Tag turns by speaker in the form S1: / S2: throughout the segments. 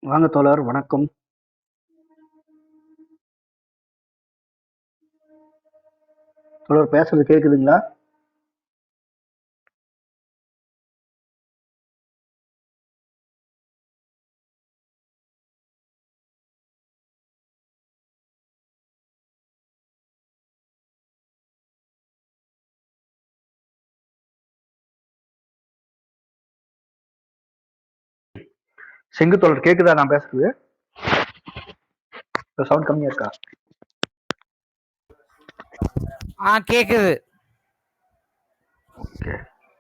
S1: வாங்க தோழர், வணக்கம். தோழர் பேசுறது கேக்குதுங்களா? செங்கு தோழர் கேக்குதா நான் பேசுறது? சவுண்ட் கம்மியா இருக்கா?
S2: கேக்குது.
S1: ஓகே,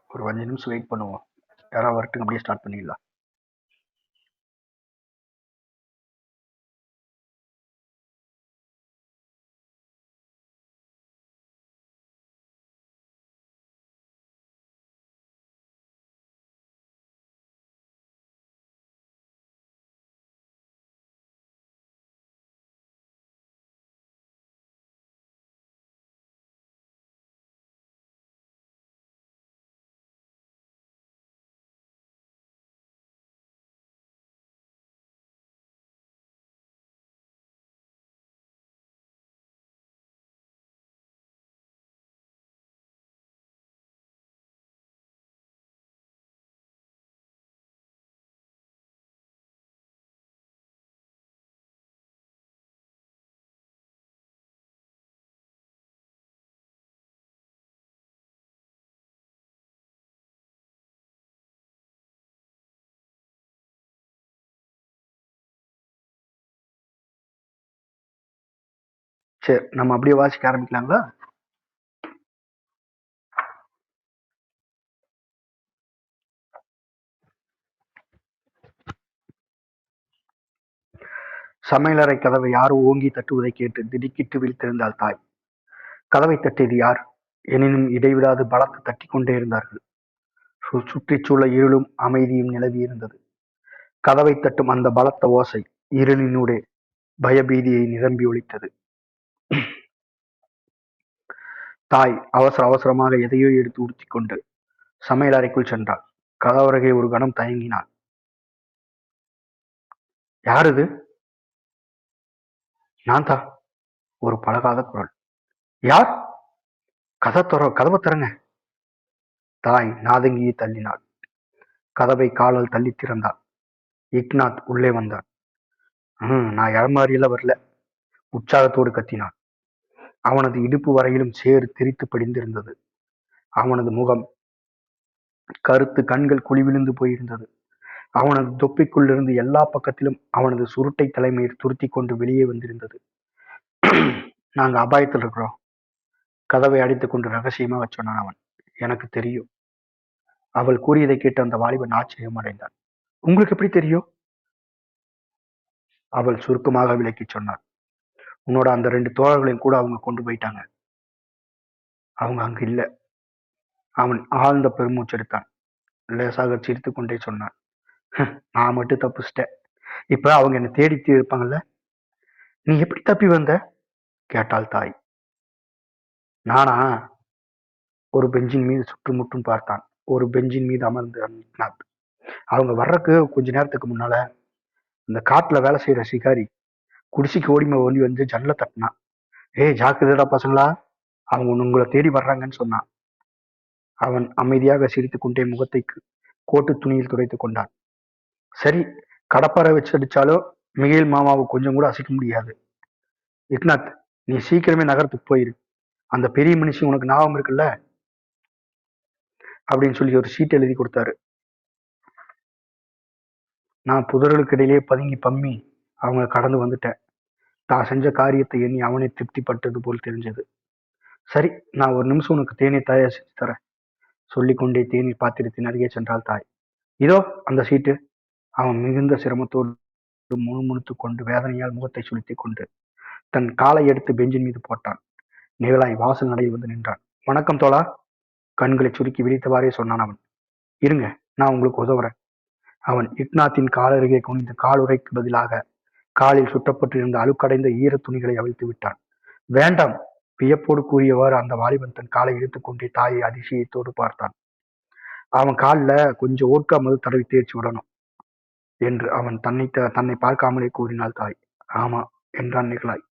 S1: ஒரு 5 நிமிஷம் வெயிட் பண்ணுவோம். யாராவது வரட்டுங்க, அப்படியே ஸ்டார்ட் பண்ணிடலாம். சரி, நம்ம அப்படியே வாசிக்க ஆரம்பிக்கலாங்களா? சமையலறை கதவை யாரோ ஓங்கி தட்டுவதை கேட்டு திடுக்கிட்டு விழித்தெழுந்தாள் தாய். கதவை தட்டியது யார்? எனினும் இடைவிடாது பலத்து தட்டிக் கொண்டே இருந்தார்கள். சுற்றிச்சூழ இருளும் அமைதியும் நிலவி இருந்தது. கதவை தட்டும் அந்த பலத்த ஓசை இருளினூடே பயபீதியை நிரம்பி ஒலித்தது. தாய் அவசர அவசரமாக எதையோ எடுத்து உடுத்திக்கொண்டு சமையல் அறைக்குள் சென்றாள். கதவருகே ஒரு கணம் தயங்கினாள். யார் இது? நான் தான். ஒரு பழகாத குரல். யார்? கதவை திறங்க. தாய் நாதங்கியை தள்ளினாள். கதவை காலால் தள்ளி திறந்தாள். இக்னாத் உள்ளே வந்தான். நான் இடமாறியெல்லாம் வரல, உற்சாகத்தோடு கத்தினான். அவனது இடுப்பு வரையிலும் சேறு திரித்து படிந்திருந்தது. அவனது முகம் கருத்து, கண்கள் குழிவிழுந்து போயிருந்தது. அவனது தொப்பிக்குள்ளிருந்து எல்லா பக்கத்திலும் அவனது சுருட்டை தலைமயிர் துருத்தி கொண்டு வெளியே வந்திருந்தது. நாங்க அபாயத்தில் இருக்கிறோம். கதவை அடித்துக் கொண்டு ரகசியமாக சொன்னான் அவன். எனக்கு தெரியும். அவள் கூறியதை கேட்டு அந்த வாலிபன் ஆச்சரியம் அடைந்தான். உங்களுக்கு எப்படி தெரியும்? அவள் சுருக்கமாக விளக்கி சொன்னாள். உன்னோட அந்த 2 தோழர்களையும் கூட அவங்க கொண்டு போயிட்டாங்க. அவங்க அங்க இல்ல. அவன் ஆழ்ந்த பெருமூச்செடுத்தான். லேசாக சிரித்து கொண்டே சொன்னான். நான் மட்டும் தப்பிச்சிட்டேன். இப்ப அவங்க என்ன தேடிட்டு இருப்பாங்கல்ல. நீ எப்படி தப்பி வந்த? கேட்டாள் தாய். நானா? ஒரு பெஞ்சின் மீது சுற்றுமுற்றும் பார்த்தான். ஒரு பெஞ்சின் மீது அமர்ந்து இக்னாத். அவங்க வர்றதுக்கு கொஞ்ச நேரத்துக்கு முன்னால இந்த காட்டுல வேலை செய்யற சிகாரி குடிசைக்கு ஓடி வந்து ஜன்னல தட்டினான். ஏய் ஜாக்கிரதைடா பசங்களா, அவங்க உங்களை தேடி வர்றாங்கன்னு சொன்னான். அவன் அமைதியாக சிரித்துக் கொண்டே முகத்தை கோட்டு துணியில் துடைத்துக் கொண்டான். சரி, கடப்பாரை வச்சு அடிச்சாலும் மிகையில் மாமாவை கொஞ்சம் கூட அசைக்க முடியாது. இக்னாத், நீ சீக்கிரமே நகரத்துக்கு போயிரு. அந்த பெரிய மனுஷன் உனக்கு ஞாபகம் இருக்குல்ல அப்படின்னு சொல்லி ஒரு சீட் எழுதி கொடுத்தாரு. நான் புதர்களுக்கு இடையிலே பதுங்கி பம்மி அவங்க கடந்து வந்துட்டேன். தான் செஞ்ச காரியத்தை எண்ணி அவனை திருப்திப்பட்டது போல் தெரிஞ்சது. சரி, நான் ஒரு நிமிஷம் உனக்கு தேநீர் தயார் செஞ்சு தரேன். சொல்லிக்கொண்டே தேநீர் பாத்திரத்தின் அருகே சென்றாள் தாய். இதோ அந்த சீட்டு. அவன் மிகுந்த சிரமத்தோடு முணுமுணுத்துக் கொண்டு வேதனையால் முகத்தை சுளுத்திக் கொண்டு தன் காலை எடுத்து பெஞ்சின் மீது போட்டான். நிகழாய் வாசல் நடையில் வந்து நின்றான். வணக்கம் தோழா. கண்களை சுருக்கி விழித்தவாறே சொன்னான் அவன். இருங்க, நான் உங்களுக்கு உதவுறேன். அவன் இக்னாத்தின் காலருகே குனிந்து காலுறைக்கு பதிலாக காலில் சுட்டப்பட்டிருந்த அழுக்கடைந்த ஈர துணிகளை அவிழ்த்து விட்டான். வேண்டாம், வியப்போடு கூறியவாறு அந்த வாலிபன் தன் காலை இழுத்துக் கொண்டே தாயை அதிசயத்தோடு பார்த்தான். அவன் காலில் கொஞ்சம் ஓட்கா மது தடவி தேய்ச்சி விடணும். என்று அவன் தன்னை பார்க்காமலே கூறினாள் தாய். ஆமா என்றான் நிகழாய்.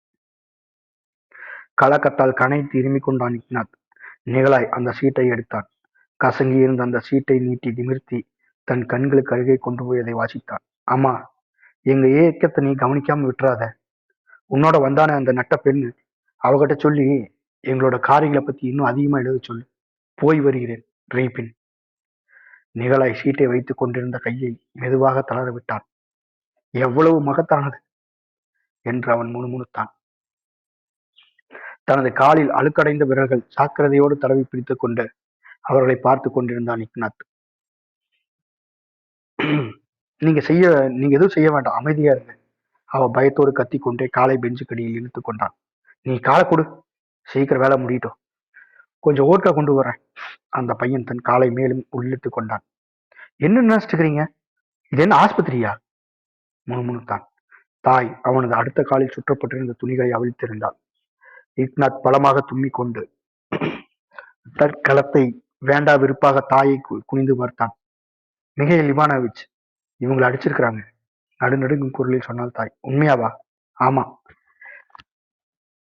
S1: கலக்கத்தால் கனைத்து இருமிக் கொண்டான் இக்னாத். நிகழாய் அந்த சீட்டை எடுத்தான். கசங்கி இருந்த அந்த சீட்டை நீட்டி நிமிர்த்தி தன் கண்களுக்கு அருகே கொண்டு போய் அதை வாசித்தான். அம்மா, எங்க ஏக்கத்தை நீ கவனிக்காம விட்டுறாத. உன்னோட வந்தானே அந்த நட்ட பெண்ணு, அவகிட்ட சொல்லி எங்களோட காரியங்களை பத்தி இன்னும் அதிகமா எழுத சொல்லு. போய் வருகிறேன். ரீபின். நிகழாய் சீட்டை வைத்துக் கொண்டிருந்த கையை மெதுவாக தளர விட்டான். எவ்வளவு மகத்தானது என்று அவன் முணுமுணுத்தான். தனது காலில் அழுக்கடைந்த விரல்கள் சாக்கிரதையோடு தடவி பிடித்துக் கொண்டு அவர்களை பார்த்து கொண்டிருந்தான் இக்னாத். நீங்க எதுவும் செய்ய வேண்டாம், அமைதியா இருங்க. அவ பயத்தோடு கத்திக்கொண்டே காலை பெஞ்சுக்கடியில் இழுத்துக் கொண்டான். நீ காலை கொடு, சீக்கிரம் வேலை முடியட்டும். கொஞ்சம் ஓட்கா கொண்டு வரேன். அந்த பையன் தன் காலை மேலும் உள்ளிட்டுக் கொண்டான். என்ன நினைச்சிட்டுக்கிறீங்க? இது என்ன ஆஸ்பத்திரியா? முணுமுணுத்தான். தாய் அவனது அடுத்த காலில் சுற்றப்பட்டிருந்த துணிகளை அவிழ்த்திருந்தாள். இக்னாத் பலமாக தும்மிக் கொண்டு தற்களத்தை வேண்டா விருப்பாக தாயை குனிந்து பார்த்தான். மிகைல் இவானோவிச், இவங்களை அடிச்சிருக்கிறாங்க. நடுநடுங்கும் குரலில் சொன்னாள் தாய். உண்மையாவா? ஆமா.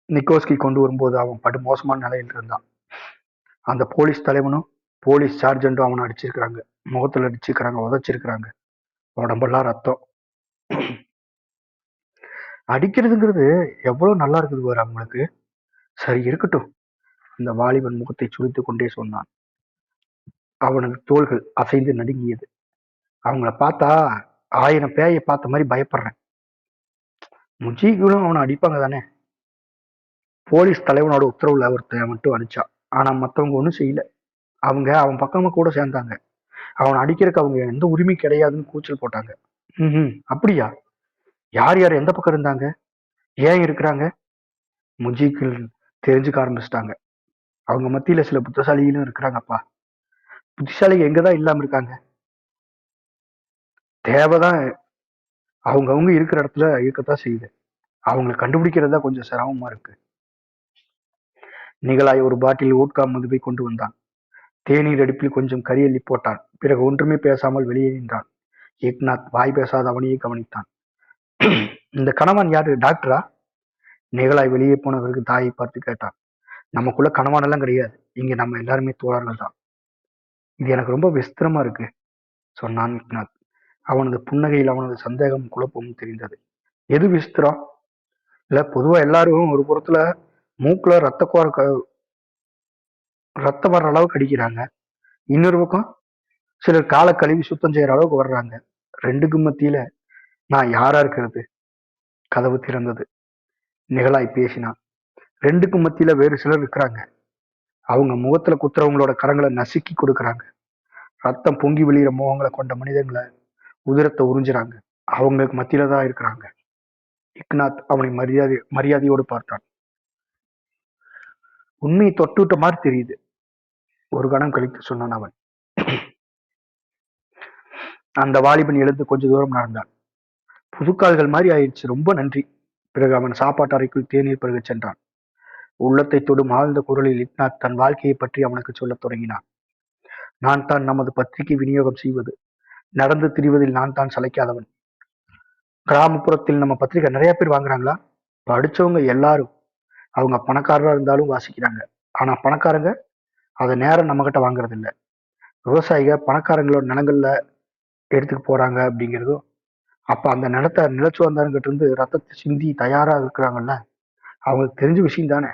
S1: நிக்கோஸ்கி கொண்டு வரும்போது அவன் படு மோசமான நிலையில் இருந்தான். அந்த போலீஸ் தலைவனும் போலீஸ் சார்ஜென்ட்டும் அவனை அடிச்சிருக்கிறாங்க. முகத்துல அடிச்சிருக்கிறாங்க, உதைச்சிருக்கிறாங்க. உடம்பெல்லாம் ரத்தம். அடிக்கிறதுங்கிறது எவ்வளவு நல்லா இருக்குது பாரு அவங்களுக்கு. சரி இருக்கட்டும். இந்த வாலிபன் முகத்தை சுழித்துக் கொண்டே சொன்னான். அவனது தோள்கள் அசைந்து நடுங்கியது. அவங்கள பார்த்தா 1000 பேயை பார்த்த மாதிரி பயப்படுறேன். முஜீகளும் அவனை அடிப்பாங்க தானே? போலீஸ் தலைவனோட உத்தரவுல ஒருத்தன் மட்டும் அடிச்சான். ஆனா மத்தவங்க ஒண்ணும் செய்யல. அவங்க அவன் பக்கமா கூட சேர்ந்தாங்க. அவனை அடிக்கிறதுக்கு அவங்க எந்த உரிமை கிடையாதுன்னு கூச்சல் போட்டாங்க. அப்படியா? யார் யார் எந்த பக்கம் இருந்தாங்க? ஏன் இருக்கிறாங்க? முஜீக்கள் தெரிஞ்சுக்க ஆரம்பிச்சிட்டாங்க. அவங்க மத்தியில சில புத்திசாலிகளும் இருக்கிறாங்கப்பா. புத்திசாலிகள் எங்கதான் இல்லாம இருக்காங்க? தேவைதான் அவங்கவுங்க இருக்கிற இடத்துல இருக்கத்தான் செய்யுது. அவங்களை கண்டுபிடிக்கிறது தான் கொஞ்சம் சிரமமா இருக்கு. நிகழாய் ஒரு பாட்டில் ஓட்கா மதுவை கொண்டு வந்தான். தேநீர் அடுப்பில் கொஞ்சம் கரியள்ளி போட்டான். பிறகு ஒன்றுமே பேசாமல் வெளியே நின்றான். ஏக்நாத் வாய் பேசாத அவனையே கவனித்தான். இந்த கணவன் யாரு? டாக்டரா? நிகழாய் வெளியே போன பிறகு தாயை பார்த்து கேட்டான். நமக்குள்ள கணவான் எல்லாம் கிடையாது. இங்க நம்ம எல்லாருமே தோழர்கள் தான். இது எனக்கு ரொம்ப விசித்திரமா இருக்கு சொன்னான் ஏக்நாத். அவனது புன்னகையில் அவனது சந்தேகம் குழப்பமும் தெரிந்தது. எது விசித்திரம்? இல்ல பொதுவா எல்லாரும் ஒரு புறத்துல மூக்குல ரத்தம் வர்ற அளவுக்கு அடிக்கிறாங்க. இன்னொரு பக்கம் சிலர் காலை கழுவி சுத்தம் செய்யற அளவுக்கு வர்றாங்க. ரெண்டுக்கும் மத்தியில நான் யாரா இருக்கிறது? கதவு திறந்தது. நிகழாய் பேசினான். ரெண்டுக்கும் மத்தியில வேறு சிலர் இருக்கிறாங்க. அவங்க முகத்துல குத்துறவங்களோட கரங்களை நசுக்கி கொடுக்கறாங்க. ரத்தம் பொங்கி வெளியிற முகங்களை கொண்ட மனிதங்களை உதிரத்தை உறிஞ்சுறாங்க. அவங்களுக்கு மத்தியில தான் இருக்கிறாங்க. இக்னாத் அவனை மரியாதையோடு பார்த்தான். உண்மையை தொட்டுவிட்ட மாதிரி தெரியுது. ஒரு கணம் கழித்து சொன்னான் அவன். அந்த வாலிபன் எழுந்து கொஞ்ச தூரம் நடந்தான். புதுக்கால்கள் மாதிரி ஆயிடுச்சு, ரொம்ப நன்றி. பிறகு அவன் சாப்பாட்டு அறைக்குள் தேநீர் பருகச் சென்றான். உள்ளத்தை தொடும் ஆழ்ந்த குரலில் இக்னாத் தன் வாழ்க்கையை பற்றி அவனுக்கு சொல்லத் தொடங்கினான். நான் தான் நமது பத்திரிகை விநியோகம் செய்வது, நடந்து திரிவதில் நான் தான் சளைக்காதவன். கிராமப்புறத்தில் நம்ம பத்திரிகை நிறைய பேர் வாங்குறாங்களா? படிச்சவங்க எல்லாரும். அவங்க பணக்காரரா இருந்தாலும் வாசிக்கிறாங்க. ஆனா பணக்காரங்க அதை நேரம் நம்ம கிட்ட வாங்குறது இல்ல. விவசாயிக பணக்காரங்களோட நிலங்கள்ல எடுத்துட்டு போறாங்க அப்படிங்கிறதும், அப்ப அந்த நிலச்சு வந்தாருங்கிட்ட இருந்து ரத்தத்தை சிந்தி தயாரா இருக்கிறாங்கல்ல, அவங்களுக்கு தெரிஞ்ச விஷயம் தானே.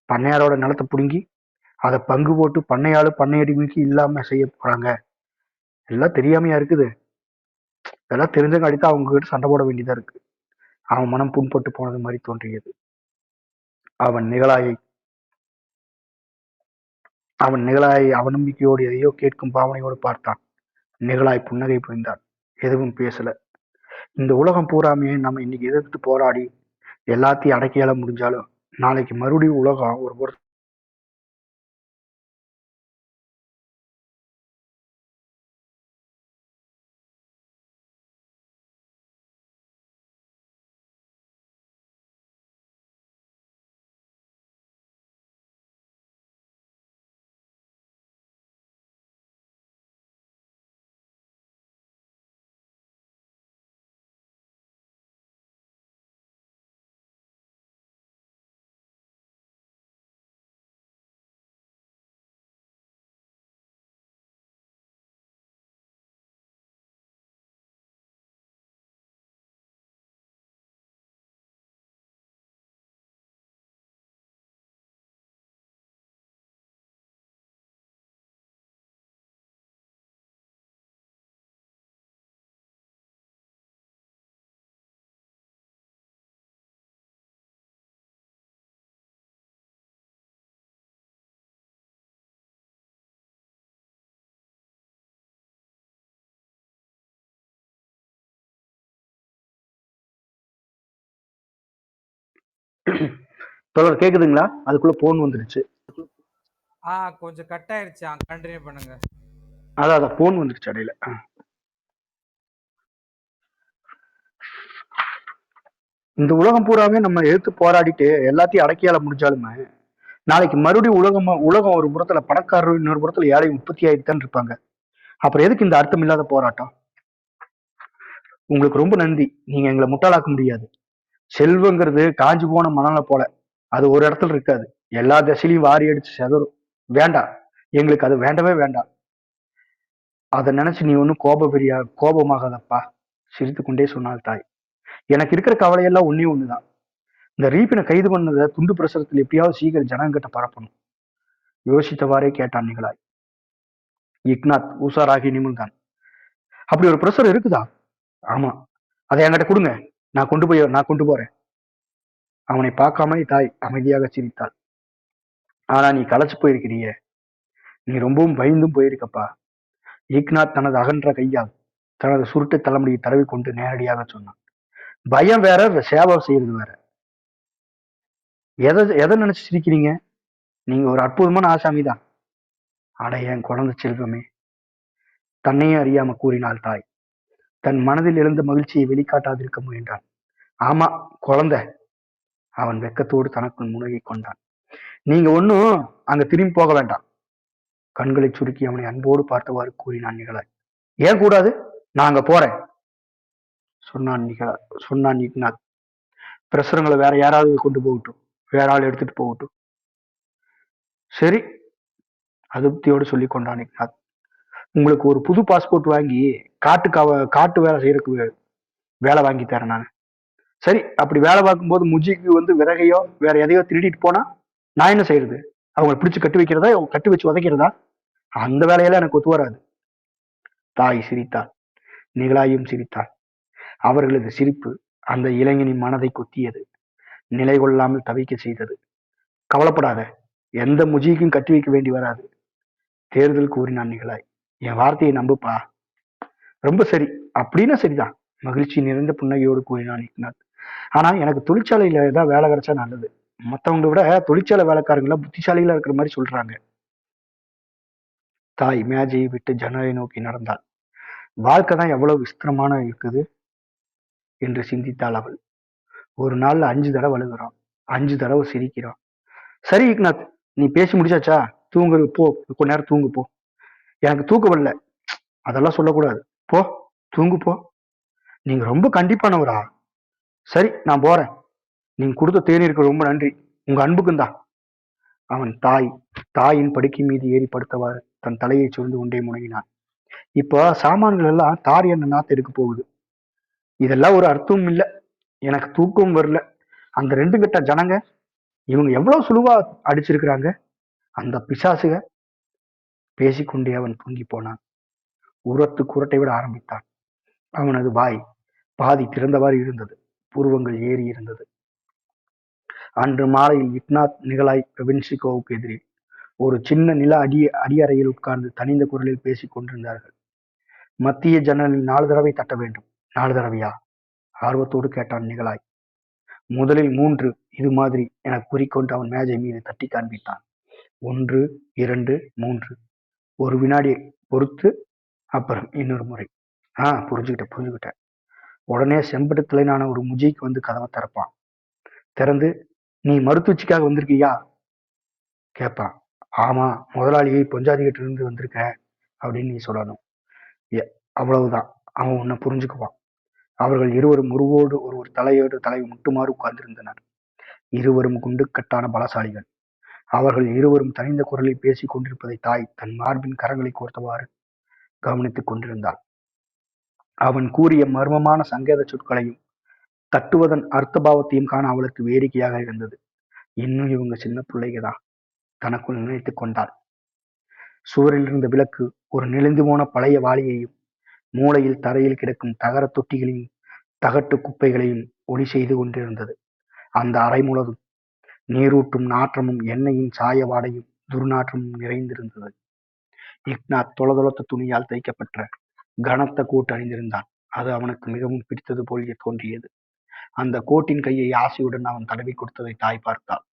S1: பண்ணையாரோட நிலத்தை புடுங்கி அதை பங்கு போட்டு பண்ணையடிமைக்கு இல்லாம செய்ய போறாங்க. எல்லாம் தெரியாமையா இருக்குது? இதெல்லாம் தெரிஞ்சங்காட்டித்தான் அவங்க கிட்ட சண்டை போட வேண்டியதா இருக்கு. அவன் மனம் புண்பட்டு போனது மாதிரி தோன்றியது. அவன் நிகழாயை அவநம்பிக்கையோடு எதையோ கேட்கும் பாவனையோடு பார்த்தான். நிகழாய் புன்னகை புரிந்தான். எதுவும் பேசல. இந்த உலகம் பூராமே நம்ம இன்னைக்கு எதிர்த்து போராடி எல்லாத்தையும் அடக்கியால முடிஞ்சாலும் நாளைக்கு மறுபடியும் உலகம் ஒரு தோழர் கேக்குதுங்களா? அதுக்குள்ள போன் வந்துருச்சு.
S2: கொஞ்சம் கட் ஆயிருச்சு. கண்டினியூ பண்ணுங்க.
S1: அதான் போன் வந்துருச்சு இடையில. இந்த உலகம் பூராவே நம்ம எதிர்த்து போராடிட்டு எல்லாத்தையும் அடக்கியால முடிஞ்சாலுமே நாளைக்கு மறுபடியும் உலகம் ஒரு புறத்துல பணக்காரர், இன்னொரு புறத்துல ஏழை உற்பத்தி ஆகிட்டு தான் இருப்பாங்க. அப்புறம் எதுக்கு இந்த அர்த்தம் இல்லாத போராட்டம்? உங்களுக்கு ரொம்ப நன்றி, நீங்க எங்களை முட்டாளாக்க முடியாது. செல்வங்கிறது காஞ்சி போன மணலை போல, அது ஒரு இடத்துல இருக்காது, எல்லா திசையிலையும் வாரி அடிச்சு செதறும். வேண்டாம், எங்களுக்கு அது வேண்டவே வேண்டாம். அதை நினைச்சு நீ ஒன்னும் கோபமாகாதப்பா, சிரித்து கொண்டே சொன்னாள் தாய். எனக்கு இருக்கிற கவலையெல்லாம் ஒன்னே ஒண்ணுதான், இந்த ரீபினை கைது பண்ணதை துண்டு பிரசுரத்தில் எப்படியாவது சீக்கிரம் ஜனங்கிட்ட பரப்பணும். யோசித்தவாறே கேட்டான் நிகழாய். இக்னாத் உஷாராகி நிமிர்ந்தான். அப்படி ஒரு பிரஷர் இருக்குதா? ஆமா, அதை என்கிட்ட கொடுங்க, நான் கொண்டு போறேன். அவனை பார்க்காமலே தாய் அமைதியாக சிரித்தாள். ஆனா நீ களைச்சு போயிருக்கிறிய, நீ ரொம்பவும் பயந்தும் போயிருக்கப்பா. ஏக்நாத் தனது அகன்ற கையால் தனது சுருட்டு தலைமுடியை தடவி கொண்டு நேரடியாக சொன்னான். பயம் வேற, சேவை செய்யறது வேற. எதை நினைச்சு சிரிக்கிறீங்க? நீங்க ஒரு அற்புதமான ஆசாமி தான். அட என் குழந்தை செல்வமே, தன்னையே அறியாம கூறினாள் தாய். தன் மனதில் எழுந்த மகிழ்ச்சியை வெளிக்காட்டாதிருக்க முயன்றான். ஆமா, குழந்தை. அவன் வெக்கத்தோடு தனக்குள் முனகிக் கொண்டான். நீங்க ஒன்னும் அங்க திரும்பி போக வேண்டாம். கண்களை சுருக்கி அவனை அன்போடு பார்த்தவாறு கூறினான் நிகழாய். ஏன் கூடாது? நான் அங்க போறேன் சொன்னான் இக்னாத். பிரசுரங்களை வேற யாராவது கொண்டு போகட்டும், வேற ஆள் எடுத்துட்டு போகட்டும். சரி, அதிருப்தியோடு சொல்லிக் கொண்டான் இக்னாத். உங்களுக்கு ஒரு புது பாஸ்போர்ட் வாங்கி காட்டு வேலை செய்யறதுக்கு வேலை வாங்கி தரேன் நான். சரி, அப்படி வேலை பார்க்கும்போது முஜிக்கு விறகையோ வேற எதையோ திருடிட்டு போனா நான் என்ன செய்யறது? அவங்களை பிடிச்சு கட்டி வச்சு உதைக்கிறதா? அந்த வேலையெல்லாம் எனக்கு ஒத்து வராது. தாய் சிரித்தாள். நிகழாயும் சிரித்தாள். அவர்களது சிரிப்பு அந்த இளைஞனின் மனதை கொத்தியது, நிலை கொள்ளாமல் தவிக்க செய்தது. கவலைப்படாத, எந்த முஜிக்கும் கட்டி வைக்க வேண்டி வராது. தேர்தல் கூறினான் நிகழாய். என் வார்த்தையை நம்புப்பா. ரொம்ப சரி, அப்படின்னா சரிதான், மகிழ்ச்சி நிறைந்த புன்னகையோடு கூறினான் இக்னாத். ஆனா எனக்கு தொழிற்சாலையில ஏதாவது வேலை கிடைச்சா நல்லது. மத்தவங்க விட தொழிற்சாலை வேலைக்காரங்கள புத்திசாலிகளா இருக்கிற மாதிரி சொல்றாங்க. தாய் மேஜையை விட்டு ஜன்னலை நோக்கி நடந்தாள். வாழ்க்கை தான் எவ்வளவு விசித்திரமான இருக்குது என்று சிந்தித்தாள் அவள். ஒரு நாள்ல 5 தடவை அழுகுறோம், 5 தடவை சிரிக்கிறோம். சரி இக்னாத், நீ பேசி முடிச்சாச்சா? தூங்கு போ, கொஞ்ச நேரம் தூங்கு போ. எனக்கு தூக்கம் வரல. அதெல்லாம் சொல்லக்கூடாது, போ தூங்கு போ. நீங்க ரொம்ப கண்டிப்பானவரா? சரி, நான் போறேன். நீங்க கொடுத்த தேநீருக்கு ரொம்ப நன்றி, உங்க அன்புக்கும் தான். அவன் தாயின் படுக்கை மீது ஏறி படுத்தவாறு தன் தலையை சுருந்து கொண்டே முனகினான். இப்போ சாமான்கள் எல்லாம் தார் என்ன நாத்து எடுக்க போகுது. இதெல்லாம் ஒரு அர்த்தமும் இல்லை, எனக்கு தூக்கமும் வரல. அந்த 2 கட்ட ஜனங்க இவங்க எவ்வளவு சுழுவா அடிச்சிருக்கிறாங்க அந்த பிசாசுக. பேசிக்கொண்டே அவன் தூங்கி போனான். உரத்து குரட்டை விட ஆரம்பித்தான். அவனது வாய் பாதி திறந்தவாறு இருந்தது, புருவங்கள் ஏறி இருந்தது. அன்று மாலையில் இக்னாத் நிகழாய் பிரவின்சிகோவுக்கு எதிரில் ஒரு சின்ன நில அடியறையில் உட்கார்ந்து தனிந்த குரலில் பேசிக் கொண்டிருந்தார்கள். மத்திய ஜன்னலில் 4 தடவை தட்ட வேண்டும். 4 தடவையா? ஆர்வத்தோடு கேட்டான் நிகழாய். முதலில் 3, இது மாதிரி என கூறிக்கொண்டு அவன் மேஜை மீது தட்டி காண்பித்தான். 1, 2, 3. ஒரு வினாடி பொறுத்து அப்புறம் இன்னொரு முறை. புரிஞ்சுக்கிட்டேன். உடனே செம்பட்டு தலைனான ஒரு முஜிக்கு கதவை திறப்பான். திறந்து, நீ மருத்துவச்சிக்காக வந்திருக்கியா கேட்பான். ஆமா, முதலாளியை பொஞ்சாதிகிட்ட இருந்து வந்திருக்கேன் அப்படின்னு நீ சொல்லணும். அவ்வளவுதான், அவன் உன்னை புரிஞ்சுக்குவான். அவர்கள் இருவரும் ஒருவோடு ஒருவர் தலையோடு தலை முட்டுமாறு உட்கார்ந்திருந்தனர். இருவரும் குண்டுக்கட்டான பலசாலிகள். அவர்கள் இருவரும் தனிந்த குரலில் பேசிக் கொண்டிருப்பதை தாய் தன் மார்பின் கரங்களை கோர்த்தவாறு கவனித்துக் கொண்டிருந்தாள். அவன் கூறிய மர்மமான சங்கேத சொற்களையும் தட்டுவதன் அர்த்தபாவத்தையும் காண அவளுக்கு வேடிக்கையாக இருந்தது. இன்னும் இவங்க சின்ன பிள்ளைகதான் தனக்குள் நினைத்துக் கொண்டாள். சுவரில் இருந்த விளக்கு ஒரு நெளிந்து போன பழைய வாளியையும் மூளையில் தரையில் கிடக்கும் தகர தொட்டிகளையும் தகட்டு குப்பைகளையும் ஒளி செய்து கொண்டிருந்தது. அந்த அறை முழுவதும் நீரூற்றும் நாற்றமும் எண்ணெயின் சாய வாடையும் துர்நாற்றமும் நிறைந்திருந்தது. இக்னாத் தொளதொளத்த துணியால் தைக்கப்பட்ட கனத்த கோட் அணிந்திருந்தான். அது அவனுக்கு மிகவும் பிடித்தது போல் தோன்றியது. அந்த கோட்டின் கையை ஆசையுடன் அவன் தடவி கொடுத்ததை தாய் பார்த்தாள்.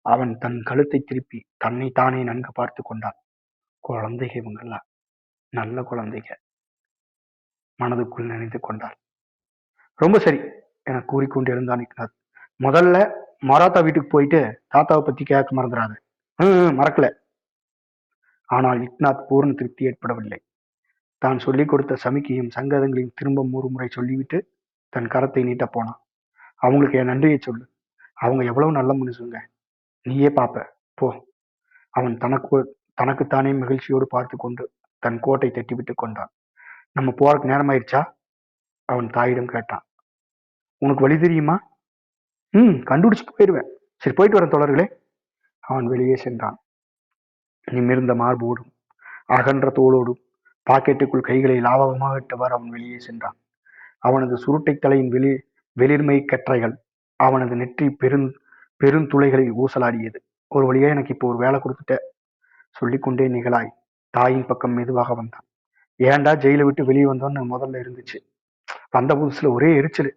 S1: அவன் தன் கழுத்தை திருப்பி தன்னை தானே நன்கு பார்த்து கொண்டான். குழந்தைக இவங்கெல்லாம், நல்ல குழந்தைக, மனதுக்குள் நினைத்து கொண்டாள். ரொம்ப சரி என கூறிக்கொண்டு எழுந்தான் இக்னாத். முதல்ல மராத்தா வீட்டுக்கு போயிட்டு தாத்தாவை பத்தி கேட்க மறந்துடாது. மறக்கல. ஆனால் இக்னாத் பூர்ண திருப்தி ஏற்படவில்லை. தான் சொல்லிக் கொடுத்த சமிக்கையும் சங்கதங்களையும் திரும்ப ஒரு முறை சொல்லிவிட்டு தன் கரத்தை நீட்ட போனான். அவங்களுக்கு என் நன்றியை சொல்லு. அவங்க எவ்வளவு நல்ல மனுஷங்க, நீயே பாப்ப போ. அவன் தனக்குத்தானே மகிழ்ச்சியோடு பார்த்து கொண்டு தன் கோட்டை தட்டிவிட்டு கொண்டான். நம்ம போறதுக்கு நேரமாயிடுச்சா? அவன் தாயிடம் கேட்டான். உனக்கு வழி தெரியுமா? கண்டுபிடிச்சிட்டு போயிடுவேன். சரி, போயிட்டு வர தோழர்களே. அவன் வெளியே சென்றான். நிமிர்ந்த மார்போடும் அகன்ற தோளோடும் பாக்கெட்டுக்குள் கைகளை லாபகமாக இட்டவாறு அவன் வெளியே சென்றான். அவனது சுருட்டை தலையின் வெளிர்மை கற்றைகள் அவனது நெற்றி பெருந்துளைகளில் ஊசலாடியது. ஒரு வழியா எனக்கு இப்போ ஒரு வேலை கொடுத்துட்ட சொல்லிக்கொண்டே நிகழாய் தாயின் பக்கம் மெதுவாக வந்தான். ஏன்டா ஜெயிலை விட்டு வெளியே வந்தோன்னு முதல்ல இருந்துச்சு. வந்த புதுசுல ஒரே எரிச்சல்.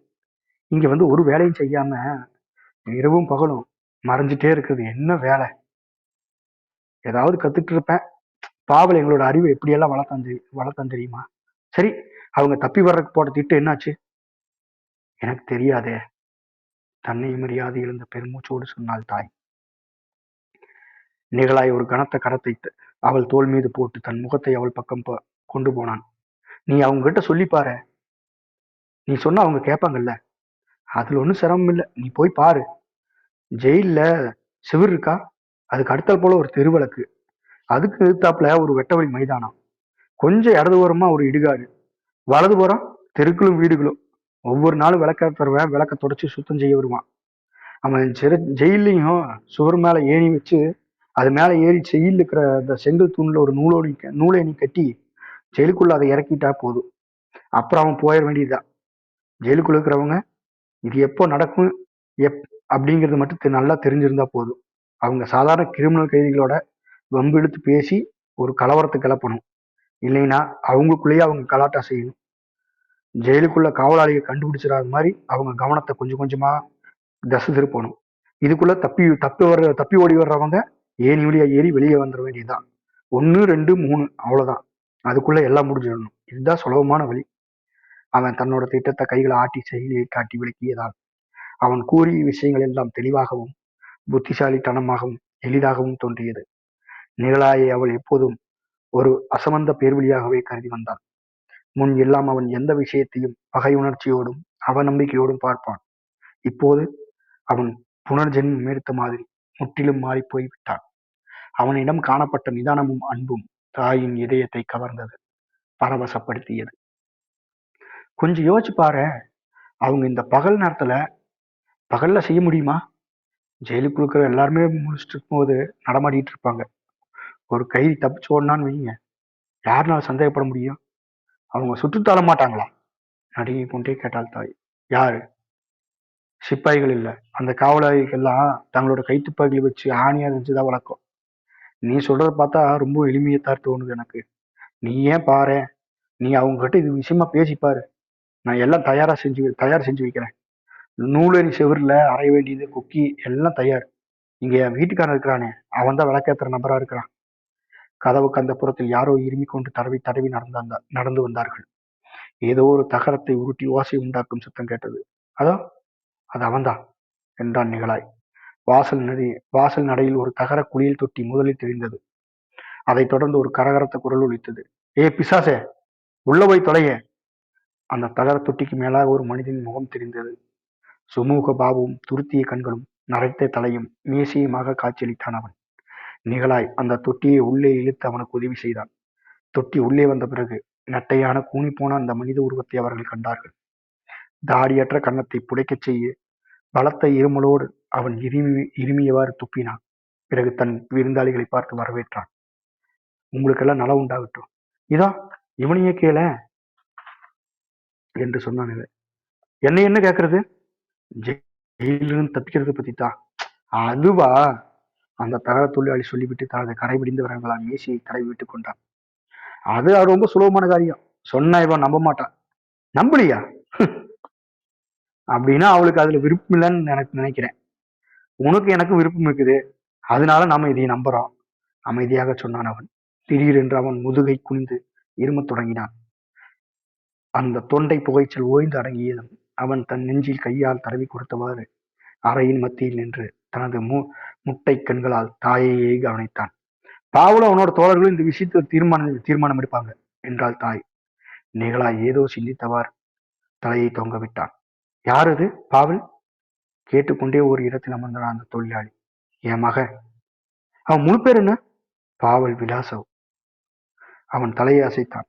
S1: இங்க வந்து ஒரு வேலையும் செய்யாம இரவும் பகலும் மறைஞ்சிட்டே இருக்குது. என்ன வேலை? ஏதாவது கத்துட்டு இருப்பேன். பாவல் எங்களோட அறிவை எப்படியெல்லாம் வளர்த்தான் தெரியுமா? சரி, அவங்க தப்பி வர்றதுக்கு போட்ட திட்டம் என்னாச்சு? எனக்கு தெரியாதே. தன்னை மரியாதை இழந்த பெருமூச்சோடு சொன்னாள் தாய். நிகழாய் ஒரு கனத்த கரத்தை அவள் தோள் மீது போட்டு தன் முகத்தை அவள் பக்கம் கொண்டு போனான். நீ அவங்க கிட்ட சொல்லி பாரு. நீ சொன்னா அவங்க கேட்பாங்கல்ல. அதுல ஒன்றும் சிரமம் இல்லை. நீ போய் பாரு. ஜெயில சிவர் இருக்கா, அதுக்கு அடுத்தால் போல ஒரு தெருவிளக்கு, அதுக்கு எதிர்த்தாப்புல ஒரு வெட்டவெளி மைதானம், கொஞ்சம் இடது ஓரமா ஒரு இடுகாடு, வலது புறம் தெருக்களும் வீடுகளும். ஒவ்வொரு நாளும் தருவேன், விளக்க தொடச்சி சுத்தம் செய்ய வருவான். அவன் ஜெயிலையும் சுவர் மேல ஏணி வச்சு அது மேல ஏறி ஜெயில இருக்கிற அந்த செங்கல் தூண்ல ஒரு நூலேணி கட்டி ஜெயிலுக்குள்ள அதை இறக்கிட்டா போதும். அப்புறம் அவன் போயிட வேண்டியதுதான். ஜெயிலுக்குள்ள இருக்கிறவங்க இது எப்போ நடக்கும் அப்படிங்கிறது மட்டும் நல்லா தெரிஞ்சிருந்தா போதும். அவங்க சாதாரண கிரிமினல் கைதிகளோட வம்பு இழுத்து பேசி ஒரு கலவரத்தை கிளப்பணும். இல்லைன்னா அவங்களுக்குள்ளேயே அவங்க கலாட்டா செய்யணும். ஜெயிலுக்குள்ள காவலாளியை கண்டுபிடிச்சிடாத மாதிரி அவங்க கவனத்தை கொஞ்சம் கொஞ்சமா தசை திருப்பணும். இதுக்குள்ள தப்பி ஓடி வர்றவங்க ஏணி வழியா ஏறி வெளியே வந்துட வேண்டியதுதான். 1, 2, 3 அவ்வளவுதான். அதுக்குள்ள எல்லாம் முடிஞ்சிடணும். இதுதான் சுலபமான வழி. அவன் தன்னோட திட்டத்தை கைகளை ஆட்டி செயலியை காட்டி விளக்கியதால் அவன் கூறிய விஷயங்கள் எல்லாம் தெளிவாகவும் புத்திசாலித்தனமாகவும் எளிதாகவும் தோன்றியது. நிகழாயை அவள் எப்போதும் ஒரு அசமந்த பேர்வழியாகவே கருதி வந்தான். முன் எல்லாம் அவன் எந்த விஷயத்தையும் பகை உணர்ச்சியோடும் அவநம்பிக்கையோடும் பார்ப்பான். இப்போது அவன் புனர்ஜென்மம் எடுத்த மாதிரி முற்றிலும் மாறி போய்விட்டான். அவனிடம் காணப்பட்ட நிதானமும் அன்பும் தாயின் இதயத்தை கவர்ந்தது, பரவசப்படுத்தியது. கொஞ்சம் யோசிச்சு பாரு. அவங்க இந்த பகல்ல செய்ய முடியுமா? ஜெயிலுக்கு இருக்கிற எல்லாருமே முடிச்சுட்டு இருக்கும்போது நடமாடிட்டு இருப்பாங்க. ஒரு கைதி தப்பிச்சு ஓடனான்னு வைங்க, யாருனால சந்தேகப்பட முடியும்? அவங்க சுட்டுத்தர மாட்டாங்களா? நடுங்கி கொண்டே கேட்டாள் தாய். யாரு? சிப்பாய்கள் இல்ல, அந்த காவலாளிகள்லாம் தங்களோட கைத்துப்பாக்கிகளை வச்சு ஆணியா வச்சுதான் வளர்க்கும். நீ சொல்றத பார்த்தா ரொம்ப எளிமையத்தான் தோணுது எனக்கு. நீ ஏன் பாரு, நீ அவங்க கிட்ட இது விஷயமா பேசிப்பாரு. நான் எல்லாம் தயார் செஞ்சு வைக்கிறேன். நூலறி செவரில் அறைய வேண்டியது கொக்கி எல்லாம் தயார். இங்க என் வீட்டுக்காரன் இருக்கிறானே, அவன் தான் விளக்கேற்றுற நபரா இருக்கிறான். கதவுக்கு அந்த புறத்தில் யாரோ இருமி கொண்டு தடவி தடவி நடந்து வந்தார்கள். ஏதோ ஒரு தகரத்தை உருட்டி ஓசை உண்டாக்கும் சத்தம் கேட்டது. அது அவன்தான் என்றான் நிகழாய். வாசல் நடையில் ஒரு தகர குளியல் தொட்டி முதலில் தெரிந்தது. அதைத் தொடர்ந்து ஒரு கரகரத்த குரல் ஒலித்தது. ஏ பிசாசே, உள்ள போய் தொலைய. அந்த தகர தொட்டிக்கு மேலாக ஒரு மனிதனின் முகம் தெரிந்தது. சுமூக பாவமும் துருத்திய கண்களும் நரைத்த தலையும் மீசையுமாக காட்சியளித்தான் அவன். நிகழாய் அந்த தொட்டியை உள்ளே இழுத்து அவனுக்கு உதவி செய்தான். தொட்டி உள்ளே வந்த பிறகு நட்டையான கூனிப்போன அந்த மனித உருவத்தை அவர்கள் கண்டார்கள். தாடியற்ற கன்னத்தை புடைக்கச் செய்ய பலத்த இருமலோடு அவன் இருமியவாறு துப்பினான். பிறகு தன் விருந்தாளிகளை பார்த்து வரவேற்றான். உங்களுக்கெல்லாம் நலம் உண்டாகட்டும். இதா இவனையே கேள என்று சொன்னான். என்ன கேட்கறது? ஜெயிலிருந்து தப்பிக்கிறது பத்தி தான். அதுவா? அந்த தகர தொழிலாளி சொல்லிவிட்டு தனது கரைபிடிந்தவர்களால் மீசியை தடவி விட்டுக் கொண்டான். அது ரொம்ப சுலபமான காரியம். சொன்னா இவன் நம்ப மாட்டான். நம்பலையா? அப்படின்னா அவளுக்கு அதுல விருப்பம் இல்லைன்னு எனக்கு நினைக்கிறேன். உனக்கு எனக்கு விருப்பம் இருக்குது, அதனால நாம இதை நம்புறோம், அமைதியாக சொன்னான் அவன். திடீரென்று அவன் முதுகை குனிந்து இருமத் தொடங்கினான். அந்த தொண்டை புகைச்சல் ஓய்ந்து அடங்கியதும் அவன் தன் நெஞ்சில் கையால் தடவி கொடுத்தவாறு அறையின் மத்தியில் நின்று தனது முட்டை கண்களால் தாயையே கவனித்தான். பாவலும் அவனோட தோழர்களும் இந்த விஷயத்துல தீர்மானம் எடுப்பாங்க என்றாள் தாய். நிகழாய் ஏதோ சிந்தித்தவாறு தலையை தொங்க விட்டான். யார் அது பாவல்? கேட்டுக்கொண்டே ஒரு இடத்தில் அமர்ந்தான் அந்த தொழிலாளி. என் மகன். அவன் முழு பேர் என்ன? பாவல் விலாசவ். அவன் தலையை அசைத்தான்.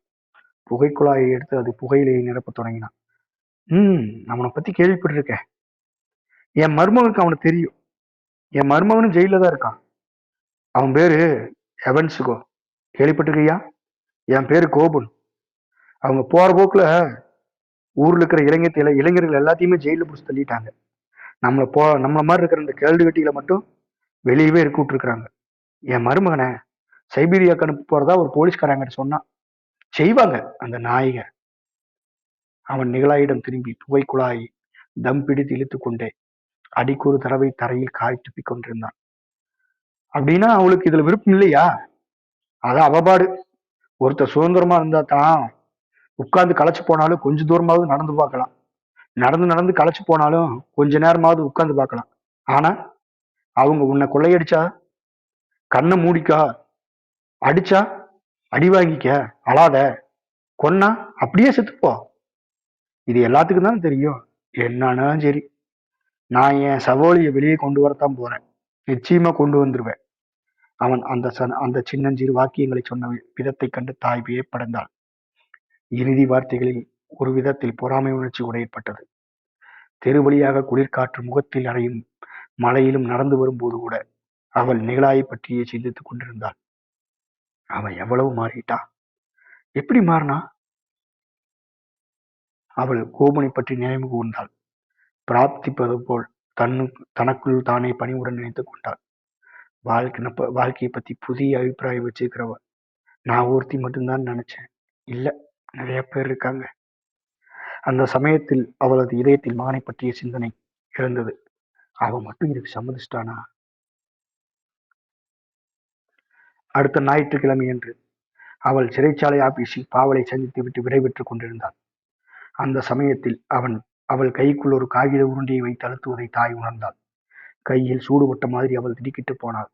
S1: புகைக்குழாயை எடுத்து அது புகையிலையை நிரப்பத் தொடங்கினான். அவனை பத்தி கேள்விப்பட்டிருக்கேன். என் மருமகனுக்கு அவனை தெரியும். என் மருமகனும் ஜெயில தான் இருக்கான். அவன் பேரு எவன்ஸுகோ. கேள்விப்பட்டிருக்கியா? என் பேரு கோபுன். அவங்க போற போக்குல ஊர்ல இருக்கிற இளைஞர்கள் எல்லாத்தையுமே ஜெயில பிடிச்சி தள்ளிட்டாங்க. நம்மள மாதிரி இருக்கிற இந்த கேள்வி வெட்டிகளை மட்டும் வெளியவே இருக்க விட்டுருக்குறாங்க. என் மருமகனை சைபீரியாவுக்கு அனுப்ப போறதா ஒரு போலீஸ்காரங்க சொன்னான். செய்வாங்க அந்த நாயக. அவன் நிகழாயிடம் திரும்பி புகை குழாயை தம் பிடித்து இழுத்து கொண்டே அடிக்கொரு தடவை தரையில் காய் துப்பிக் கொண்டிருந்தான். அப்படின்னா அவளுக்கு இதுல விருப்பம் இல்லையா? அதான் அவபாடு. ஒருத்தர் சுதந்திரமா இருந்தா தான் உட்கார்ந்து களைச்சு போனாலும் கொஞ்ச தூரமாவது நடந்து பார்க்கலாம். நடந்து களைச்சு போனாலும் கொஞ்ச நேரமாவது உட்கார்ந்து பார்க்கலாம். ஆனா அவங்க உன்னை கொள்ளையடிச்சா கண்ணை மூடிக்கா, அடிச்சா அடி வாங்கிக்க, அழாத, கொன்னா அப்படியே செத்துப்போ. இது எல்லாத்துக்கும் தான் தெரியும். என்னானாலும் சரி, நான் என் சகோதரியை வெளியே கொண்டு வரத்தான் போறேன். நிச்சயமா கொண்டு வந்துருவேன். அவன் அந்த சின்னஞ்சிறு வாக்கியங்களை சொன்ன விதத்தை கண்டு தாய் வியப்படைந்தாள். இறுதி வார்த்தைகளில் ஒரு விதத்தில் பொறாமை உணர்ச்சி கூட ஏற்பட்டது. தெரு வழியாக குளிர்காற்று முகத்தில் அறையும் மழையிலும் நடந்து வரும்போது கூட அவள் நிகழாயை பற்றியே சிந்தித்துக் கொண்டிருந்தாள். அவன் எவ்வளவு மாறிட்டா, எப்படி மாறினா? அவள் கோபனை பற்றி நினைவு கூர்ந்தாள். பிரார்த்திப்பது போல் தனக்குள் தானே பணிவுடன் நினைத்துக் கொண்டாள். வாழ்க்கையை பத்தி புதிய அபிப்பிராயம் வச்சிருக்கிறவ நான் ஒருத்தி மட்டும்தான் நினைச்சேன். இல்ல, நிறைய பேர் இருக்காங்க. அந்த சமயத்தில் அவளது இதயத்தில் மகனை பற்றிய சிந்தனை இருந்தது. அவன் மட்டும் இதுக்கு சம்மதிச்சிட்டானா? அடுத்த ஞாயிற்றுக்கிழமை என்று அவள் சிறைச்சாலை ஆபீஸில் பாவலை சந்தித்து விட்டு விடைபெற்றுக் கொண்டிருந்தாள். அந்த சமயத்தில் அவள் கைக்குள் ஒரு காகித உருண்டையை வைத்து அழுத்துவதை தாய் உணர்ந்தாள். கையில் சூடுபட்ட மாதிரி அவள் திடுக்கிட்டு போனாள்.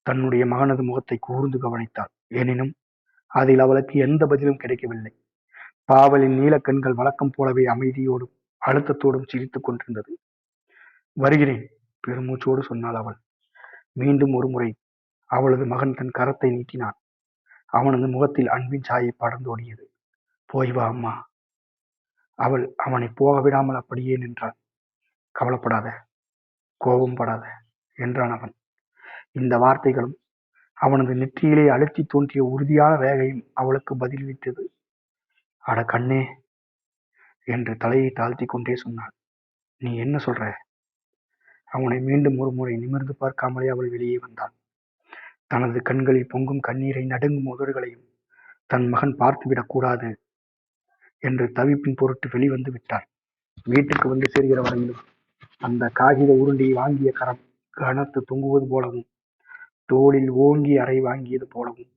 S1: தன்னுடைய மகனது முகத்தை கூர்ந்து கவனித்தாள். எனினும் அதில் அவளுக்கு எந்த பதிலும் கிடைக்கவில்லை. பாவலின் நீல கண்கள் வழக்கம் போலவே அமைதியோடும் அழுத்தத்தோடும் சிரித்துக் கொண்டிருந்தது. வருகிறேன், பெருமூச்சோடு சொன்னாள் அவள். மீண்டும் ஒரு முறை அவளது மகன் தன் கரத்தை நீட்டினான். அவனது முகத்தில் அன்பின் சாயை படர்ந்தோடியது. போய் வா அம்மா. அவள் அவனை போக விடாமல் அப்படியே நின்றாள். கவலைப்படாத, கோபம் படாத என்றான் அவன். இந்த வார்த்தைகளும் அவனது நெற்றியிலே அழுத்தி தோன்றிய உறுதியான ரேகையும் அவளுக்கு பதிலளித்தது. அட கண்ணே என்று தலையை தாழ்த்தி கொண்டே சொன்னாள். நீ என்ன சொல்ற? அவனை மீண்டும் ஒரு முறை நிமிர்ந்து பார்க்காமலே அவள் வெளியே வந்தாள். தனது கண்களில் பொங்கும் கண்ணீரை நடுங்கும் உதடுகளையும் தன் மகன் பார்த்துவிடக் கூடாது என்று தவிப்பின் பொருட்டு வெளிவந்து விட்டாள். வீட்டுக்கு வந்து சேர்கிற வரையிலும் அந்த காகித உருண்டையை வாங்கிய கரம் கனத்து தொங்குவது போலவும் தோளில் ஓங்கி அறை வாங்கியது போலவும்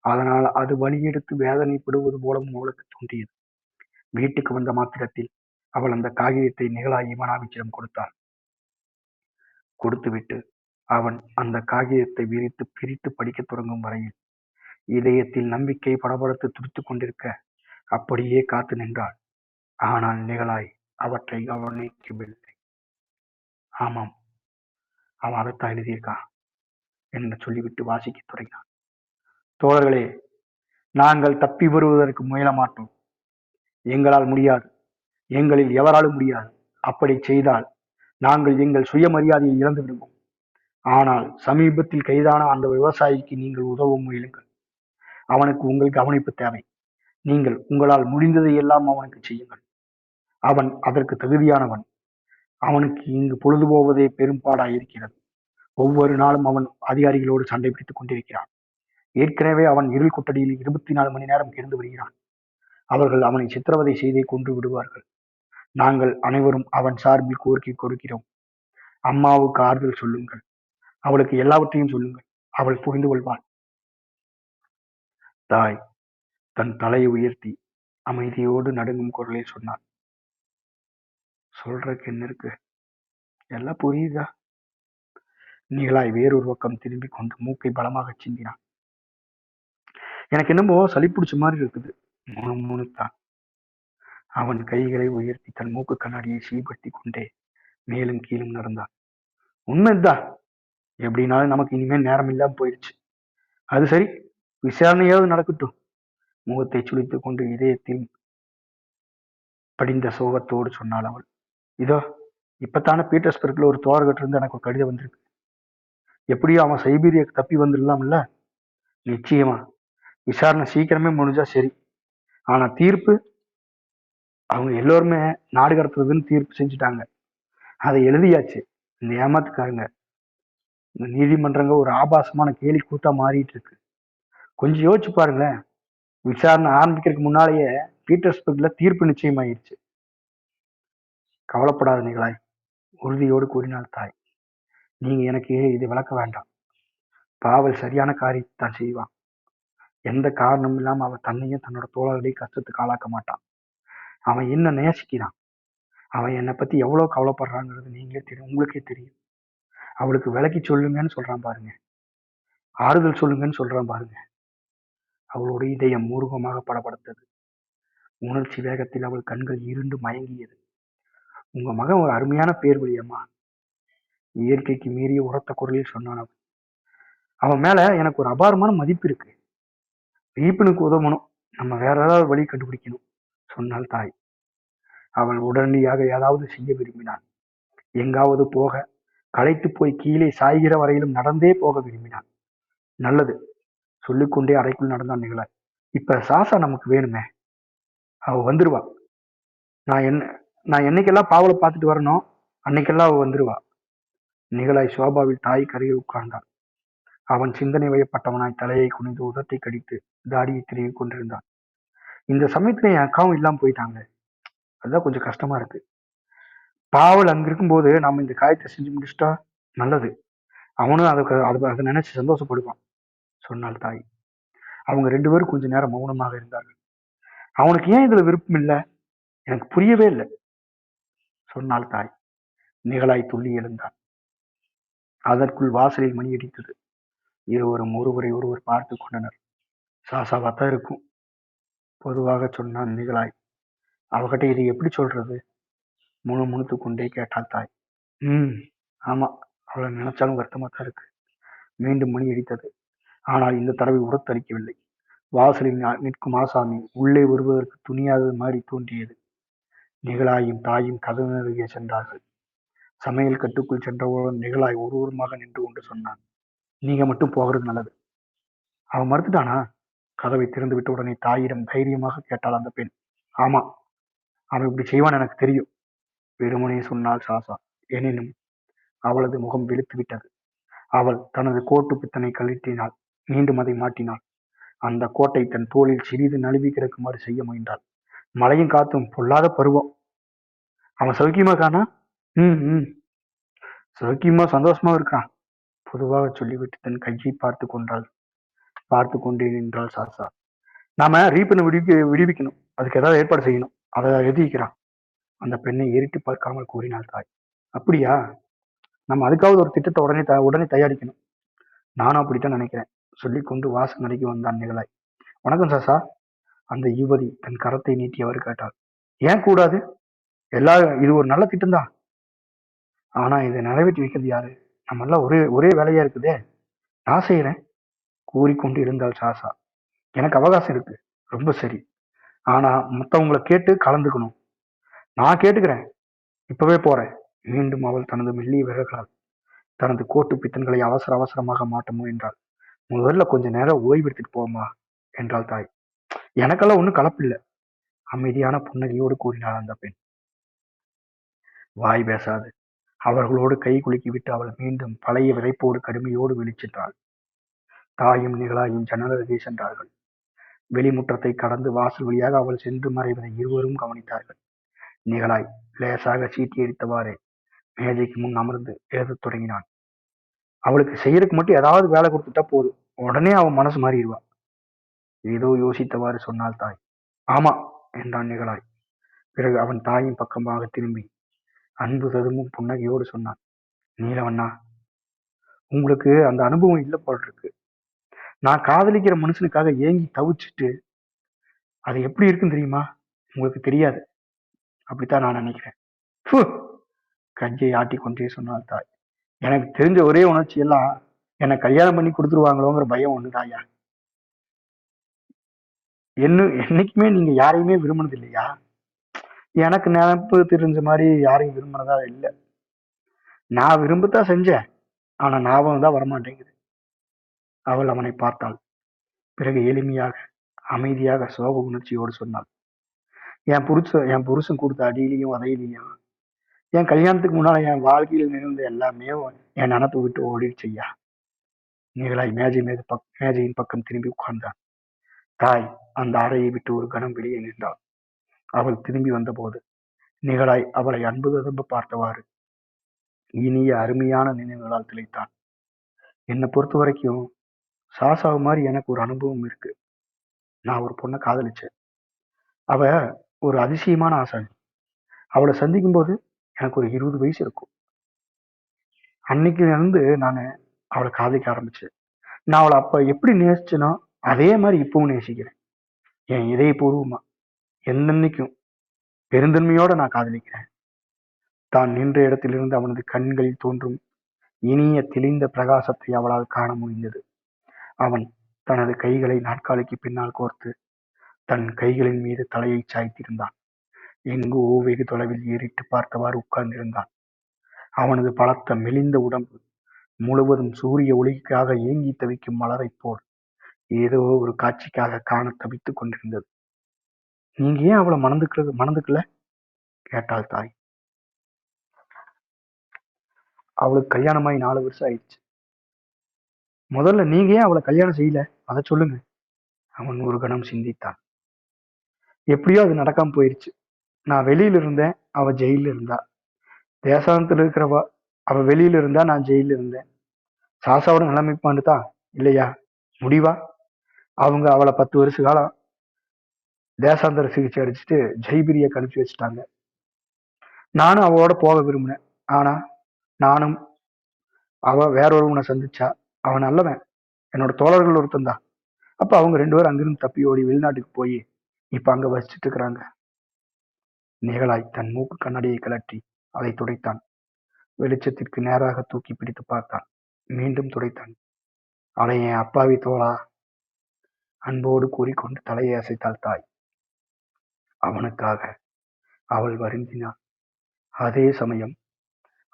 S1: அதனால் அது வலியெடுத்து வேதனைப்படுவது போலவும் அவளுக்கு தோன்றியது. வீட்டுக்கு வந்த மாத்திரத்தில் அவள் அந்த காகிதத்தை நிகழாய் இவனாவிச்சிடம் கொடுத்தாள். கொடுத்துவிட்டு அவன் அந்த காகிதத்தை விரித்து பிரித்து படிக்கத் தொடங்கும் வரையில் இதயத்தில் நம்பிக்கை படபடத்து துடித்துக் கொண்டிருக்க அப்படியே காத்து நின்றாள். ஆனால் நிகழாய் அவற்றை கவனிக்கவில்லை. ஆமாம், அவன் அதைத்தான் எழுதியிருக்கான் என்று சொல்லிவிட்டு வாசிக்கத் தொடங்கினான். தோழர்களே, நாங்கள் தப்பி வருவதற்கு முயல மாட்டோம். எங்களால் முடியாது, எங்களில் எவராலும் முடியாது. அப்படி செய்தால் நாங்கள் எங்கள் சுயமரியாதையை இழந்து விடுவோம். ஆனால் சமீபத்தில் கைதான அந்த விவசாயிக்கு நீங்கள் உதவ முயலுங்கள். அவனுக்கு உங்கள் கவனிப்பு தேவை. நீங்கள் உங்களால் முடிந்ததை எல்லாம் அவனுக்கு செய்யுங்கள். அவன் அதற்கு தகுதியானவன். அவனுக்கு இங்கு பொழுது போவதே பெரும்பாடாய் இருக்கிறது. ஒவ்வொரு நாளும் அவன் அதிகாரிகளோடு சண்டை பிடித்துக் கொண்டிருக்கிறான். ஏற்கனவே அவன் இருள் கொட்டடியில் 24 மணி நேரம் கிடந்து வருகிறான். அவர்கள் அவனை சித்திரவதை செய்தே கொன்று விடுவார்கள். நாங்கள் அனைவரும் அவன் சார்பில் கோரிக்கை கொடுக்கிறோம். அம்மாவுக்கு ஆறுதல் சொல்லுங்கள். அவளுக்கு எல்லாவற்றையும் சொல்லுங்கள். அவள் புரிந்து கொள்வாள். தாய் தன் தலையை உயர்த்தி அமைதியோடு நடுங்கும் குரலில் சொன்னாள். சொல்றதுக்கு என்ன இருக்கு? எல்லாம் புரியுதா? நிகழாய் வேறொரு பக்கம் திரும்பிக் கொண்டு மூக்கை பலமாக சிந்தினான். எனக்கு என்னமோ சளி பிடிச்ச மாதிரி இருக்குது. முணுமுணுத்தான். அவன் கைகளை உயர்த்தி தன் மூக்கு கண்ணாடியை சீர்படுத்திக் கொண்டே மேலும் கீழும் நடந்தான். உண்மைதான், எப்படினாலும் நமக்கு இனிமேல் நேரம் இல்லாம போயிடுச்சு. அது சரி, விசாரணையாவது நடக்கட்டும். முகத்தை சுளித்துக் கொண்டு இதயத்தில் படிந்த சோகத்தோடு சொன்னாள் அவள். இதோ இப்பத்தானே பீட்டர்ஸ்பர்க்ல ஒரு தோழர்கிட்ட இருந்து எனக்கு ஒரு கடிதம் வந்திருக்கு. எப்படியோ அவன் சைபீரியாக்கு தப்பி வந்துடலாம்ல? நிச்சயமா. விசாரணை சீக்கிரமே முடிஞ்சா சரி. ஆனா தீர்ப்பு, அவங்க எல்லோருமே நாடு கடத்துறதுன்னு தீர்ப்பு செஞ்சுட்டாங்க. அதை எழுதியாச்சு. இந்த ஏமாத்துக்காரங்க, இந்த நீதிமன்றங்க ஒரு ஆபாசமான கேலி கூத்தா மாறிட்டு இருக்கு. கொஞ்சம் யோசிச்சு பாருங்களேன். விசாரணை ஆரம்பிக்கிறதுக்கு முன்னாலேயே பீட்டர்ஸ்பர்க்ல தீர்ப்பு நிச்சயமாயிருச்சு. கவலைப்படாத நிகழாய், உறுதியோடு கூறினாள் தாய். நீங்க எனக்கு இதை விளக்க வேண்டாம். பாவல் சரியான காரியத்தை தான் செய்வான். எந்த காரணமும் இல்லாம அவன் தன்னையும் தன்னோட தோழர்களையும் கஷ்டத்துக்கு ஆளாக்க மாட்டான். அவன் என்ன நேசிக்கிறான். அவன் என்னை பத்தி எவ்வளவு கவலைப்படுறாங்கிறது நீங்களே தெரியும், உங்களுக்கே தெரியும். அவளுக்கு விளக்கி சொல்லுங்கன்னு சொல்றான் பாருங்க, ஆறுதல் சொல்லுங்கன்னு சொல்றான் பாருங்க. அவளோட இதயம் மூர்க்கமாக படபடுத்தது. உணர்ச்சி வேகத்தில் அவள் கண்கள் இருண்டு மயங்கியது. உங்க மகன் ஒரு அருமையான பேர் வழியம்மா, இயற்கைக்கு மீறிய உரத்த குரலில் சொன்னான் அவன். அவன் மேல எனக்கு ஒரு அபாரமான மதிப்பு இருக்கு. வீப்பனுக்கு உதவணும், நம்ம வேற ஏதாவது வழி கண்டுபிடிக்கணும் சொன்னாள் தாய். அவள் உடனடியாக ஏதாவது செய்ய விரும்பினாள். எங்காவது போக, களைத்து போய் கீழே சாய்கிற வரையிலும் நடந்தே போக விரும்பினான். நல்லது சொல்லிக்கொண்டே அறைக்குள் நடந்தான் நிகழாய். இப்ப சாசா நமக்கு வேணுமே, அவ வந்துருவா. நான் என்ன நான் என்னைக்கெல்லாம் பாவலை பார்த்துட்டு வரணும், அன்னைக்கெல்லாம் அவ வந்துருவா. நிகழாய் சோபாவில் தாய் கரையில் உட்கார்ந்தான். அவன் சிந்தனை வயப்பட்டவனாய் தலையை குனிந்து உதட்டை கடித்து தாடியை திருவி கொண்டிருந்தான். இந்த சமயத்துல என் அக்காவும் இல்லாம போயிட்டாங்க. அதுதான் கொஞ்சம் கஷ்டமா இருக்கு. பாவல் அங்க இருக்கும்போது நாம இந்த காயத்தை செஞ்சு முடிச்சிட்டா நல்லது. அவனும் அதை நினைச்சு சந்தோஷப்படுவான் சொன்னாள் தாய். அவங்க 2 பேரும் கொஞ்ச நேரம் மௌனமாக இருந்தார்கள். அவனுக்கு ஏன் இதுல விருப்பம் இல்லை, எனக்கு புரியவே இல்லை சொன்னாள் தாய். நிகழாய் துள்ளி எழுந்தான். அதற்குள் வாசலில் மணி அடித்தது. இருவரும் ஒருவரை பார்த்து கொண்டனர். சாசாவாத்தான் இருக்கும் பொதுவாக சொன்னான் நிகழாய். அவகிட்ட இதை எப்படி சொல்றது? முணுமுணுத்து கொண்டே கேட்டாள் தாய். ஆமா, அவளை நினைச்சாலும் வருத்தமா தான் இருக்கு. மீண்டும் மணி அடித்தது. ஆனால் இந்த தடவை உரத்தளிக்கவில்லை. வாசலில் நிற்கும் ஆசாமி உள்ளே வருவதற்கு துணியாதது மாதிரி தோன்றியது. நிகழாயும் தாயும் கதவு அருகே சென்றார்கள். சமையல் கட்டுக்குள் சென்றவுடன் நிகழாய் ஒருவருமாக நின்று கொண்டு சொன்னான். நீங்க மட்டும் போகிறது நல்லது. அவன் மறுத்துட்டானா? கதவை திறந்து விட்ட உடனே தாயிடம் தைரியமாக கேட்டாள் அந்த பெண். ஆமா, அவன் இப்படி செய்வான் எனக்கு தெரியும் வெறுமனே சொன்னாள் சாசா. எனினும் அவளது முகம் வெளுத்து விட்டது. அவள் தனது கோட்டு பித்தனை கழற்றினாள். மீண்டும் அதை மாட்டினாள். அந்த கோட்டை தன் தோளில் சிறிது நழுவி கிடக்குமாறு செய்ய முயன்றாள். மழையும் காத்தும் பொல்லாத பருவம். அவன் சௌக்கியமா இருக்கானா? சௌக்கியமா சந்தோஷமா இருக்கான் பொதுவாக சொல்லிவிட்டு தன் கையை பார்த்து கொண்டே நின்றாள் சாசா. நாம ரீப்பனை விடுவிக்கணும், அதுக்கு ஏதாவது ஏற்பாடு செய்யணும், அதை எழுதிக்கிறான் அந்த பெண்ணை ஏறிட்டு பார்க்காமல் கூறினாள் தாய். அப்படியா? நம்ம அதுக்காவது ஒரு திட்டத்தை உடனே தயாரிக்கணும். நானும் அப்படித்தான் நினைக்கிறேன் சொல்லிக்கொண்டு வாசல் நடைக்கு வந்தான் நிகழாய். வணக்கம் சாசா. அந்த யுவதி தன் கரத்தை நீட்டியவர் கேட்டாள். ஏன் கூடாது? இது ஒரு நல்ல திட்டம் தான். ஆனா இதை நிறைவேற்றி வைக்கிறது யாரு? நம்ம எல்லாம் ஒரே வேலையா இருக்குதே. நான் செய்யறேன் கூறிக்கொண்டு இருந்தாள் சாசா. எனக்கு அவகாசம் இருக்கு. ரொம்ப சரி. ஆனா மத்தவங்களை கேட்டு கலந்துக்கணும். நான் கேட்டுக்கிறேன், இப்பவே போறேன். மீண்டும் அவள் தனது மெல்லிய விரல்களால் தனது கோட்டு பித்தன்களை அவசரமாக மாட்ட முயன்றாள். முதல்ல கொஞ்ச நேரம் ஓய்வு எடுத்துட்டு போமா என்றாள் தாய். எனக்கெல்லாம் ஒன்றும் கலப்பில்லை அமைதியான புன்னகையோடு கூறினாள் அந்த பெண். வாய் பேசாது அவர்களோடு கை குலுக்கிவிட்டு அவள் மீண்டும் பழைய விரைப்போடு கடுமையோடு வெளிச்சென்றாள். தாயும் நிகழாயும் ஜன்னல் அருகே சென்றார்கள். வெளிமுற்றத்தை கடந்து வாசல் வழியாக அவள் சென்று மறைவதை இருவரும் கவனித்தார்கள். நிகழாய் லேசாக சீட்டி அடித்தவாறே மேஜைக்கு முன் அமர்ந்து எழுதத் தொடங்கினான். அவளுக்கு செய்யறதுக்கு மட்டும் ஏதாவது வேலை கொடுத்துட்டா போதும், உடனே அவன் மனசு மாறிடுவா. ஏதோ யோசித்தவாறு சொன்னாள் தாய். ஆமா என்றான் நிகழாய். பிறகு அவன் தாயின் பக்கமாக திரும்பி அன்பு ததும்பும் புன்னகையோடு சொன்னான். நீலவண்ணா, உங்களுக்கு அந்த அனுபவம் இல்லை போல் இருக்கு. நான் காதலிக்கிற மனுஷனுக்காக ஏங்கி தவிச்சுட்டு அது எப்படி இருக்குன்னு தெரியுமா? உங்களுக்கு தெரியாது. அப்படித்தான் நான் நினைக்கிறேன். ஃபு! கையை ஆட்டிக்கொண்டே சொன்னாள் தாய். எனக்கு தெரிஞ்ச ஒரே உணர்ச்சி எல்லாம் என்னை கல்யாணம் பண்ணி கொடுத்துருவாங்களோங்கிற பயம் ஒண்ணுதாயா. என்னைக்குமே நீங்க யாரையுமே விரும்பினது இல்லையா? எனக்கு நினைப்பு தெரிஞ்ச மாதிரி யாரையும் விரும்பினதா இல்லை. நான் விரும்பத்தான் செஞ்சேன், ஆனா ஞாபகம் தான் வரமாட்டேங்குது. அவள் அவனை பார்த்தாள். பிறகு எளிமையாக அமைதியாக சோக உணர்ச்சியோடு சொன்னாள். என் புருஷன் கொடுத்த அடியிலையும் உதையிலையும் என் கல்யாணத்துக்கு முன்னால என் வாழ்க்கையில் நிகழ்ந்த எல்லாமே என் நினப்பு விட்டு ஓடிடுச்சு ஐயா. நிகழாய் மேஜையின் பக்கம் திரும்பி உட்கார்ந்தான். தாய் அந்த அறையை விட்டு ஒரு கணம் வெளியே நின்றாள். அவள் திரும்பி வந்தபோது நிகழாய் அவளை அன்பு ததும்ப பார்த்தவாறு இனிய அருமையான நினைவுகளால் திளைத்தான். என்னை பொறுத்த வரைக்கும் சாசாவு மாதிரி எனக்கு ஒரு அனுபவம் இருக்கு. நான் ஒரு பொண்ணை காதலிச்சேன். அவ ஒரு அதிசயமான ஆசாமி. அவளை சந்திக்கும் போது எனக்கு ஒரு 20 வயசு இருக்கும். அன்னைக்குல இருந்து நான் அவளை காதலிக்க ஆரம்பிச்சேன். நான் அவளை அப்ப எப்படி நேசிச்சேனோ அதே மாதிரி இப்பவும் நேசிக்கிறேன். என் இதயபூர்வமா என்னன்னைக்கும் பெருந்தன்மையோட நான் காதலிக்கிறேன். தான் நின்ற இடத்திலிருந்து அவனது கண்களில் தோன்றும் இனிய தெளிந்த பிரகாசத்தை அவளால் காண முடிந்தது. அவன் தனது கைகளை நாற்காலிக்கு பின்னால் கோர்த்து தன் கைகளின் மீது தலையை சாய்த்திருந்தான். எங்கோ வெகு தொலைவில் ஏறிட்டு பார்த்தவாறு உட்கார்ந்திருந்தான். அவனது பலத்த மெலிந்த உடம்பு முழுவதும் சூரிய ஒளிக்காக ஏங்கி தவிக்கும் மலரைப் போல் ஏதோ ஒரு காட்சிக்காக காண தவித்துக் கொண்டிருந்தது. நீங்க ஏன் அவளை மணந்துக்கல கேட்டாள் தாய். அவளுக்கு கல்யாணமாயி 4 வருஷம் ஆயிடுச்சு. முதல்ல நீங்க ஏன் அவளை கல்யாணம் செய்யல, அதை சொல்லுங்க. அவன் ஒரு கணம் சிந்தித்தான். எப்படியோ அது நடக்காம போயிருச்சு. நான் வெளியில இருந்தேன், அவ ஜெயில இருந்தா. தேசாந்தத்துல இருக்கிறவ அவ வெளியில இருந்தா, நான் ஜெயில இருந்தேன். சாசாவோட நிலைமைப்பாண்டுதா இல்லையா முடிவா? அவங்க அவளை 10 வருஷ காலம் தேசாந்தர சிகிச்சை அடிச்சுட்டு ஜெய்பிரியாக்கு அனுப்பி வச்சுட்டாங்க. நானும் அவளோட போக விரும்பினேன். ஆனா நானும் அவ வேற ஒருவனை சந்திச்சா. அவன் நல்லவன், என்னோட தோழர்கள் ஒருத்தன் தான். அப்ப அவங்க 2 பேரும் அங்கிருந்து தப்பி ஓடி வெளிநாட்டுக்கு போய் இப்ப அங்க வசிச்சுட்டு இருக்கிறாங்க. நிகழாய் தன் மூக்கு கண்ணாடியை கழற்றி அதை துடைத்தான். வெளிச்சத்திற்கு நேராக தூக்கி பிடித்து பார்த்தான். மீண்டும் துடைத்தான். அவளை என் அப்பாவி தோழா, அன்போடு கூறிக்கொண்டு தலையை அசைத்தாள் தாய். அவனுக்காக அவள் வருந்தினாள். அதே சமயம்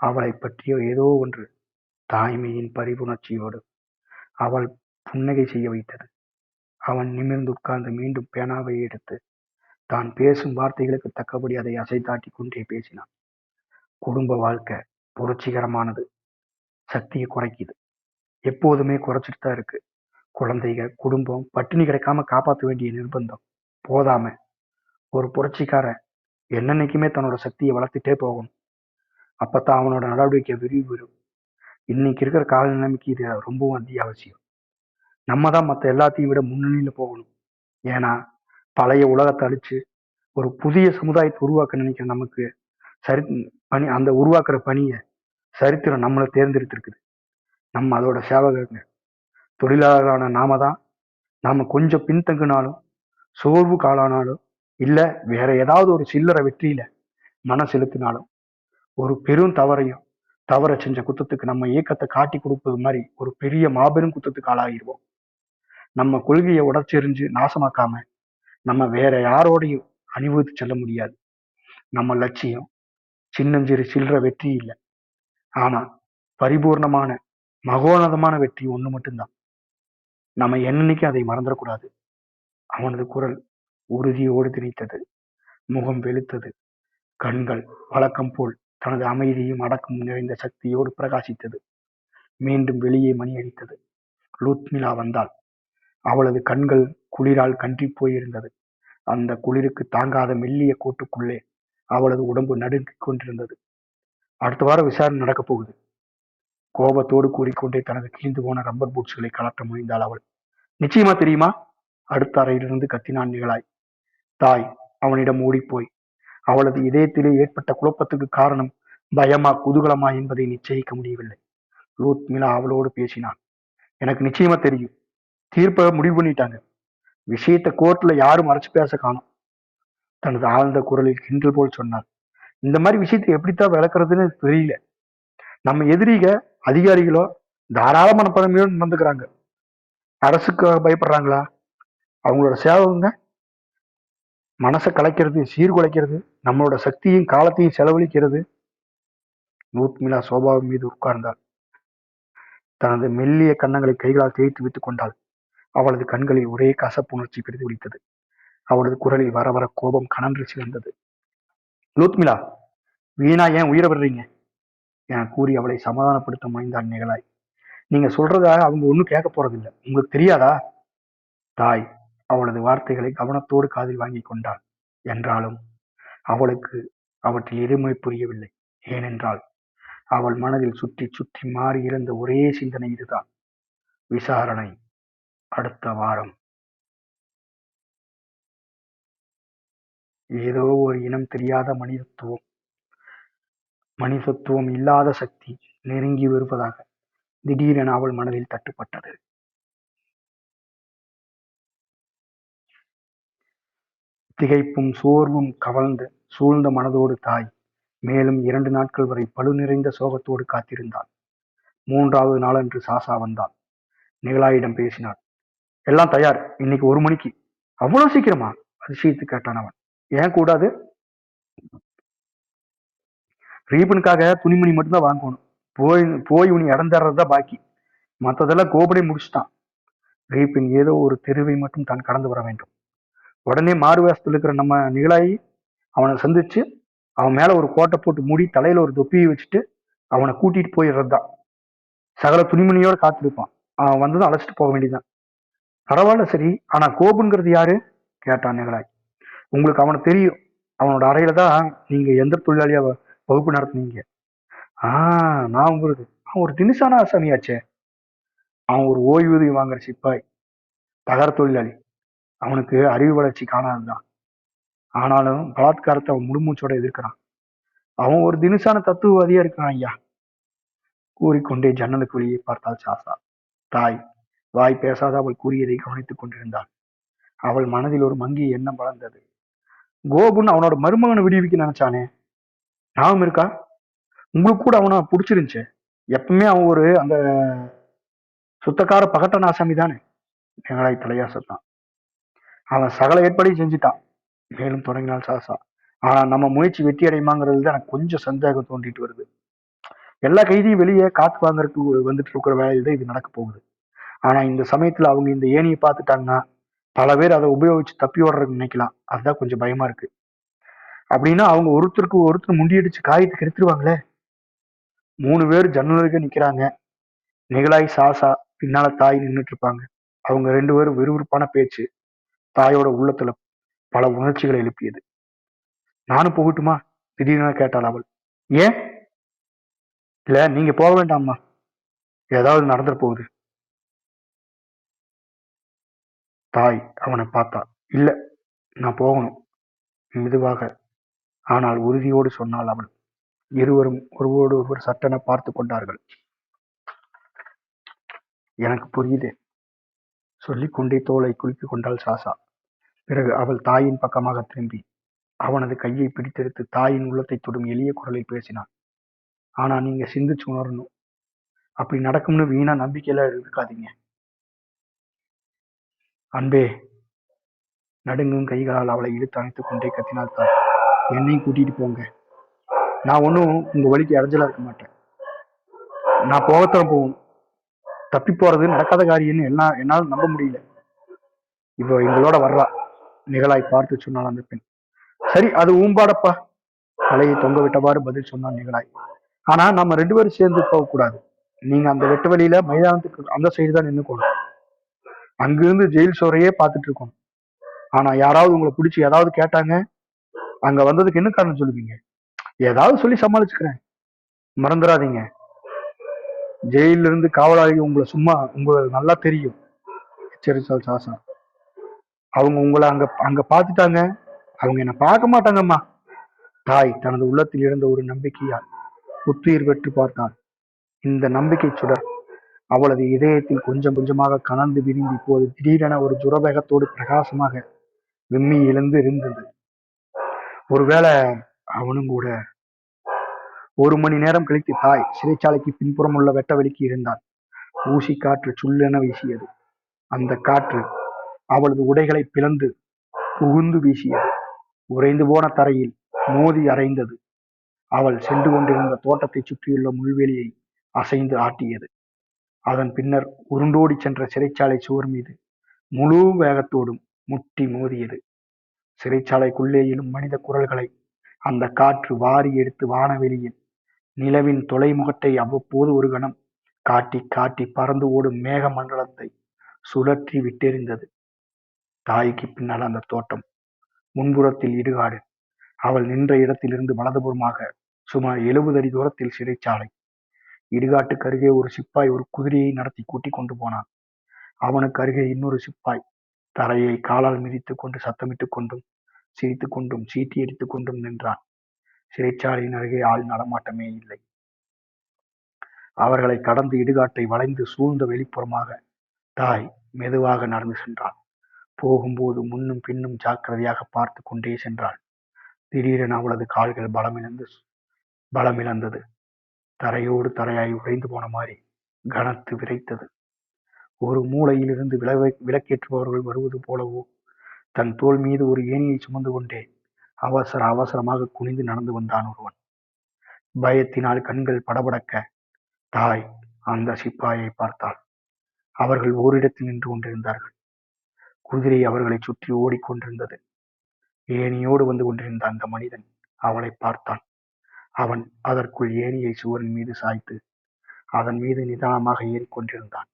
S1: அவளை பற்றிய ஏதோ ஒன்று தாய்மையின் பரிவுணர்ச்சியோடு அவள் புன்னகை செய்ய வைத்தது. அவன் நிமிர்ந்து உட்கார்ந்து மீண்டும் பேனாவை எடுத்து தான் பேசும் வார்த்தைகளுக்கு தக்கபடி அதை அசைத்தாட்டி கொண்டே பேசினான். குடும்ப வாழ்க்கை புரட்சிகரமானது. சக்தியை குறைக்குது. எப்போதுமே குறைச்சிட்டு தான் இருக்கு. குழந்தைங்க, குடும்பம் பட்டினி கிடைக்காம காப்பாற்ற வேண்டிய நிர்பந்தம் போதாம ஒரு புரட்சிக்காரன் என்னன்னைக்குமே தன்னோட சக்தியை வளர்த்துட்டே போகணும். அப்பதான் அவனோட நடவடிக்கை விரிவு வரும். இன்னைக்கு இருக்கிற கால நிலைமைக்கு இது ரொம்பவும் அத்தியாவசியம். நம்ம தான் மற்ற எல்லாத்தையும் விட முன்னணியில போகணும். ஏன்னா பழைய உலகத்தை அழிச்சு ஒரு புதிய சமுதாயத்தை உருவாக்க நினைக்கிற நமக்கு அந்த உருவாக்குற பணியை சரித்திரம் நம்மளை தேர்ந்தெடுத்திருக்குது. நம்ம அதோட சேவகங்க. தொழிலாளர்களான நாம கொஞ்சம் பின்தங்கினாலும், சோர்வு காலானாலும், இல்ல வேற ஏதாவது ஒரு சில்லறை வெற்றியில மன செலுத்தினாலும், ஒரு பெரும் தவற செஞ்ச குத்தத்துக்கு நம்ம இயக்கத்தை காட்டி கொடுப்பது மாதிரி ஒரு பெரிய மாபெரும் குத்தத்துக்கு ஆளாகிடுவோம். நம்ம கொள்கையை உடச்செறிஞ்சு நாசமாக்காம நம்ம வேற யாரோடையும் அணிவகுத்து செல்ல முடியாது. நம்ம லட்சியம் சின்னஞ்சிறு சில்லற வெற்றி இல்லை, ஆனா பரிபூர்ணமான மகோனதமான வெற்றி ஒண்ணு மட்டும்தான். நம்ம என்னைக்கும் அதை மறந்துடக்கூடாது. அவனது குரல் உறுதியோடு திணித்தது. முகம் வெளுத்தது. கண்கள் வழக்கம் போல் தனது அமைதியும் அடக்கம் நிறைந்த சக்தியோடு பிரகாசித்தது. மீண்டும் வெளியே மணி அடித்தது. லூத்மிலா வந்தாள். அவளது கண்கள் குளிரால் கன்றி போயிருந்தது. அந்த குளிருக்கு தாங்காத மெல்லிய கோட்டுக்குள்ளே அவளது உடம்பு நடுங்கிக் கொண்டிருந்தது. அடுத்த வாரம் விசாரணை நடக்கப் போகுது. கோபத்தோடு கூறிக்கொண்டே தனது கிழிந்து போன ரப்பர் பூட்ஸ்களை கலட்ட முயன்றாள் அவள். நிச்சயமா தெரியுமா? அடுத்த அறையிலிருந்து கத்தினான் நிகழாய். தாய் அவனிடம் ஓடிப்போய் அவளது இதயத்திலே ஏற்பட்ட குழப்பத்துக்கு காரணம் பயமா குதூகலமா என்பதை நிச்சயிக்க முடியவில்லை. ரூத் மிலா அவளோடு பேசினான். எனக்கு நிச்சயமா தெரியும். தீர்ப்பை முடிவு பண்ணிட்டாங்க. விஷயத்தை கோர்ட்ல யாரும் மறைச்சு பேச காணும். தனது ஆழ்ந்த குரலில் கிண்டல் போல் சொன்னார். இந்த மாதிரி விஷயத்தை எப்படித்தான் விளக்குறதுன்னு தெரியல. நம்ம எதிரிக அதிகாரிகளோ தாராள மனப்பான்மையோடு நடந்துக்கிறாங்க. அரசுக்கு பயப்படுறாங்களா? அவங்களோட சேவகங்க மனசை கலைக்கிறது, சீர்குலைக்கிறது, நம்மளோட சக்தியும் காலத்தையும் செலவழிக்கிறது. ரூத் மிலா சோபாவின் மீது உட்கார்ந்தாள். தனது மெல்லிய கன்னங்களை கைகளால் தேய்த்து வைத்துக் கொண்டாள். அவளது கண்களில் ஒரே கசப்புணர்ச்சி பிரதிபலித்தது. அவளது குரலில் வர வர கோபம் கனன்று சிறந்தது. ரூத் மிலா, வீணா ஏன் உயிரை விடுறீங்க என கூறி அவளை சமாதானப்படுத்த முயன்றான் நிகழாய். நீங்க சொல்றத அவங்க ஒன்றும் கேட்க போறதில்லை. உங்களுக்கு தெரியாதா? தாய் அவளது வார்த்தைகளை கவனத்தோடு காதில் வாங்கி கொண்டாள். என்றாலும் அவளுக்கு அவற்றில் எதுவுமே புரியவில்லை. ஏனென்றால் அவள் மனதில் சுற்றி சுற்றி மாறி இருந்த ஒரே சிந்தனை இதுதான். விசாரணை அடுத்த வாரம். ஏதோ ஒரு இனம் தெரியாத மனிதத்துவம் இல்லாத சக்தி நெருங்கி வருவதாக திடீரென அவள் மனதில் தட்டுப்பட்டது. திகைப்பும் சோர்வும் கவர்ந்து சூழ்ந்த மனதோடு தாய் மேலும் 2 நாட்கள் வரை பழு நிறைந்த சோகத்தோடு காத்திருந்தாள். 3வது நாளன்று சாசா வந்தாள். நிகழாயிடம் பேசினாள். எல்லாம் தயார், இன்னைக்கு 1 மணிக்கு. அவ்வளவு சீக்கிரமா? அதிசயித்து கேட்டான் அவன். ஏன் கூடாது? ரீபனுக்காக துணிமணி மட்டும்தான் வாங்கணும். போய் போய் உனி இறந்துடுறதுதான் பாக்கி. மற்றதெல்லாம் கோபடி முடிச்சுட்டான். ரீபின் ஏதோ ஒரு தெருவை மட்டும் தான் கடந்து வர வேண்டும். உடனே மாறு வேஷத்தில் இருக்கிற நம்ம நிகழாயி அவனை சந்திச்சு அவன் மேல ஒரு கோட்டை போட்டு மூடி தலையில ஒரு தொப்பியை வச்சுட்டு அவனை கூட்டிட்டு போயிடுறதுதான். சகல துணிமணியோட காத்திருப்பான். அவன் வந்ததும் அழைச்சிட்டு போக வேண்டியதுதான். பரவாயில்ல சரி, ஆனா கோபுங்கிறது யாரு கேட்டான் நிகழாய். உங்களுக்கு அவனை தெரியும். அவனோட அறையில தான் நீங்க எந்த தொழிலாளியா வகுப்பு நடத்துனீங்க. நான் உங்களுக்கு அவன் ஒரு தினுசான ஆசாமியாச்சே. அவன் ஒரு ஓய்வூதியம் வாங்குற சிப்பாய், தகர தொழிலாளி. அவனுக்கு அறிவு வளர்ச்சி காணாதுதான். ஆனாலும் பலாத்காரத்தை அவன் முழுமூச்சோட எதிர்க்கிறான். அவன் ஒரு தினுசான தத்துவவாதியா இருக்கான் ஐயா. கூறிக்கொண்டே ஜன்னலுக்கு வெளியே பார்த்தாள் சாசா. தாய் வாய் பேசாத அவள் கூறியதை கவனித்துக் கொண்டிருந்தாள். அவள் மனதில் ஒரு மங்கிய எண்ணம் வளர்ந்தது. கோபுன் அவனோட மருமகனை விடுவிக்க நினைச்சானே, ஞாபகம் இருக்கா? உங்களுக்கு கூட அவனை பிடிச்சிருந்துச்சு. எப்பவுமே அவன் ஒரு அந்த சுத்தக்கார பகட்டன் ஆசாமி தானே. நிகழாய் தலையாசத்தான். அவன் சகல ஏற்பாடையும் செஞ்சுட்டான். மேலும் தொடங்கினாள் சாசா. ஆனா நம்ம முயற்சி வெற்றி அடையுமாங்கிறது தான் எனக்கு கொஞ்சம் சந்தேகம் தோண்டிட்டு வருது. எல்லா கைதியும் வெளியே காத்து வாங்கறதுக்கு வந்துட்டு இருக்கிற வேலையில தான் இது நடக்க போகுது. ஆனா இந்த சமயத்துல அவங்க இந்த ஏணியை பார்த்துட்டாங்கன்னா பல பேர் அதை உபயோகிச்சு தப்பி ஓடுறதுக்கு நினைக்கலாம். அதுதான் கொஞ்சம் பயமா இருக்கு. அப்படின்னா அவங்க ஒருத்தருக்கு ஒருத்தர் முண்டியடிச்சு காயத்தை கெடுத்துருவாங்களே. 3 பேர் ஜன்னலுக்கு நிக்கிறாங்க. நிகழாய் சாசா பின்னால தாய் நின்றுட்டு இருப்பாங்க. அவங்க 2 பேரும் விறுவிறுப்பான பேச்சு தாயோட உள்ளத்துல பல உணர்ச்சிகளை எழுப்பியது. நானும் போகட்டுமா திடீர்னு கேட்டாள் அவள். ஏன்? இல்ல நீங்க போக வேண்டாம்மா, ஏதாவது நடந்துட போகுது. தாய் அவனை பார்த்தா. இல்ல, நான் போகணும் மெதுவாக ஆனால் உறுதியோடு சொன்னாள் அவள். இருவரும் ஒருவரோடு ஒருவர் சட்டென பார்த்து கொண்டார்கள். எனக்கு புரியுது சொல்லிக்கொண்டே தோலை குலுக்கிக் கொண்டாள் சாசா. பிறகு அவள் தாயின் பக்கமாக திரும்பி அவனது கையை பிடித்தெடுத்து தாயின் உள்ளத்தை தொடும் எளிய குரலில் பேசினான். ஆனா நீங்க சிந்திச்சு உணரணும். அப்படி நடக்கும்னு வீணா நம்பிக்கையில இருக்காதீங்க. அன்பே. நடுங்கும் கைகளால் அவளை இழுத்து அணைத்துக் கொண்டே கத்தினாள் தாய். என்னையும் கூட்டிட்டு போங்க. நான் ஒன்றும் உங்க வழிக்கு இடைஞ்சலா இருக்க மாட்டேன். நான் போகத்தான் போகணும். தப்பி போறது நடக்காத காரியம்னு என்னால் நம்ப முடியல. இப்போ எங்களோட வர்றா. நிகழாய் பார்த்து சொன்னாள் அந்த பெண். சரி, அது ஊம்பாடப்பா. தலையை தொங்க விட்டவாறு பதில் சொன்னான் நிகழாய். ஆனா நம்ம 2 பேரும் சேர்ந்து போகக்கூடாது. நீங்க அந்த வெட்டு வழியில மைதானத்துக்கு அந்த சைடு தான் நின்னுக்கணும். அங்கிருந்து ஜெயில் சோறையே பார்த்துட்டு இருக்கணும். ஆனா யாராவது உங்களை பிடிச்சி ஏதாவது கேட்டாங்க அங்க வந்ததுக்கு என்ன காரணம் சொல்லுவீங்க? ஏதாவது சொல்லி சமாளிச்சுக்கிறேன். மறந்துடாதீங்க, ஜெயில இருந்து காவலாளி உங்களுக்கு நல்லா தெரியும். எச்சரித்தாள் சாசா. அவங்க உங்களை அங்க அங்க பாத்துட்டாங்க, அவங்க என்ன பார்க்க மாட்டாங்கம்மா. தாய் தனது உள்ளத்தில் இருந்த ஒரு நம்பிக்கையால் புத்துயிர் பெற்று பார்த்தாள். இந்த நம்பிக்கை சுடர் அவளது இதயத்தில் கொஞ்சம் கொஞ்சமாக கனந்து விரிந்து இப்போது திடீரென ஒரு ஜுரவேகத்தோடு பிரகாசமாக விம்மி எழுந்து இருந்தது. ஒருவேளை அவனும் கூட. 1 மணி நேரம் கழித்து தாய் சிறைச்சாலைக்கு பின்புறம் உள்ள வெட்ட வெளிக்கு இருந்தாள். ஊசி காற்று சுல்லென வீசியது. அந்த காற்று அவளது உடைகளை பிளந்து புகுந்து வீசியது. உறைந்து போன தரையில் மோதி அரைந்தது. அவள் சென்று கொண்டிருந்த தோட்டத்தை சுற்றியுள்ள முள்வெளியை அசைந்து ஆட்டியது. அதன் பின்னர் உருண்டோடி சென்ற சிறைச்சாலை சுவர் மீது முழு வேகத்தோடும் முட்டி மோதியது. சிறைச்சாலைக்குள்ளே எழும் மனித குரல்களை அந்த காற்று வாரி எடுத்து வானவெளியில் நிலவின் தொலைமுகட்டை அவ்வப்போது ஒரு கணம் காட்டி காட்டி பறந்து ஓடும் மேக மண்டலத்தை சுழற்றி விட்டெறிந்தது. தாய்க்கு பின்னால் அந்த தோட்டம், முன்புறத்தில் இடுகாடு. அவள் நின்ற இடத்திலிருந்து வலதுபுறமாக சுமார் 70 அடி தூரத்தில் சிறைச்சாலை. இடுகாட்டுக்கு அருகே ஒரு சிப்பாய் ஒரு குதிரையை நடத்தி கூட்டிக் கொண்டு போனான். அவனுக்கு அருகே இன்னொரு சிப்பாய் தரையை காலால் மிதித்துக் கொண்டு சத்தமிட்டுக் கொண்டும் சிரித்துக் கொண்டும் சீட்டி அடித்துக் கொண்டும் நின்றான். சிறைச்சாலையின் அருகே ஆள் நடமாட்டமே இல்லை. அவர்களை கடந்து இடுகாட்டை வளைந்து சூழ்ந்த வெளிப்புறமாக தாய் மெதுவாக நடந்து சென்றாள். போகும்போது முன்னும் பின்னும் ஜாக்கிரதையாக பார்த்து கொண்டே சென்றாள். திடீரென அவளது கால்கள் பலமிழந்தது. தரையோடு தரையாய் உறைந்து போன மாதிரி கனத்து விரைத்தது. ஒரு மூலையிலிருந்து விளக்கேற்றுபவர்கள் வருவது போலவோ தன் தோள் மீது ஒரு ஏணியை சுமந்து கொண்டே அவசரமாக குனிந்து நடந்து வந்தான் ஒருவன். பயத்தினால் கண்கள் படபடக்க தாய் அந்த சிப்பாயை பார்த்தாள். அவர்கள் ஓரிடத்தில் நின்று கொண்டிருந்தார்கள். குதிரை அவர்களை சுற்றி ஓடிக்கொண்டிருந்தது. ஏணியோடு வந்து கொண்டிருந்த அந்த மனிதன் அவளை பார்த்தான். அவன் அதற்குள் ஏணியை சுவரின் மீது சாய்த்து அதன் மீது நிதானமாக ஏறிக்கொண்டிருந்தான்.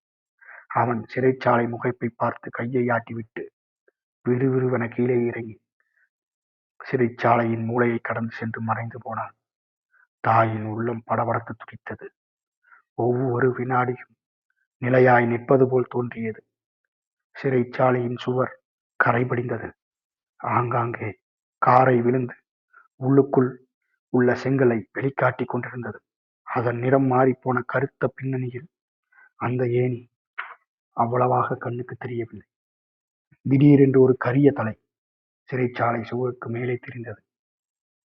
S1: அவன் சிறைச்சாலை முகைப்பை பார்த்து கையை ஆட்டிவிட்டு விறுவிறுவென கீழே இறங்கி சிறைச்சாலையின் மூலையை கடந்து சென்று மறைந்து போனான். தாயின் உள்ளம் படபடத்து துடித்தது. ஒவ்வொரு வினாடியும் நிலையாய் நிற்பது போல் தோன்றியது. சிறைச்சாலையின் சுவர் கரைபடிந்தது. ஆங்காங்கே காரை விழுந்து உள்ளுக்குள் உள்ள செங்கலை வெளிக்காட்டிக் கொண்டிருந்தது. அதன் நிறம் மாறிப்போன கருத்த பின்னணியில் அந்த ஏணி அவ்வளவாக கண்ணுக்கு தெரியவில்லை. திடீரென்று ஒரு கரிய தலை சிறைச்சாலை சுவருக்கு மேலே தெரிந்தது.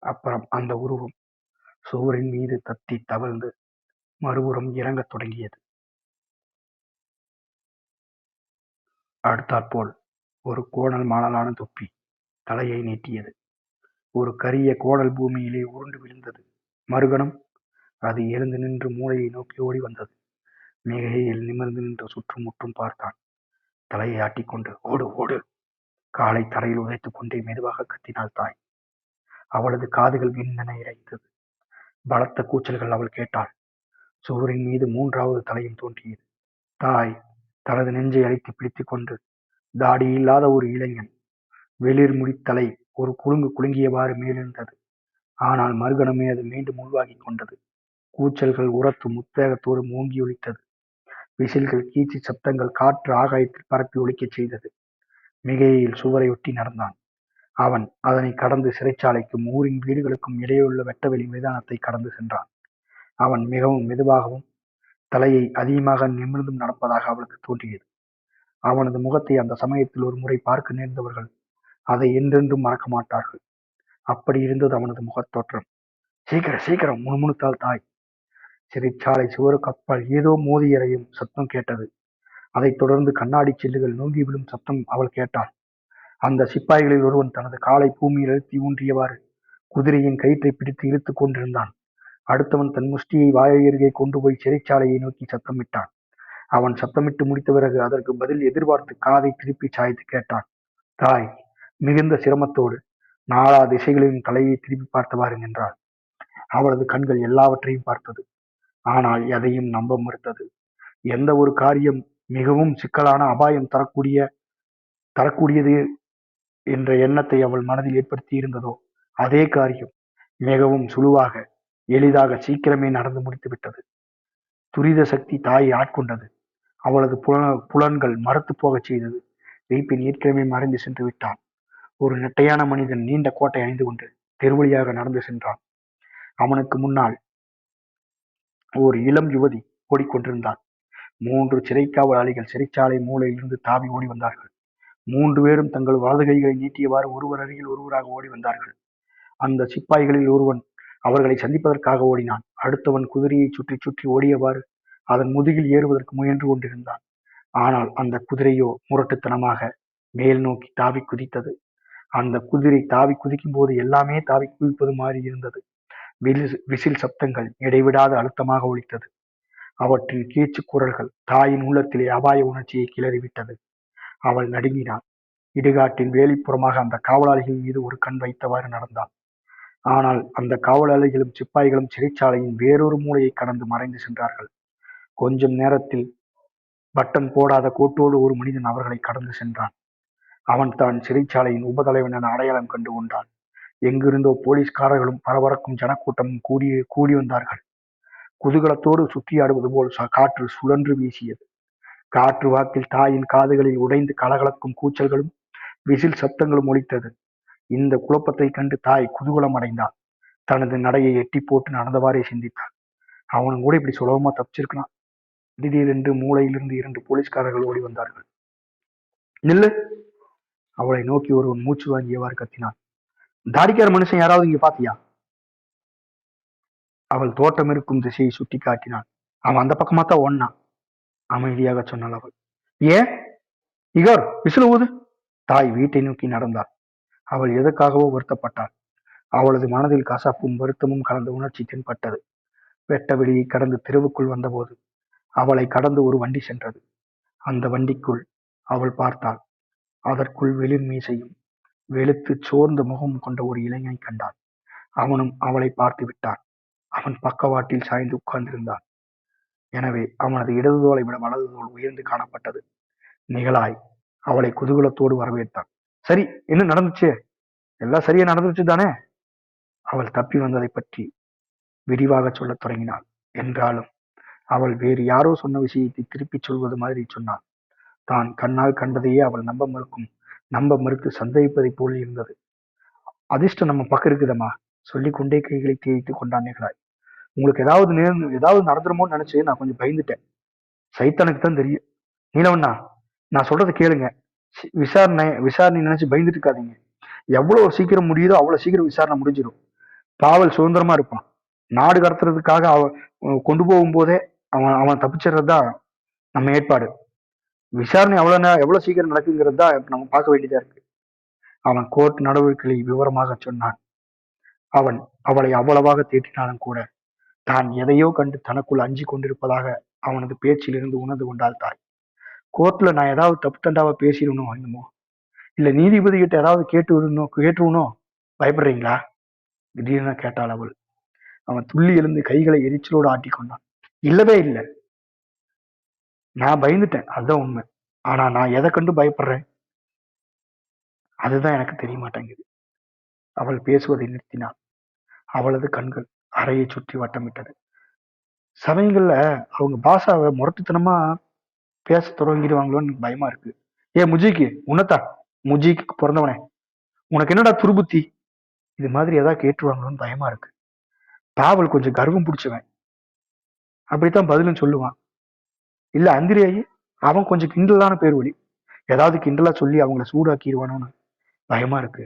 S1: அப்புறம் அந்த உருவம் சுவரின் மீது தத்தி தவழ்ந்து மறுபுறம் இறங்கத் தொடங்கியது. அடுத்தாற்போல் ஒரு கோணல் மாணலான தொப்பி தலையை நீட்டியது. ஒரு கரிய கோணல் பூமியிலே உருண்டு விழுந்தது. மறுகணம் அது எழுந்து நின்று மூளையை நோக்கி ஓடி வந்தது. மிகையில் நிமிர்ந்து நின்று சுற்றும் முற்றும் பார்த்தான். தலையை ஆட்டிக்கொண்டு ஓடு ஓடு, காலை தரையில் உதைத்துக் கொண்டே மெதுவாக கத்தினாள் தாய். அவளது காதுகள் விண்ணென இறைத்தது. பலத்த கூச்சல்கள் அவள் கேட்டாள். சுவரின் மீது 3வது தலையும் தோன்றியது. தாய் தனது நெஞ்சை அழைத்து பிடித்துக் கொண்டு, தாடி இல்லாத ஒரு இளைஞன், வெளிர் முடித்தலை ஒரு குலுங்கு குலுங்கியவாறு மேலிருந்தது. ஆனால் மறுகணமே அது மீண்டும் உள்வாங்கிக் கொண்டது. கூச்சல்கள் உரத்து முத்தேகத்தோடு மூங்கி ஒலித்தது. விசில்கள், கீச்சு சப்தங்கள் காற்று ஆகாயத்தில் பரப்பி ஒலிக்கச் செய்தது. மிகையில் சுவரை ஒட்டி நடந்தான். அவன் அதனை கடந்து சிறைச்சாலைக்கும் ஊரின் வீடுகளுக்கும் இடையுள்ள வெட்டவெளி மைதானத்தை கடந்து சென்றான். அவன் மிகவும் மெதுவாகவும் தலையை அதிகமாக நிமிர்ந்தும் நடப்பதாக அவளுக்கு தோன்றியது. அவனது முகத்தை அந்த சமயத்தில் ஒரு முறை பார்க்க நேர்ந்தவர்கள் அதை என்றென்றும் மறக்க மாட்டார்கள். அப்படி இருந்தது அவனது முகத்தோற்றம். சீக்கிரம் சீக்கிரம், முணுமுணுத்தாள் தாய். சிறைச்சாலை சுவருக்கு அப்பால் ஏதோ மோதி எறையும் சத்தம் கேட்டது. அதைத் தொடர்ந்து கண்ணாடி சில்லுகள் நோங்கி விழும் சத்தம் அவள் கேட்டாள். அந்த சிப்பாய்களில் ஒருவன் தனது காலை பூமியில் அழுத்தி ஊன்றியவாறு குதிரையின் கயிற்றை பிடித்து இழுத்துக் கொண்டிருந்தான். அடுத்தவன் தன் முஷ்டியை வாயருகே கொண்டு போய் சிறைச்சாலையை நோக்கி சத்தமிட்டான். அவன் சத்தமிட்டு முடித்த பிறகு அதற்கு பதில் எதிர்பார்த்து காதை திருப்பி சாய்த்து கேட்டான். தாய் மிகுந்த சிரமத்தோடு நாலா திசைகளிலும் தலையை திருப்பி பார்த்தவாறு நின்றாள். அவளது கண்கள் எல்லாவற்றையும் பார்த்தது. ஆனால் எதையும் நம்ப மறுத்தது. எந்த ஒரு காரியம் மிகவும் சிக்கலான அபாயம் தரக்கூடியது என்ற எண்ணத்தை அவள் மனதில் ஏற்படுத்தி இருந்ததோ அதே காரியம் மிகவும் சுழுவாக, எளிதாக, சீக்கிரமே நடந்து முடித்துவிட்டது. துரித சக்தி தாயை ஆட்கொண்டது. அவளது புலன்கள் மரத்துப் போகச் செய்தது. விபின் ஏற்கனவே மறைந்து சென்று விட்டான். ஒரு நெட்டையான மனிதன் நீண்ட கோட்டை அணிந்து கொண்டு தெருவழியாக நடந்து சென்றான். அவனுக்கு முன்னால் ஒரு இளம் யுவதி ஓடிக்கொண்டிருந்தாள். 3 சிறைக்காவலாளிகள் சிறைச்சாலை மூலையிலிருந்து தாவி ஓடி வந்தார்கள். 3 பேரும் தங்கள் வலது கைகளை நீட்டியவாறு ஒருவர் அருகில் ஒருவராக ஓடி வந்தார்கள். அந்த சிப்பாய்களில் ஒருவன் அவர்களை சந்திப்பதற்காக ஓடினான். அடுத்தவன் குதிரையை சுற்றி சுற்றி ஓடியவாறு அதன் முதுகில் ஏறுவதற்கு முயன்று கொண்டிருந்தான். ஆனால் அந்த குதிரையோ முரட்டுத்தனமாக மேல் நோக்கி தாவி குதித்தது. அந்த குதிரை தாவி குதிக்கும் போது எல்லாமே தாவி குதிப்பது மாதிரி இருந்தது. விசில் சப்தங்கள் இடைவிடாத அழுத்தமாக ஒலித்தது. அவற்றின் கீச்சு குரல்கள் தாயின் உள்ளத்திலே அபாய உணர்ச்சியை கிளறிவிட்டது. அவள் நடுங்கினாள். இடுகாட்டின் வேலிப்புறமாக அந்த காவலாளிகள் மீது ஒரு கண் வைத்தவாறு நடந்தாள். ஆனால் அந்த காவலாளிகளும் சிப்பாய்களும் சிறைச்சாலையின் வேறொரு மூலையை கடந்து மறைந்து சென்றார்கள். கொஞ்சம் நேரத்தில் பட்டன் போடாத கோட்டோடு ஒரு மனிதன் அவர்களை கடந்து சென்றான். அவன் தான் சிறைச்சாலையின் உபதலைவன் என அடையாளம் கண்டு கொண்டான். எங்கிருந்தோ போலீஸ்காரர்களும் பரபரக்கும் ஜனக்கூட்டமும் கூடி வந்தார்கள். குதூகலத்தோடு சுற்றியாடுவது போல் காற்று சுழன்று வீசியது. காற்று வாக்கில் தாயின் காதுகளில் உடைந்து கலகலக்கும் கூச்சல்களும் விசில் சப்தங்களும் ஒலித்தது. இந்த குழப்பத்தைக் கண்டு தாய் குதூகலம் அடைந்தாள். தனது நடையை எட்டி போட்டு நடந்தவாறே சிந்தித்தாள். அவனும் கூட இப்படி சுலபமா தப்பிச்சிருக்கலாம். திடீரென்று மூலையிலிருந்து 2 போலீஸ்காரர்கள் ஓடி வந்தார்கள். நில்லு! அவளை நோக்கி ஒருவன் மூச்சு வாங்கியவாறு கத்தினான். தாடிக்கார மனுஷன் யாராவது இங்க பாத்தியா? அவள் தோட்டம் இருக்கும் திசையை சுட்டி காட்டினாள். அவன் அந்த பக்கமாத்தான் ஓடினான், அமைதியாக சொன்னாள் அவள். ஏன்? இகோர், விசில் ஊது! தாய் வீட்டை நோக்கி நடந்தாள். அவள் எதற்காகவோ வருத்தப்பட்டாள். அவளது மனதில் கசப்பும் வருத்தமும் கலந்த உணர்ச்சி தென்பட்டது. வெட்ட வெளியை கடந்து தெருவுக்குள் வந்தபோது அவளை கடந்து ஒரு வண்டி சென்றது. அந்த வண்டிக்குள் அவள் பார்த்தாள். அதற்குள் வெளிர் மீசையும் வெளுத்து சோர்ந்த முகமும் கொண்ட ஒரு இளைஞனை கண்டாள். அவனும் அவளை பார்த்து விட்டான். அவன் பக்கவாட்டில் சாய்ந்து உட்கார்ந்திருந்தான். எனவே அவனது இடது தோலை விட வலது தோல் உயர்ந்து காணப்பட்டது. நிகழாய் அவளை குதூகலத்தோடு வரவேற்றான். சரி, என்ன நடந்துச்சு? எல்லாம் சரியா நடந்துச்சு தானே? அவள் தப்பி வந்ததை பற்றி விரிவாக சொல்லத் தொடங்கினாள். என்றாலும் அவள் வேறு யாரோ சொன்ன விஷயத்தை திருப்பிச் சொல்வது மாதிரி சொன்னாள். தான் கண்ணால் கண்டதையே அவள் நம்ப மறுத்து சந்தேகிப்பதைப் போல் இருந்தது. அதிர்ஷ்டம் நம்ம பக்கம் இருக்குதம்மா, சொல்லிக் கொண்டே கைகளை தேய்த்துக் கொண்டான் நிகழாய். உங்களுக்கு ஏதாவது நடந்துருமோன்னு நினைச்சு நான் கொஞ்சம் பயந்துட்டேன். சைத்தானுக்கு தான் தெரியும். நீலவண்ணா, நான் சொல்றதை கேளுங்க. விசாரணை நினைச்சு பயந்துட்டு இருக்காதீங்க. எவ்வளவு சீக்கிரம் முடியுதோ அவ்வளவு சீக்கிரம் விசாரணை முடிஞ்சிடும். பாவல் சுதந்திரமா இருப்பான். நாடு கடத்துறதுக்காக கொண்டு போகும் போதே அவன் தப்பிச்சிடறதுதான் நம்ம ஏற்பாடு. விசாரணை எவ்வளவு சீக்கிரம் நடக்குங்கிறது தான் நம்ம பார்க்க வேண்டியதா இருக்கு. அவன் கோர்ட் நடவடிக்கைகளை விவரமாக சொன்னான். அவளை அவ்வளவாக தேற்றினாலும் கூட தான் எதையோ கண்டு தனக்குள் அஞ்சி கொண்டிருப்பதாக அவனது பேச்சிலிருந்து உணர்ந்து கொண்டாள் தாய். கோர்ட்ல நான் ஏதாவது தப்பு தண்டாவா பேசிடணும் என்னமோ, இல்ல நீதிபதி கிட்ட ஏதாவது கேட்டுருனோ பயப்படுறீங்களா? திடீர்னு கேட்டாள் அவள். அவன் துள்ளி எழுந்து கைகளை எரிச்சலோடு ஆட்டிக்கொண்டான். இல்லவே இல்லை, நான் பயந்துட்டேன், அதுதான் உண்மை. ஆனா நான் எதை கண்டு பயப்படுறேன் அதுதான் எனக்கு தெரிய மாட்டேங்குது. அவள் பேசுவதை நிறுத்தினாள். அவளது கண்கள் அறையை சுற்றி வட்டமிட்டது. சமயங்கள்ல அவங்க பாஷாவை முரட்டுத்தனமா பேச தொடங்கிடுவாங்களோன்னு பயமா இருக்கு. முஜிக்கு உன்னதான், முஜிக்கு பிறந்தவனே, உனக்கு என்னடா துருபுத்தி? இது மாதிரி ஏதாவது கேட்டுருவாங்களோன்னு பயமா இருக்கு. பாவல் கொஞ்சம் கர்வம் பிடிச்சவன், அப்படித்தான் பதிலும் சொல்லுவான். இல்ல அந்திரியாயி, அவன் கொஞ்சம் கிண்டலான பேர் வழி, ஏதாவது கிண்டலா சொல்லி அவங்கள சூடாக்கிடுவானோன்னு பயமா இருக்கு.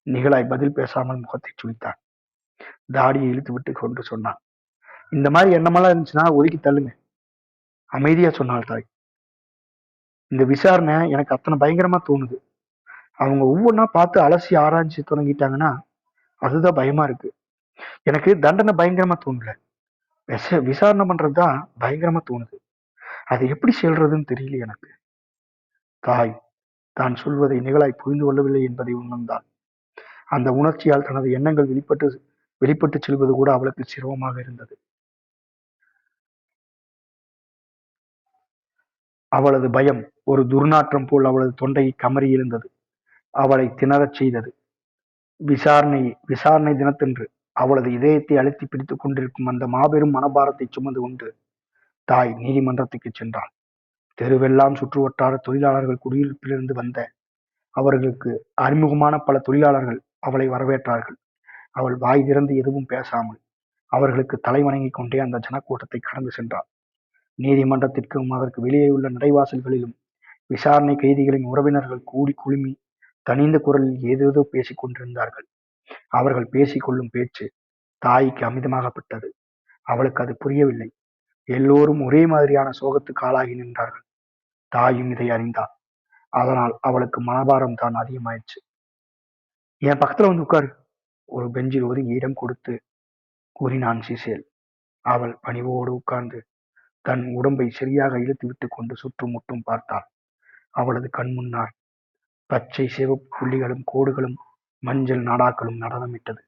S1: நிகழாய் பதில் பேசாமல் முகத்தை சுழித்தான். தாடியை இழுத்து விட்டு கொண்டு சொன்னான். இந்த மாதிரி எண்ணமெல்லாம் இருந்துச்சுன்னா ஒதுக்கி தள்ளுங்க, அமைதியா சொன்னாள் தாய். இந்த விசாரணை எனக்கு அத்தனை பயங்கரமா தோணுது. அவங்க ஒவ்வொன்றா பார்த்து அலசி ஆராய்ச்சி தொடங்கிட்டாங்கன்னா அதுதான் பயமா இருக்கு. எனக்கு தண்டனை பயங்கரமா தோணல, விசாரணை பண்றதுதான் பயங்கரமா தோணுது. அது எப்படி சொல்றதுன்னு தெரியல எனக்கு. தாய் தான் சொல்வதை நிகழாய் புரிந்து கொள்ளவில்லை என்பதை உணர்ந்தாள். அந்த உணர்ச்சியால் தனது எண்ணங்கள் வெளிப்பட்டு செல்வது கூட அவளுக்கு சிரமமாக இருந்தது. அவளது பயம் ஒரு துர்நாற்றம் போல் அவளது தொண்டையை கமறி இருந்தது. அவளை திணறச் செய்தது. விசாரணை தினத்தன்று அவளது இதயத்தை அழுத்தி பிடித்துக் கொண்டிருக்கும் அந்த மாபெரும் மனபாரத்தை சுமந்து கொண்டு தாய் நீதிமன்றத்துக்கு சென்றாள். தெருவெல்லாம் சுற்று வட்டார தொழிலாளர்கள் குடியிருப்பிலிருந்து வந்த அவர்களுக்கு அறிமுகமான பல தொழிலாளர்கள் அவளை வரவேற்றார்கள். அவள் வாய் திறந்து எதுவும் பேசாமல் அவர்களுக்கு தலை வணங்கிக் கொண்டே அந்த ஜனக்கூட்டத்தை கடந்து சென்றாள். நீதிமன்றத்திற்கும் அதற்கு வெளியே உள்ள நடைவாசல்களிலும் விசாரணை கைதிகளின் உறவினர்கள் கூடி குழுமி தனிந்த குரலில் ஏதேதோ பேசிக் கொண்டிருந்தார்கள். அவர்கள் பேசிக்கொள்ளும் பேச்சு தாய்க்கு அமிதமாகப்பட்டது. அவளுக்கு அது புரியவில்லை. எல்லோரும் ஒரே மாதிரியான சோகத்துக்கு ஆளாகி நின்றார்கள். தாயும் இதை அறிந்தாள். அதனால் அவளுக்கு மனபாரம் தான் அதிகமாயிடுச்சு. என் பக்கத்துல வந்து உட்காரு, ஒரு பெஞ்சில் ஒதுங்கி இடம் கொடுத்து கூறினான் சிசேல். அவள் பணிவோடு உட்கார்ந்து தன் உடம்பை சரியாக இழுத்து விட்டு கொண்டு சுற்றும் முற்றும் பார்த்தாள். அவளது கண் முன்னால் பச்சை சிவப்பு புள்ளிகளும் கோடுகளும் மஞ்சள் நாடாக்களும் நடனமிட்டது.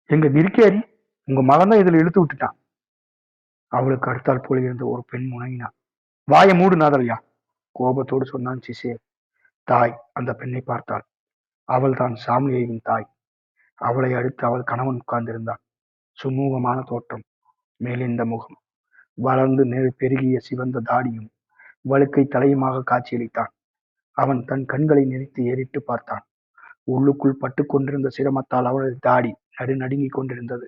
S1: எங்க நிற்காரி, உங்க மகன் தான் இதுல இழுத்து விட்டுட்டான். அவளுக்கு அடுத்தால் போல இருந்த ஒரு பெண் முணங்கினாள். வாயை மூடு நாதல்யா, கோபத்தோடு சொன்னான் சிசேல். தாய் அந்த பெண்ணை பார்த்தாள். அவள் தான் சாமுவேலின் தாய். அவளை அடுத்து அவள் கணவன் உட்கார்ந்திருந்தான். சுமூகமான தோற்றம், மெலிந்த முகம், வளர்ந்து பெருகிய சிவந்த தாடியும் வழுக்கை தலையுமாக காட்சியளித்தான். அவன் தன் கண்களை நெறித்து ஏறிட்டு பார்த்தான். உள்ளுக்குள் பட்டு கொண்டிருந்த சிரமத்தால் அவளது தாடி நடுநடுங்கிக் கொண்டிருந்தது.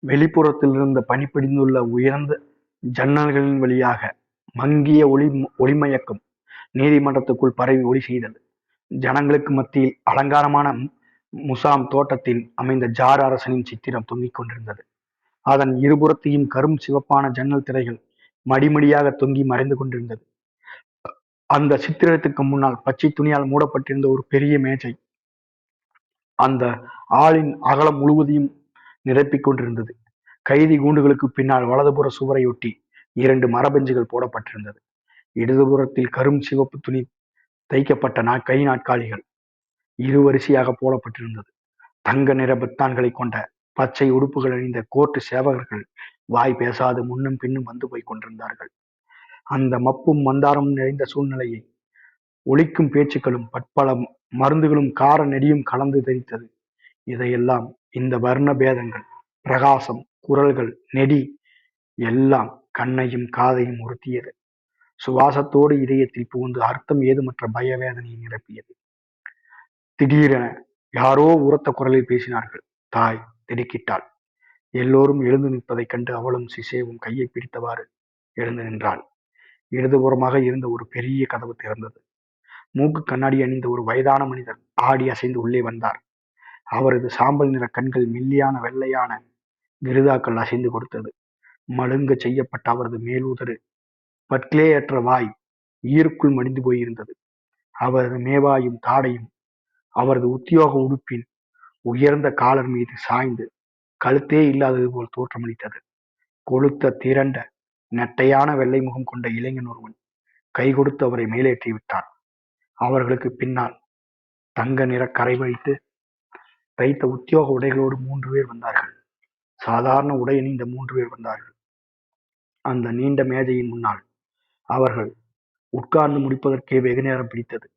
S1: வெளிப்புறத்தில் இருந்த பனி பிடிந்துள்ள உயர்ந்த ஜன்னல்களின் வழியாக மங்கிய ஒளிமயக்கம் நீதிமன்றத்துக்குள் பரவி ஒளி செய்தது. ஜனங்களுக்கு மத்தியில் அலங்காரமான முசாம் தோட்டத்தில் அமைந்த ஜார் அரசனின் சித்திரம் தொங்கிக் கொண்டிருந்தது. அதன் இருபுறத்தையும் கரும் சிவப்பான ஜன்னல் திரைகள் மடிமடியாக தொங்கி மறைந்து கொண்டிருந்தது. அந்த சித்திரத்துக்கு முன்னால் பச்சை துணியால் மூடப்பட்டிருந்த ஒரு பெரிய மேஜை அந்த ஆளின் அகலம் முழுவதையும் நிரப்பிக் கொண்டிருந்தது. கைதி கூண்டுகளுக்கு பின்னால் வலதுபுற சுவரையொட்டி 2 மரபெஞ்சுகள் போடப்பட்டிருந்தது. இடதுபுறத்தில் கரும் சிவப்பு துணி தைக்கப்பட்ட கை நாற்காலிகள் இருவரிசையாக போடப்பட்டிருந்தது. தங்க நிற பத்தான்களை கொண்ட பச்சை உடுப்புகள் அணிந்த கோர்ட்டு சேவகர்கள் வாய் பேசாது முன்னும் பின்னும் வந்து போய் கொண்டிருந்தார்கள். அந்த மப்பும் மந்தாரமும் நிறைந்த சூழ்நிலையை ஒலிக்கும் பேச்சுக்களும் பற்பல மருந்துகளும் கார நெடியும் கலந்து தெரித்தது. இதையெல்லாம் இந்த வர்ண பேதங்கள், பிரகாசம், குரல்கள், நெடி எல்லாம் கண்ணையும் காதையும் உறுத்தியது. சுவாசத்தோடு இதயத்தில் புகுந்து அர்த்தம் ஏதுமற்ற பயவேதனையை நிரப்பியது. திடீரென யாரோ உரத்த குரலில் பேசினார்கள். தாய் திடுக்கிட்டாள். எல்லோரும் எழுந்து நிற்பதைக் கண்டு அவளும் சிசேவும் கையை பிடித்தவாறு எழுந்து நின்றாள். இடதுபுறமாக இருந்த ஒரு பெரிய கதவு திறந்தது. மூக்கு கண்ணாடி அணிந்த ஒரு வயதான மனிதர் ஆடி அசைந்து உள்ளே வந்தார். அவரது சாம்பல் நிற கண்கள் மெல்லியான வெள்ளையான விருதாக்கள் அசைந்து கொடுத்தது. மழுங்க செய்யப்பட்ட அவரது மேலுதடு பற்களேயற்ற வாய் ஈருக்குள் மடிந்து போயிருந்தது. அவரது மேவாயும் தாடையும் அவரது உத்தியோக உடுப்பின் உயர்ந்த காலர் மீது சாய்ந்து கழுத்தே இல்லாதது போல் தோற்றமளித்தது. கொழுத்த திரண்ட நெட்டையான வெள்ளை முகம் கொண்ட இளைஞன் ஒருவன் கை கொடுத்து அவரை மேலேற்றி விட்டான். அவர்களுக்கு பின்னால் தங்க நிற கரை வைத்து தைத்த உத்தியோக உடைகளோடு 3 பேர் வந்தார்கள். சாதாரண உடை அணிந்த 3 பேர் வந்தார்கள். அந்த நீண்ட மேஜையின் முன்னால் அவர்கள் உட்கார்ந்து முடிப்பதற்கே வெகு நேரம் பிடித்தது.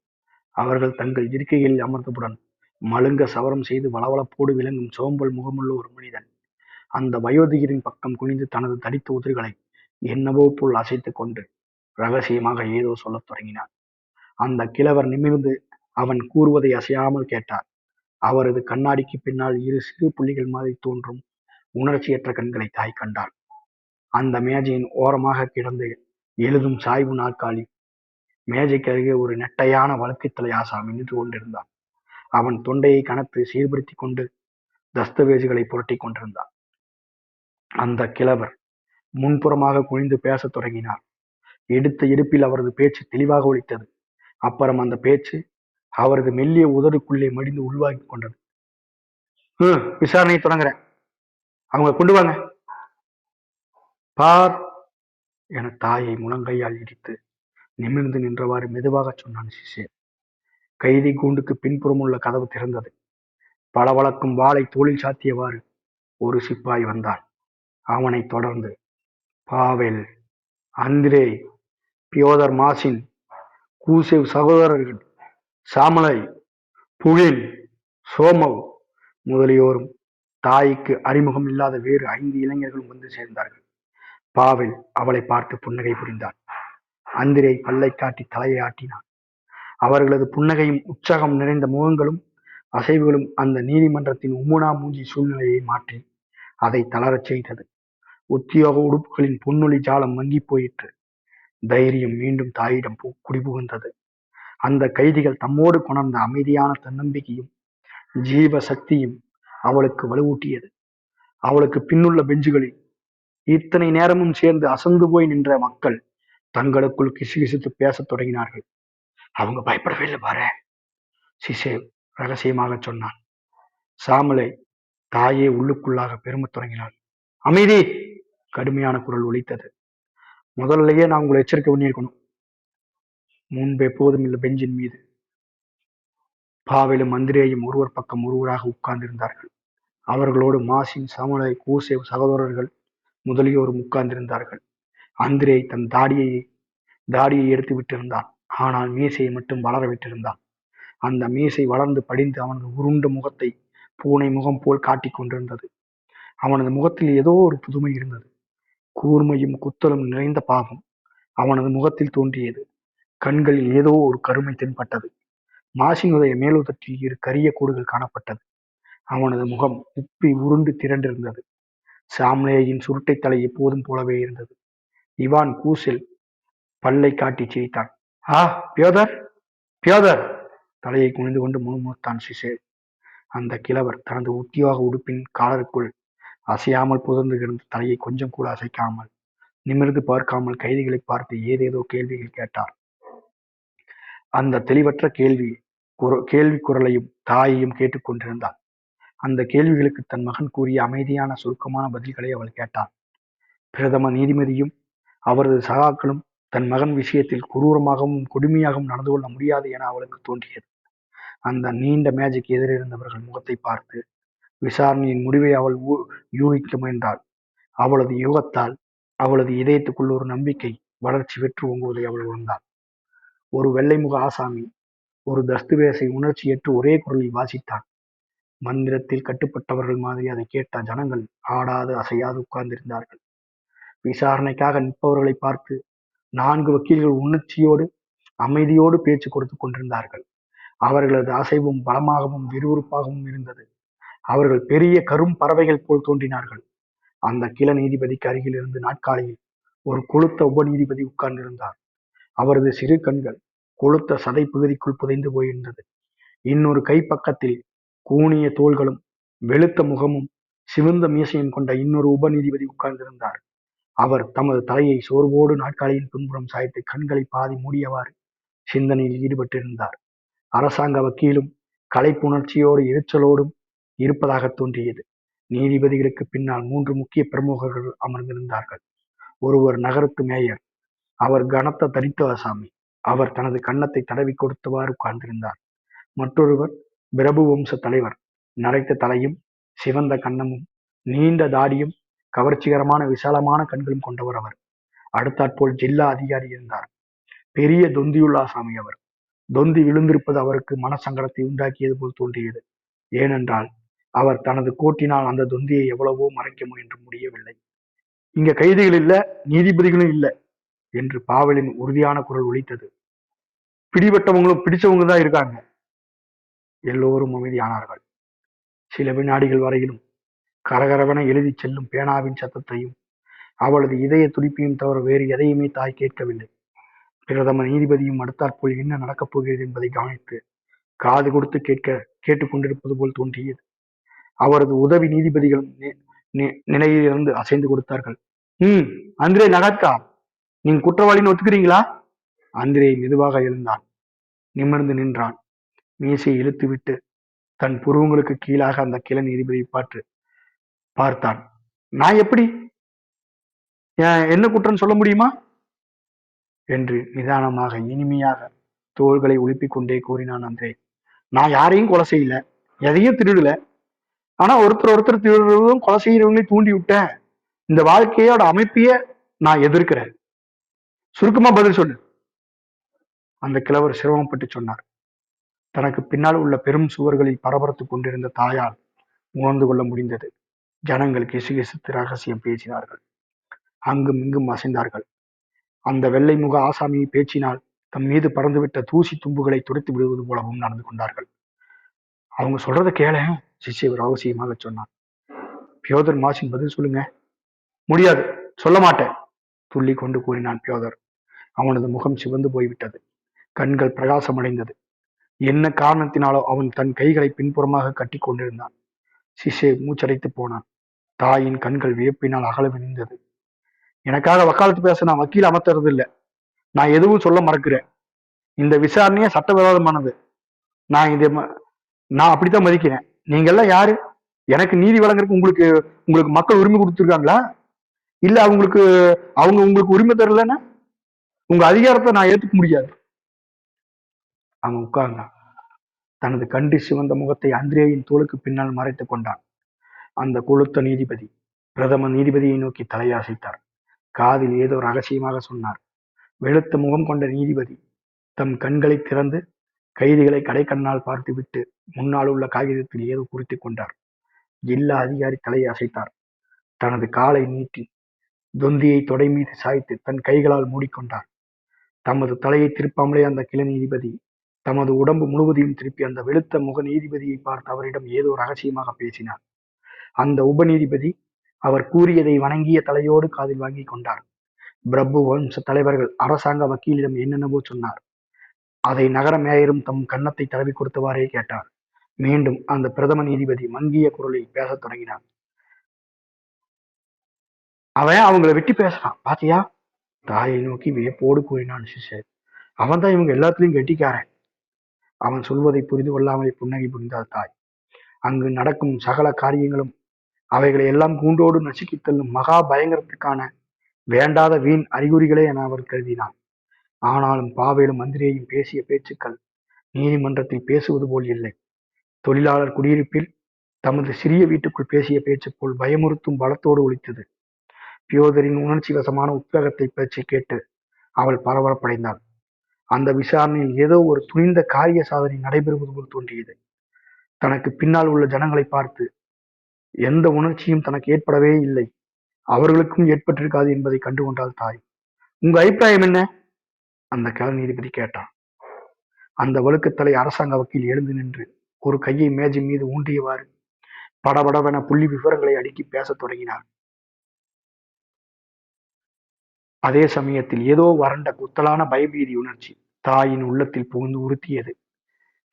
S1: அவர்கள் தங்கள் இருக்கைகளில் அமர்ந்தவுடன் மழுங்க சவரம் செய்து வளவளப்போடு விளங்கும் சோம்பல் முகமுள்ள ஒரு மனிதன் அந்த வயோதிகரின் பக்கம் குனிந்து தனது தடித்த உதிர்களை என்னவோ போல் அசைத்துக் கொண்டு ரகசியமாக ஏதோ சொல்லத் தொடங்கினார். அந்த கிழவர் நிமிர்ந்து அவன் கூறுவதை அசையாமல் கேட்டார். அவரது கண்ணாடிக்கு பின்னால் 2 சிறு புள்ளிகள் மாதிரி தோன்றும் உணர்ச்சியற்ற கண்களை தாய் கண்டாள். அந்த மேஜையின் ஓரமாக கிடந்த எழுதும் சாய்வு நாற்காலி மேஜைக்கு அருகே ஒரு நெட்டையான வழுக்கைத்தலை ஆசாமி நின்று கொண்டிருந்தான். அவன் தொண்டையை கனத்து சீர்படுத்திக் கொண்டு தஸ்தவேஜுகளை புரட்டிக் கொண்டிருந்தான். அந்த கிழவர் முன்புறமாக குனிந்து பேசத் தொடங்கினார். எடுத்த எடுப்பில் அவரது பேச்சு தெளிவாக ஒலித்தது. அப்புறம் அந்த பேச்சு அவரது மெல்லிய உதடுக்குள்ளே மடிந்து உள்வாங்கிக் கொண்டது. விசாரணையை தொடங்குறேன். அவங்க கொண்டு வாங்க. பார் என தாயை முழங்கையால் இடித்து நிமிர்ந்து நின்றவாறு மெதுவாக சொன்னான் சிசேர். கைதி கூண்டுக்கு பின்புறம் உள்ள கதவு திறந்தது. பளபளக்கும் வாளை தோளில் சாத்தியவாறு ஒரு சிப்பாய் வந்தான். அவனை தொடர்ந்து பாவெல், அந்திரே, பியோதர் மாசின், கூசேவ் சகோதரர்கள், சாமலை, புகின், சோமவ் முதலியோரும் தாய்க்கு அறிமுகம் இல்லாத வேறு 5 இளைஞர்களும் வந்து சேர்ந்தார்கள். பாவெல் அவளை பார்த்து புன்னகை புரிந்தான். அந்திரே பல்லை காட்டி தலையை ஆட்டினான். அவர்களது புன்னகையும் உற்சாகம் நிறைந்த முகங்களும் அசைவுகளும் அந்த நீதிமன்றத்தின் உம்முனா மூஞ்சி சூழ்நிலையை மாற்றி அதை தளரச் செய்தது. உத்தியோக உடுப்புகளின் பொன்னொழி ஜாலம் மங்கி போயிற்று. தைரியம் மீண்டும் தாயிடம் குடிபுகுந்தது. அந்த கைதிகள் தம்மோடு கொணர்ந்த அமைதியான தன்னம்பிக்கையும் ஜீவ சக்தியும் அவளுக்கு வலுவூட்டியது. அவளுக்கு பின்னுள்ள பெஞ்சுகளில் இத்தனை நேரமும் சேர்ந்து அசந்து போய் நின்ற மக்கள் தங்களுக்குள் கிசுகிசுத்து பேசத் தொடங்கினார்கள். அவங்க பயப்படவே இல்லை பாரு, சிசேவ் ரகசியமாக சொன்னான். சாமலை தாயே உள்ளுக்குள்ளாக பெருமத் தொடங்கினாள். அமைதி! கடுமையான குரல் ஒலித்தது. முதல்லயே நான் உங்களை எச்சரிக்கை பண்ணியிருக்கணும். முன்பு எப்போதும் இல்லை பெஞ்சின் மீது பாவலும் அந்திரேயும் ஒருவர் பக்கம் ஒருவராக உட்கார்ந்திருந்தார்கள். அவர்களோடு மாசின், சமலை, கூசேவ் சகோதரர்கள் முதலியோரும் உட்கார்ந்திருந்தார்கள். அந்திரே தன் தாடியை எடுத்து விட்டிருந்தான். ஆனால் மீசையை மட்டும் வளர விட்டிருந்தான். அந்த மீசை வளர்ந்து படிந்து அவனது உருண்ட முகத்தை பூனை முகம் போல் காட்டிக் கொண்டிருந்தது. அவனது முகத்தில் ஏதோ ஒரு புதுமை இருந்தது. கூர்மையும் குத்தலும் நிறைந்த பாவம் அவனது முகத்தில் தோன்றியது. கண்களில் ஏதோ ஒரு கருமை தென்பட்டது. மாசினுடைய மேலுதட்டில் 2 கரிய கோடுகள் காணப்பட்டது. அவனது முகம் உப்பி உருண்டு திரண்டிருந்தது. சாம்லேயின் சுருட்டை தலை எப்போதும் போலவே இருந்தது. இவான் கூசெல் பல்லை காட்டி சிரித்தான். Fyodor, Fyodor! தலையை குனிந்து கொண்டு முணுமுணுத்தான் சிசேவ். அந்த கிழவர் தனது உத்தியோக உடுப்பின் காலருக்குள் அசையாமல் புதர்ந்து கிடந்த தலையை கொஞ்சம் கூட அசைக்காமல் நிமிர்ந்து பார்க்காமல் கைதிகளை பார்த்து ஏதேதோ கேள்விகள் கேட்டார். அந்த தெளிவற்ற கேள்வி குரலையும் தாயையும் கேட்டுக்கொண்டிருந்தாள். அந்த கேள்விகளுக்கு தன் மகன் கூறிய அமைதியான சுருக்கமான பதில்களை அவள் கேட்டாள். பிரதம நீதிபதியும் அவரது சகாக்களும் தன் மகன் விஷயத்தில் குரூரமாகவும் கொடுமையாகவும் நடந்து கொள்ள முடியாது என அவளுக்கு தோன்றியது. அந்த நீண்ட மேஜைக்கு எதிரிருந்தவர்கள் முகத்தை பார்த்து விசாரணையின் முடிவை அவள் யூகிக்க முயன்றாள். அவளது யூகத்தால் அவளது இதயத்துக்குள் ஒரு நம்பிக்கை வளர்ச்சி பெற்று ஓங்குவதை அவள் உணர்ந்தாள். ஒரு வெள்ளைமுக ஆசாமி ஒரு தஸ்துவேசை உணர்ச்சியற்று ஒரே குரலில் வாசித்தான். மந்திரத்தில் கட்டுப்பட்டவர்கள் மாதிரி அதை கேட்ட ஜனங்கள் ஆடாது அசையாது உட்கார்ந்திருந்தார்கள். விசாரணைக்காக நிற்பவர்களை பார்த்து 4 வக்கீல்கள் உணர்ச்சியோடு அமைதியோடு பேச்சு கொடுத்து கொண்டிருந்தார்கள். அவர்களது அசைவும் பலமாகவும் விறுவிறுப்பாகவும் இருந்தது. அவர்கள் பெரிய கரும் பறவைகள் போல் தோன்றினார்கள். அந்த கிள நீதிபதிக்கு அருகில் இருந்து நாட்காலியில் ஒரு கொழுத்த உப நீதிபதி உட்கார்ந்திருந்தார். அவரது சிறு கண்கள் கொழுத்த சதை பகுதிக்குள் புதைந்து போயிருந்தது. இன்னொரு கைப்பக்கத்தில் கூனிய தோள்களும் வெளுத்த முகமும் சிவந்த மீசையும் கொண்ட இன்னொரு உப நீதிபதி உட்கார்ந்திருந்தார். அவர் தமது தலையை சோர்வோடு நாட்காலியின் பின்புறம் சாய்த்து கண்களை பாதி மூடியவாறு சிந்தனையில் ஈடுபட்டிருந்தார். அரசாங்க வக்கீலும் களைப்புணர்ச்சியோடு எரிச்சலோடும் இருப்பதாக தோன்றியது. நீதிபதிகளுக்கு பின்னால் 3 முக்கிய பிரமுகர்கள் அமர்ந்திருந்தார்கள். ஒருவர் நகரத்து மேயர். அவர் கனத்த தரித்திரசாமி. அவர் தனது கன்னத்தை தடவி கொடுத்தவாறு உட்கார்ந்திருந்தார். மற்றொருவர் பிரபு வம்ச தலைவர். நரைத்த தலையும் சிவந்த கன்னமும் நீண்ட தாடியும் கவர்ச்சிகரமான விசாலமான கண்களும் கொண்டவர் அவர். அடுத்தாற்போல் ஜில்லா அதிகாரி இருந்தார். பெரிய தொந்தியுள்ள ஆசாமி அவர். தொந்தி விழுந்திருப்பது அவருக்கு மனசங்கடத்தை உண்டாக்கியது போல் தோன்றியது. ஏனென்றால் அவர் தனது கோட்டினால் அந்த தொந்தியை எவ்வளவோ மறைக்க முயன்று முடியவில்லை. இங்க கைதிகள் இல்ல, நீதிபதிகளும் இல்ல என்று பாவலின் உறுதியான குரல் ஒலித்தது. பிடிபட்டவங்களும் பிடிச்சவங்க தான் இருக்காங்க. எல்லோரும் அமைதியானார்கள். சில வினாடிகள் வரையிலும் கரகரவென எழுதி செல்லும் பேனாவின் சத்தத்தையும் அவளது இதய துடிப்பையும் தவிர வேறு எதையுமே தாய் கேட்கவில்லை. பிரதம நீதிபதியும் அடுத்தாற்போல் என்ன நடக்கப் போகிறது என்பதை கவனித்து காது கொடுத்து கேட்டுக்கொண்டிருப்பது போல் தோன்றியது. அவரது உதவி நீதிபதிகளும் நிலையிலிருந்து அசைந்து கொடுத்தார்கள். அந்திரே நகர்த்தா நீங்க குற்றவாளின்னு ஒத்துக்கிறீங்களா? அந்திரே மெதுவாக எழுந்தான். நிமிர்ந்து நின்றான். மீசையை இழுத்துவிட்டு தன் புருவங்களுக்கு கீழாக அந்த கிளை நீதிபதியை பார்த்தான். நான் எப்படி என்ன குற்றம் சொல்ல முடியுமா என்று நிதானமாக இனிமையாக தோள்களை உலுப்பிக் கொண்டே கூறினான் அந்திரே. நான் யாரையும் கொலை செய்யல, எதையும் திருடல. ஆனா ஒருத்தர் திருடுறதும் கொலை செய்யறவங்களையும் தூண்டி விட்டேன். இந்த வாழ்க்கையோட அமைப்பையே நான் எதிர்க்கிறேன். சுருக்கமா பதில் சொல்லு. அந்த கிழவர் சிரமப்பட்டு சொன்னார். தனக்கு பின்னால் உள்ள பெரும் சுவர்களில் பரபரத்துக் கொண்டிருந்த தாயால் உணர்ந்து கொள்ள முடிந்தது. ஜனங்கள் கிசுகிசுத்து ரகசியம் பேசினார்கள். அங்கும் இங்கும் அசைந்தார்கள். அந்த வெள்ளை முக ஆசாமியை பேச்சினால் தம் மீது பறந்துவிட்ட தூசி தும்புகளை துடைத்து விடுவது போலவும் நடந்து கொண்டார்கள். அவங்க சொல்றத கேள, சிஷ்யவர் அவசியமாக சொன்னான். பியோதர் மாசின் பதில் சொல்லுங்க. முடியாது, சொல்ல மாட்டேன், துள்ளி கொண்டு கூறினான் பியோதர். அவனது முகம் சிவந்து போய்விட்டது. கண்கள் பிரகாசமடைந்தது. என்ன காரணத்தினாலோ அவன் தன் கைகளை பின்புறமாக கட்டி கொண்டிருந்தான். சிஷ்ய மூச்சடைத்து போனான். தாயின் கண்கள் வியப்பினால் அகல விரிந்தது. எனக்காக வக்காலத்து பேச நான் வக்கீல் அமர்த்துறது இல்லை. நான் எதுவும் சொல்ல மறக்கிறேன். இந்த விசாரணையே சட்டவிரோதமானது. நான் அப்படித்தான் மதிக்கிறேன். நீங்க எல்லாம் யாரு? எனக்கு நீதி வழங்குறதுக்கு உங்களுக்கு மக்கள் உரிமை கொடுத்துருக்காங்களா? இல்ல அவங்க உங்களுக்கு உரிமை தரலன்னா உங்க அதிகாரத்தை நான் ஏத்துக்க முடியாது. அவன் உட்கார்ந்தான். தனது கண்டு சிவந்த முகத்தை அந்திரேயின் தோளுக்கு பின்னால் மறைத்துக் கொண்டான். அந்த கொளுத்த நீதிபதி பிரதம நீதிபதியை நோக்கி தலையசைத்தார். காதில் ஏதோ ரகசியமாக சொன்னார். வெளுத்த முகம் கொண்ட நீதிபதி தம் கண்களை திறந்து கைதிகளை கடைக்கண்ணால் பார்த்துவிட்டு முன்னால் உள்ள காகிதத்தில் ஏதோ குறித்துக் கொண்டார். எல்லா அதிகாரி தலையை அசைத்தார். தனது காலை நீட்டி தொந்தியை தொடை மீது சாய்த்து தன் கைகளால் மூடிக்கொண்டார். தமது தலையை திருப்பாமலே அந்த கிளை நீதிபதி தமது உடம்பு முழுவதையும் திருப்பி அந்த வெளுத்த முக நீதிபதியை பார்த்து அவரிடம் ஏதோ ரகசியமாக பேசினார். அந்த உப நீதிபதி அவர் கூறியதை வணங்கிய தலையோடு காதில் வாங்கி கொண்டார். பிரபு வம்ச தலைவர்கள் அரசாங்க வக்கீலிடம் என்னென்னவோ சொன்னார். அதை நகர மேயரும் தம் கன்னத்தை தடவி கொடுத்தவாறே கேட்டார். மீண்டும் அந்த பிரதம நீதிபதி மங்கிய குரலில் பேசத் தொடங்கினார். அவன் அவங்களை வெட்டி பேசுறான், பாத்தியா? தாயை நோக்கி வியப்போடு கூறினான் சிஷ்யர். அவன் தான் இவங்க எல்லாத்துலயும் கெட்டிக்காரன். அவன் சொல்வதை புரிந்து கொள்ளாமலே புன்னகை புரிந்தாள் தாய். அங்கு நடக்கும் சகல காரியங்களும் அவைகளை எல்லாம் கூண்டோடு நசுக்கித் தள்ளும் மகா பயங்கரத்துக்கான வேண்டாத வீண் அறிகுறிகளே என அவர் கருதினார். ஆனாலும் பாவேலும் மந்திரேயும் பேசிய பேச்சுக்கள் நீதிமன்றத்தில் பேசுவது போல் இல்லை. தொழிலாளர் குடியிருப்பில் தமது சிறிய வீட்டுக்குள் பேசிய பேச்சு போல் பயமுறுத்தும் பலத்தோடு ஒலித்தது. பியோதரின் உணர்ச்சி வசமான உத்வேகத்தை பேச்சை கேட்டு அவள் பரபரப்படைந்தாள். அந்த விசாரணையில் ஏதோ ஒரு துணிந்த காரிய சாதனை நடைபெறுவது போல் தோன்றியது. தனக்கு பின்னால் உள்ள ஜனங்களை பார்த்து எந்த உணர்ச்சியும் தனக்கு ஏற்படவே இல்லை, அவர்களுக்கும் ஏற்பட்டிருக்காது என்பதை கண்டுகொண்டாள் தாய். உங்க அபிப்பிராயம் என்ன? அந்த கிளை நீதிபதி கேட்டான். அந்த வழுக்கத்தலை அரசாங்க வக்கீல் எழுந்து நின்று ஒரு கையை மேஜை மீது ஊன்றியவாறு படபடவென புள்ளி விவரங்களை அடுக்கி பேசத் தொடங்கினார். அதே சமயத்தில் ஏதோ வறண்ட குத்தலான பயபீதி உணர்ச்சி தாயின் உள்ளத்தில் புகுந்து உறுத்தியது.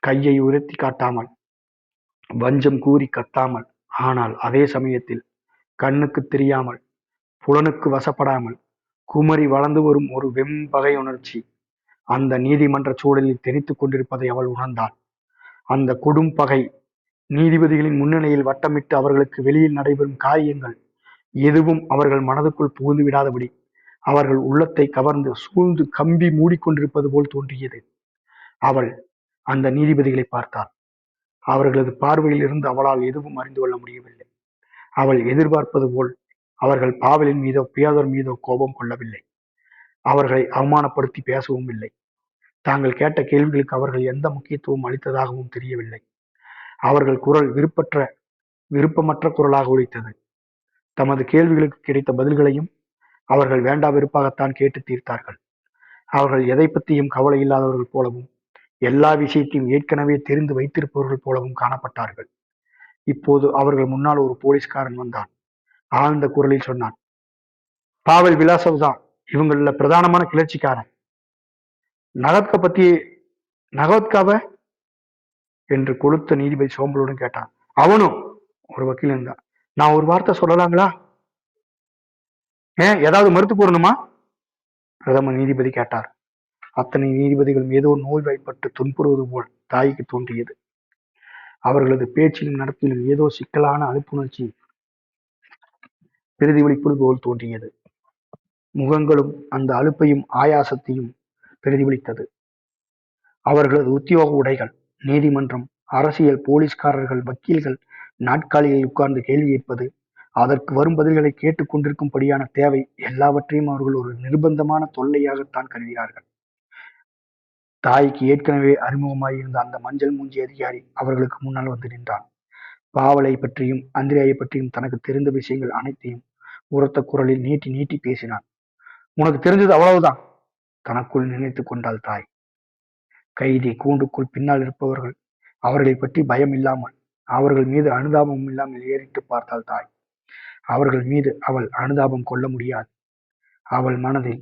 S1: கையை உயர்த்தி காட்டாமல், வஞ்சம் கூறி கத்தாமல், ஆனால் அதே சமயத்தில் கண்ணுக்கு தெரியாமல், புலனுக்கு வசப்படாமல் குமரி வளர்ந்து வரும் ஒரு வெம்பகை உணர்ச்சி அந்த நீதிமன்ற சூழலில் தெரித்துக் கொண்டிருப்பதை அவள் உணர்ந்தாள். அந்த கொடும் பகை நீதிபதிகளின் முன்னிலையில் வட்டமிட்டு அவர்களுக்கு வெளியில் நடைபெறும் காரியங்கள் எதுவும் அவர்கள் மனதுக்குள் புகுந்து விடாதபடி அவர்கள் உள்ளத்தை கவர்ந்து சூழ்ந்து கம்பி மூடிக்கொண்டிருப்பது போல் தோன்றியது. அவள் அந்த நீதிபதிகளை பார்த்தாள். அவர்களது பார்வையில் இருந்து அவளால் எதுவும் அறிந்து கொள்ள முடியவில்லை. அவள் எதிர்பார்ப்பது போல் அவர்கள் பாவலின் மீதோ பியோதர் மீதோ கோபம் கொள்ளவில்லை. அவர்களை அவமானப்படுத்தி பேசவும் இல்லை. தாங்கள் கேட்ட கேள்விகளுக்கு அவர்கள் எந்த முக்கியத்துவம் அளித்ததாகவும் தெரியவில்லை. அவர்கள் குரல் விருப்பமற்ற குரலாக ஒலித்தது. தமது கேள்விகளுக்கு கிடைத்த பதில்களையும் அவர்கள் வேண்டா விருப்பாகத்தான் கேட்டு தீர்த்தார்கள். அவர்கள் எதை பற்றியும் கவலை இல்லாதவர்கள் போலவும் எல்லா விஷயத்தையும் ஏற்கனவே தெரிந்து வைத்திருப்பவர்கள் போலவும் காணப்பட்டார்கள். இப்போது அவர்கள் முன்னால் ஒரு போலீஸ்காரன் வந்தான். ஆழ்ந்த குரலில் சொன்னான், பாவல் விலாசவ் தான் இவங்கள பிரதானமான கிளர்ச்சிக்காரன். நகோத்காவ என்று கொளுத்த நீதிபதி சோம்பலுடன் கேட்டான். அவனும் ஒரு வக்கீல் இருந்தான். நான் ஒரு வார்த்தை சொல்லலாங்களா? ஏதாவது மறுத்து கூறணுமா? பிரதம நீதிபதி கேட்டார். அத்தனை நீதிபதிகளும் ஏதோ நோய்வாய்ப்பட்டு துன்புறுவது போல் தாய்க்கு தோன்றியது. அவர்களது பேச்சிலும் நடத்திலும் ஏதோ சிக்கலான அலுப்புணர்ச்சி பிரதிபலிப்பது போல் தோன்றியது. முகங்களும் அந்த அலுப்பையும் ஆயாசத்தையும் பிரதிபலித்தது. அவர்களது உத்தியோக உடைகள், நீதிமன்றம், அரசியல், போலீஸ்காரர்கள், வக்கீல்கள் நாட்காலியில் உட்கார்ந்து கேள்வி கேட்பது, அதற்கு வரும் பதில்களை கேட்டுக் கொண்டிருக்கும்படியான தேவை எல்லாவற்றையும் அவர்கள் ஒரு நிர்பந்தமான தொல்லையாகத்தான் கருதினார்கள். தாய்க்கு ஏற்கனவே அறிமுகமாயிருந்த அந்த மஞ்சள் மூஞ்சி அதிகாரி அவர்களுக்கு முன்னால் வந்து நின்றான். பாவலை பற்றியும் அந்திரேயை பற்றியும் தனக்கு தெரிந்த விஷயங்கள் அனைத்தையும் உரத்த குரலில் நீட்டி நீட்டி பேசினான். உனக்கு தெரிஞ்சது அவ்வளவுதான், தனக்குள் நினைத்துக் கொண்டாள் தாய். கைதி கூண்டுக்குள் பின்னால் இருப்பவர்கள் அவர்களை பற்றி பயம் இல்லாமல், அவர்கள் மீது அனுதாபம் இல்லாமல் ஏறிட்டு பார்த்தாள் தாய். அவர்கள் மீது அவள் அனுதாபம் கொள்ள முடியாது. அவள் மனதில்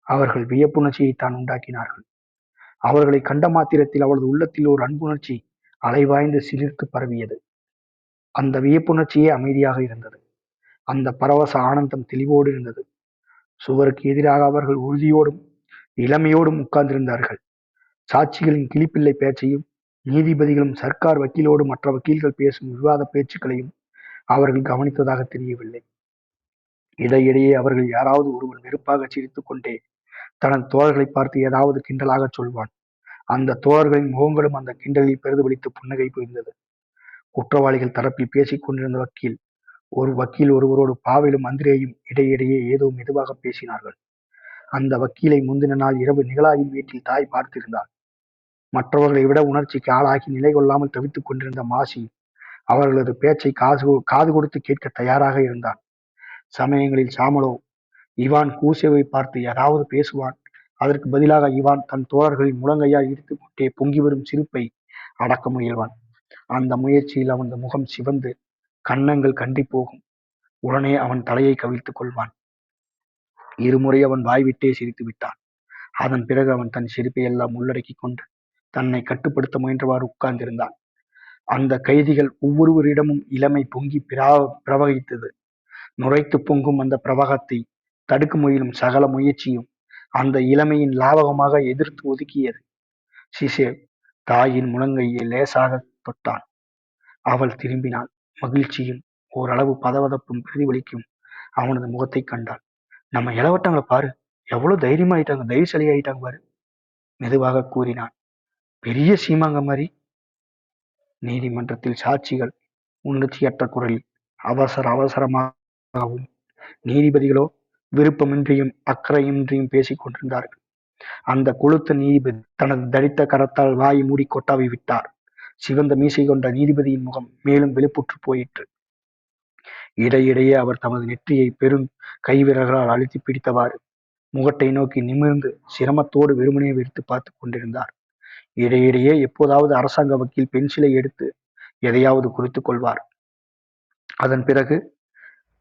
S1: அவர்கள் வியப்புணர்ச்சியைத்தான் உண்டாக்கினார்கள். அவர்களை கண்ட மாத்திரத்தில் அவளது உள்ளத்தில் ஒரு அன்புணர்ச்சி அலைவாய்ந்து சிலிர்த்து பரவியது. அந்த வியப்புணர்ச்சியே அமைதியாக இருந்தது. அந்த பரவச ஆனந்தம் தெளிவோடு இருந்தது. சுவருக்கு எதிராக அவர்கள் உறுதியோடும் இளமையோடும் உட்கார்ந்திருந்தார்கள். சாட்சிகளின் கிளிப்பிள்ளை பேச்சையும், நீதிபதிகளும் சர்க்கார் வக்கீலோடு மற்ற வக்கீல்கள் பேசும் விவாத பேச்சுக்களையும் அவர்கள் கவனித்ததாக தெரியவில்லை. இடையிடையே அவர்கள் யாராவது ஒருவன் வெறுப்பாக சிரித்துக் கொண்டே தனது தோழர்களை பார்த்து ஏதாவது கிண்டலாக சொல்வான். அந்த தோழர்களின் முகங்களும் அந்த கிண்டலில் பிரதிபலித்து புன்னகை புரிந்தது. குற்றவாளிகள் தரப்பில் பேசிக் கொண்டிருந்த வக்கீல் ஒருவரோடு பாவிலும் மந்திரேயும் இடையிடையே ஏதோ மெதுவாக பேசினார்கள். அந்த வக்கீலை முந்தின நாள் இரவு நிகழாவின் வீட்டில் தாய் பார்த்திருந்தாள். மற்றவர்களை விட உணர்ச்சிக்கு ஆளாகி நிலை கொள்ளாமல் தவித்துக் கொண்டிருந்த மாசி அவர்களது பேச்சை காது கொடுத்து கேட்க தயாராக இருந்தான். சமயங்களில் சாமலோ இவான் கூசேவை பார்த்து ஏதாவது பேசுவான். அதற்கு பதிலாக இவான் தன் தோழர்களின் முழங்கையால் இடித்துக் கொண்டே பொங்கி வரும் சிரிப்பை அடக்க முயல்வான். அந்த முயற்சியில் அவனது முகம் சிவந்து கன்னங்கள் கண்டி போகும். உடனே அவன் தலையை கவிழ்த்துக் கொள்வான். இருமுறை அவன் வாய்விட்டே சிரித்து விட்டான். அதன் பிறகு அவன் தன் சிரிப்பை எல்லாம் உள்ளடக்கிக் கொண்டு தன்னை கட்டுப்படுத்த முயன்றவாறு உட்கார்ந்திருந்தான். அந்த கைதிகள் ஒவ்வொருவரிடமும் இளமை பொங்கி பிரவகித்தது. நுரைத்து பொங்கும் அந்த பிரவாகத்தை தடுக்க முயலும் சகல முயற்சியும் அந்த இளமையின் லாவகமாக எதிர்த்து ஒதுக்கியது. சிசேவ் தாயின் முழங்கையை லேசாக தொட்டான். அவள் திரும்பினாள். மகிழ்ச்சியும் ஓரளவு பதவதப்பும் பிரதிபலிக்கும் அவனது முகத்தை கண்டாள். நம்ம இளவட்டங்களை பாரு, எவ்வளவு தைரியமாயிட்டாங்க, தைரியசாலி ஆயிட்டாங்க பாரு, மெதுவாக கூறினான். பெரிய சீமாங்க மாதிரி. நீதிமன்றத்தில் சாட்சிகள் உணர்ச்சியற்ற குரலில் அவசரமாகவும், நீதிபதிகளோ விருப்பமின்றியும் அக்கறையின்றியும் பேசிக் கொண்டிருந்தார்கள். அந்த கொழுத்த நீதிபதி தனது தடித்த கரத்தால் வாயை மூடி கொட்டாவி விட்டார். சிவந்த மீசை கொண்ட நீதிபதியின் முகம் மேலும் வெளிப்புற்று போயிற்று. இடையிடையே அவர் தமது நெற்றியை பெரும் கைவிரல்களால் அழுத்தி பிடித்தவாறு முகட்டை நோக்கி நிமிர்ந்து சிரமத்தோடு வெறுமனே வெறுத்து பார்த்து கொண்டிருந்தார். இடையிடையே எப்போதாவது அரசாங்க வக்கீல் பென்சிலை எடுத்து எதையாவது குறித்துக் கொள்வார். அதன் பிறகு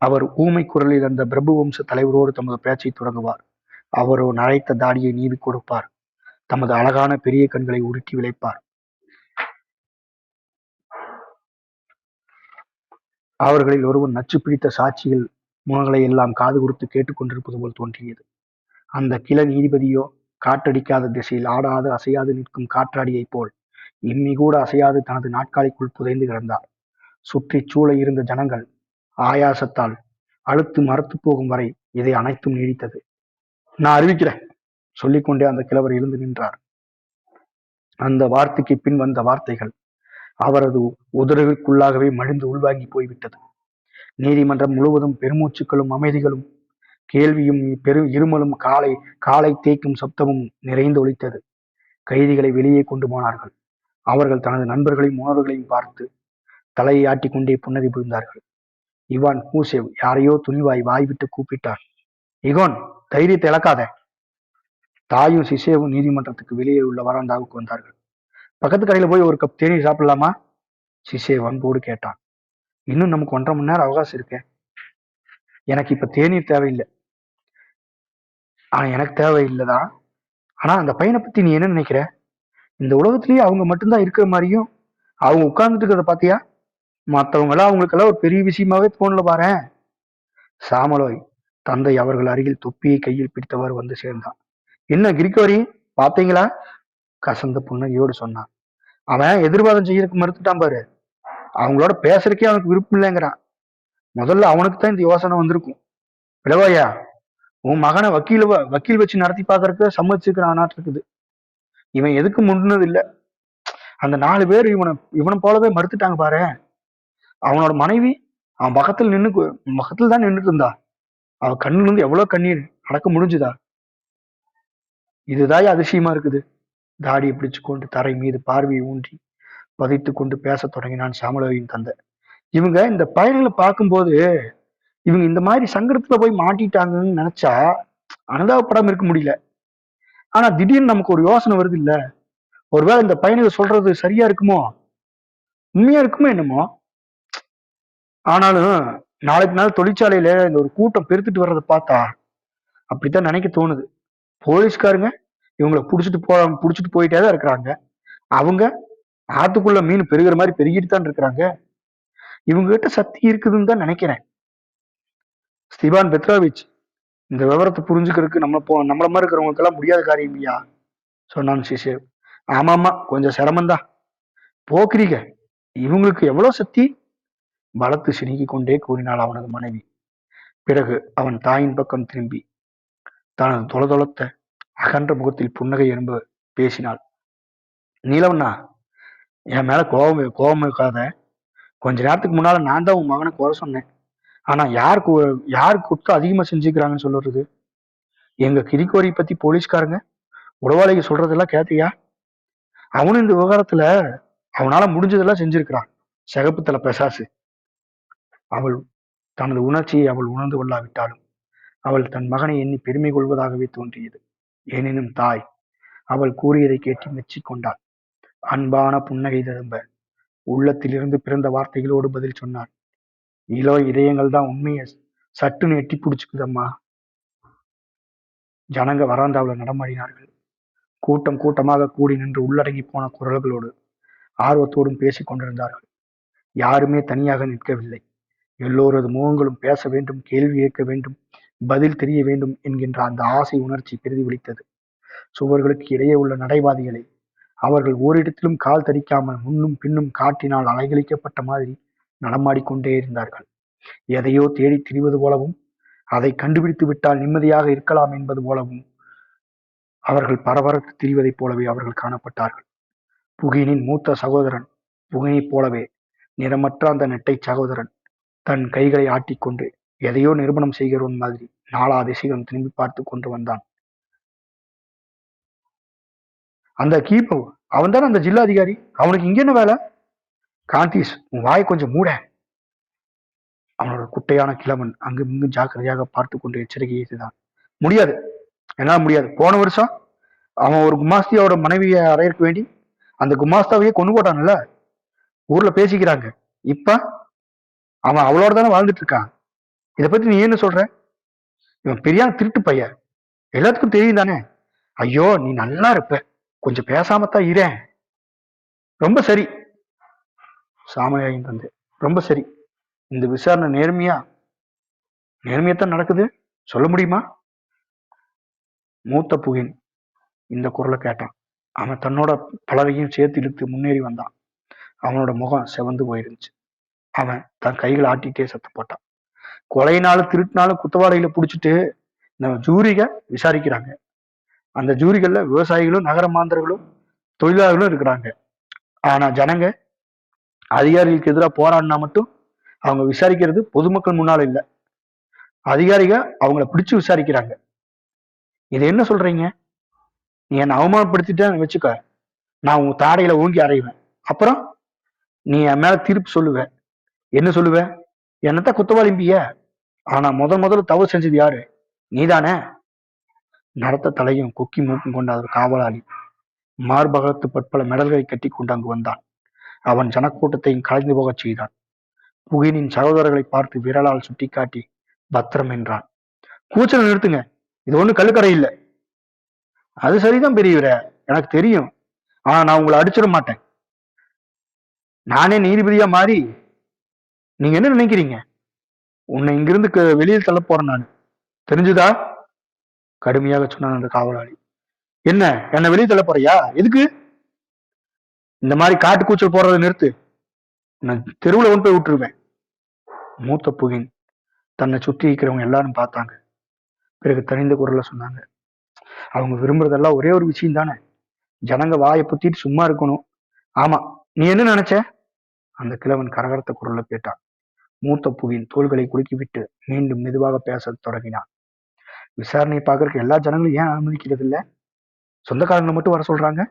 S1: அவர் ஊமை குரலில் அந்த பிரபு வம்ச தலைவரோடு தமது பேச்சை தொடங்குவார். அவரோ நரைத்த தாடியை நீவி கொடுப்பார். தமது அழகான பெரிய கண்களை உருட்டி விளைப்பார். அவர்களில் ஒருவன் நச்சு பிடித்த சாட்சிகள் முகங்களை எல்லாம் காது கொடுத்து கேட்டுக்கொண்டிருப்பது போல் தோன்றியது. அந்த கிள நீதிபதியோ காற்றடிக்காத திசையில் ஆடாது அசையாது நிற்கும் காற்றாடியைப் போல் இம்மி கூட அசையாது தனது நாட்காலிக்குள் புதைந்து கிடந்தார். சுற்றி சூழ இருந்த ஜனங்கள் ஆயாசத்தால் அழுத்து மரத்து போகும் வரை இதை அனைத்தும் நீடித்தது. நான் அறிவிக்கிறேன் சொல்லிக்கொண்டே அந்த கிழவர் எழுந்து நின்றார். அந்த வார்த்தைக்கு பின் வந்த வார்த்தைகள் அவரது உதடுகளுக்குள்ளாகவே மழிந்து உள்வாங்கி போய்விட்டது. நீதிமன்றம் முழுவதும் பெருமூச்சுக்களும் அமைதிகளும் கேள்வியும் இருமலும் காலை தேய்க்கும் சப்தமும் நிறைந்து ஒலித்தது. கைதிகளை வெளியே கொண்டு போனார்கள். அவர்கள் தனது நண்பர்களையும் உணர்வுகளையும் பார்த்து தலையை ஆட்டிக்கொண்டே புன்னகை புரிந்தார்கள். இவான் கூசேவ் யாரையோ துணிவாய் வாய்விட்டு கூப்பிட்டான். இகோன், தைரியத்தை இழக்காத. தாயும் சிசேவும் நீதிமன்றத்துக்கு வெளியே உள்ள வராந்தாவுக்கு வந்தார்கள். பக்கத்து கடையில போய் ஒரு கப் தேநீர் சாப்பிடலாமா? சிசேவ் அன்போடு கேட்டான். இன்னும் நமக்கு 1.5 மணி நேரம் அவகாசம் இருக்கு. எனக்கு இப்ப தேநீர் தேவையில்லை. எனக்கு தேவையில்லைதான். ஆனா அந்த பையனை பத்தி நீ என்ன நினைக்கிற? இந்த உலகத்திலேயே அவங்க மட்டும்தான் இருக்கிற மாதிரியும் அவங்க உட்கார்ந்துட்டு இருக்கிறத பாத்தியா? மற்றவங்க எல்லாம் அவங்களுக்கெல்லாம் ஒரு பெரிய விஷயமாவே தோணல பாரேன். சாமலோய் தந்தை அவர்கள் அருகில் தொப்பியை கையில் பிடித்தவாறு வந்து சேர்ந்தான். என்ன கிரிக்கோரி, பாத்தீங்களா? கசந்த புன்னகையோடு சொன்னான். அவன் எதிர்வாதம் செய்யறதுக்கு மறுத்துட்டான் பாரு. அவங்களோட பேசுறதுக்கே அவனுக்கு விருப்பம் இல்லைங்கிறான். முதல்ல அவனுக்கு தான் இந்த யோசனை வந்திருக்கும். இளவாயா, உன் மகனை வக்கீல் வச்சு நடத்தி பாக்குறதுக்கு சம்மதிச்சுக்கிறான் இருக்குது. இவன் எதுக்கு முன்னது இல்ல. அந்த 4 பேர் இவனை போலவே மறுத்துட்டாங்க பாரு. அவனோட மனைவி அவன் பக்கத்துல தான் நின்றுட்டு இருந்தா. அவ கண்ணுல இருந்து எவ்வளவு கண்ணீர் அடக்க முடிஞ்சுதா? இதுதான் அதிசயமா இருக்குது. தாடியை பிடிச்சு கொண்டு தரை மீது பார்வையை ஊன்றி பதித்து கொண்டு பேசத் தொடங்கினான் சாமுவேலின் தந்தை. இவங்க இந்த பயல்களை பார்க்கும்போது இவங்க இந்த மாதிரி சங்கடத்துல போய் மாட்டிட்டாங்கன்னு நினைச்சா அனுதாபப்படாம இருக்க முடியல. ஆனா திடீர்னு நமக்கு ஒரு யோசனை வருது இல்ல, ஒருவேளை இந்த பையனுக்கு சொல்றது சரியா இருக்குமோ, உண்மையா இருக்குமோ என்னமோ. ஆனாலும் நாளைக்கு நாள் தொழிற்சாலையில இந்த ஒரு கூட்டம் பெருத்துட்டு வர்றதை பார்த்தா அப்படித்தான் நினைக்க தோணுது. போலீஸ்காரங்க இவங்களை புடிச்சிட்டு போயிட்டே தான் இருக்கிறாங்க. அவங்க ஆத்துக்குள்ள மீன் பெருகிற மாதிரி பெருகிட்டு தான் இருக்கிறாங்க. இவங்க கிட்ட சக்தி இருக்குதுன்னு தான் நினைக்கிறேன். ஸ்திபான் பெத்ரோவிச், இந்த விவரத்தை புரிஞ்சுக்கிறதுக்கு நம்மள மாதிரி இருக்கிறவங்களுக்கு எல்லாம் முடியாத காரியம் இல்லையா, சொன்னான் சிசேவ். ஆமாமா, கொஞ்சம் சிரமம்தான். போக்குறீங்க, இவங்களுக்கு எவ்வளவு சக்தி? பலத்து சிணுங்கிக் கொண்டே கூறினாள் அவனது மனைவி. பிறகு அவன் தாயின் பக்கம் திரும்பி தனது தொளதொளத்த அகன்ற முகத்தில் புன்னகை என்ப பேசினாள். நீலவண்ணா, என் மேல கோபம் இருக்காத. கொஞ்ச நேரத்துக்கு முன்னால நான் தான் உன் மகனை குறை சொன்னேன். ஆனா யாரு குற்றம் அதிகமா செஞ்சுக்கிறாங்கன்னு சொல்லுறது? எங்க கிரிக்கோரி பத்தி போலீஸ்காரங்க உளவாளிக சொல்றதெல்லாம் கேட்டியா? அவனும் இந்த விவகாரத்துல அவனால முடிஞ்சதெல்லாம் செஞ்சிருக்கிறான். சிகப்பு தலை பிசாசு. அவள் தனது உணர்ச்சியை அவள் உணர்ந்து கொள்ளாவிட்டாலும் அவள் தன் மகனை எண்ணி பெருமை கொள்வதாகவே தோன்றியது. எனினும் தாய் அவள் கூறியதை கேட்டு மெச்சிக்கொண்டாள். அன்பான புன்னகை திரும்ப உள்ளத்திலிருந்து பிறந்த வார்த்தைகளோடு பதில் சொன்னார். இளோ இதயங்கள் தான் உண்மையை சட்டுன்னு எட்டி பிடிச்சுக்குதம்மா. ஜனங்க வராந்தாவில் நடமாடினார்கள். கூட்டம் கூட்டமாக கூடி நின்று உள்ளடங்கி போன குரல்களோடு ஆர்வத்தோடும் பேசிக் கொண்டிருந்தார்கள். யாருமே தனியாக நிற்கவில்லை. எல்லோரது முகங்களும் பேச வேண்டும், கேள்வி கேட்க வேண்டும், பதில் தெரிய வேண்டும் என்கின்ற அந்த ஆசை உணர்ச்சி பிரதிபலித்தது. சுவர்களுக்கு இடையே உள்ள நடைபாதைகளை அவர்கள் ஓரிடத்திலும் கால் தடிக்காமல் முன்னும் பின்னும் காற்றினால் அலைகழிக்கப்பட்ட மாதிரி நடமாடிக்கொண்டே இருந்தார்கள். எதையோ தேடி திரிவது போலவும் அதை கண்டுபிடித்து விட்டால் நிம்மதியாக இருக்கலாம் என்பது போலவும் அவர்கள் பரபரத்து திரிவதைப் போலவே அவர்கள் காணப்பட்டார்கள். புகினின் மூத்த சகோதரன் புகினைப் போலவே நிறமற்ற அந்த நெட்டை சகோதரன் தன் கைகளை ஆட்டிக்கொண்டு எதையோ நிரூபணம் செய்கிறவன் மாதிரி நாலா திசைகளும் திரும்பி பார்த்து கொண்டு வந்தான். அந்த கீபோ, அவன் தானே அந்த ஜில்லா அதிகாரி. அவனுக்கு இங்க என்ன வேலை? காந்தீஸ், உன் வாய் கொஞ்சம் மூட. அவனோட குட்டையான கிழவன் அங்கும் இங்கும் ஜாக்கிரதையாக பார்த்து கொண்டு எச்சரிக்கை செய்தான். முடியாது, என்னால முடியாது. போன வருஷம் அவன் ஒரு குமாஸ்தியோட மனைவியை அறையறக்க வேண்டி அந்த குமாஸ்தாவையே கொண்டு போட்டான்ல, ஊர்ல பேசிக்கிறாங்க. இப்ப அவன் அவளோட தானே வாழ்ந்துட்டு இருக்கான். இதை பத்தி நீ என்ன சொல்ற? இவன் பெரியான திருட்டு பையன், எல்லாத்துக்கும் தெரியும் தானே. ஐயோ, நீ நல்லா இருப்ப, கொஞ்சம் பேசாமத்தான் இரேன். ரொம்ப சரி சாமயாயின் தந்தை, ரொம்ப சரி. இந்த விசாரணை நேர்மையாத்தான் நடக்குது, சொல்ல முடியுமா? மூத்த புகின் இந்த குரலை கேட்டான். அவன் தன்னோட பலரையும் சேர்த்து இழுத்து முன்னேறி வந்தான். அவனோட முகம் செவந்து போயிருந்துச்சு. அவன் தன் கைகளை ஆட்டிட்டே சத்தம் போட்டான். கொலையினாலும் திருட்டினாலும் குத்தவாளிகளை பிடிச்சிட்டு நம்ம ஜூரிக விசாரிக்கிறாங்க. அந்த ஜூரிகள்ல விவசாயிகளும் நகர மாந்தர்களும் தொழிலாளர்களும் இருக்கிறாங்க. ஆனா ஜனங்க அதிகாரிகளுக்கு எதிராக போராடினா மட்டும் அவங்க விசாரிக்கிறது பொதுமக்கள் முன்னால இல்ல, அதிகாரிகள் அவங்கள பிடிச்சு விசாரிக்கிறாங்க. இதை என்ன சொல்றீங்க? நீ என்னை அவமானப்படுத்திட்டேன்னு வச்சுக்க, நான் உன் தாடையில ஓங்கி அறைவேன். அப்புறம் நீ என் மேல தீர்ப்பு சொல்லுவ. என்ன சொல்லுவ? என்னத்தான் குத்தவாளிம்பிய. ஆனா முதல்ல தவறு செஞ்சது யாரு? நீதானே. நடத்த தலையும் கொக்கி மூக்கும் கொண்ட ஒரு காவலாளி மார்பகத்து பற்பல மெடல்களை கட்டி கொண்டு அங்கு வந்தான். அவன் ஜனக்கூட்டத்தையும் கலைந்து போகச் செய்தான். புகினின் சகோதரர்களை பார்த்து விரலால் சுட்டிக்காட்டி பத்திரம் என்றான். கூச்சல் நிறுத்துங்க, இது ஒண்ணு கல்லுக்கடை இல்லை. அது சரிதான் பெரியவரே, எனக்கு தெரியும். ஆனா நான் உங்களை அடிச்சிட மாட்டேன். நானே நீதிபதியா மாறி, நீங்க என்ன நினைக்கிறீங்க? உன்னை இங்கிருந்து வெளியில் தள்ள போறேன் நான், தெரிஞ்சுதா? கடுமையாக சொன்னான் அந்த காவலாளி. என்ன, என்ன வெளியே தள்ள போறியா? எதுக்கு இந்த மாதிரி காட்டு கூச்சல் போடுறதை நிறுத்து, நான் தெருவுல கொண்டு போய் விட்டுருவேன். மூத்த புகின் தன்னை சுற்றி இருக்கிறவங்க எல்லாரும் பார்த்தாங்க. பிறகு தனிந்த குரல்ல சொன்னாங்க, அவங்க விரும்புறதெல்லாம் ஒரே ஒரு விஷயம் தானே, ஜனங்க வாயை புத்திட்டு சும்மா இருக்கணும். ஆமா, நீ என்ன நினைச்ச? அந்த கிழவன் கரகரத்த குரல்ல கேட்டான். மூத்த புவியின் தோள்களை குலுக்கிவிட்டு மீண்டும் மெதுவாக பேசத் தொடங்கினான். விசாரணையை பார்க்கறதுக்கு எல்லா ஜனங்களும் ஏன் அனுமதிக்கிறது இல்ல? சொந்தக்காரங்களை மட்டும் வர சொல்றாங்க.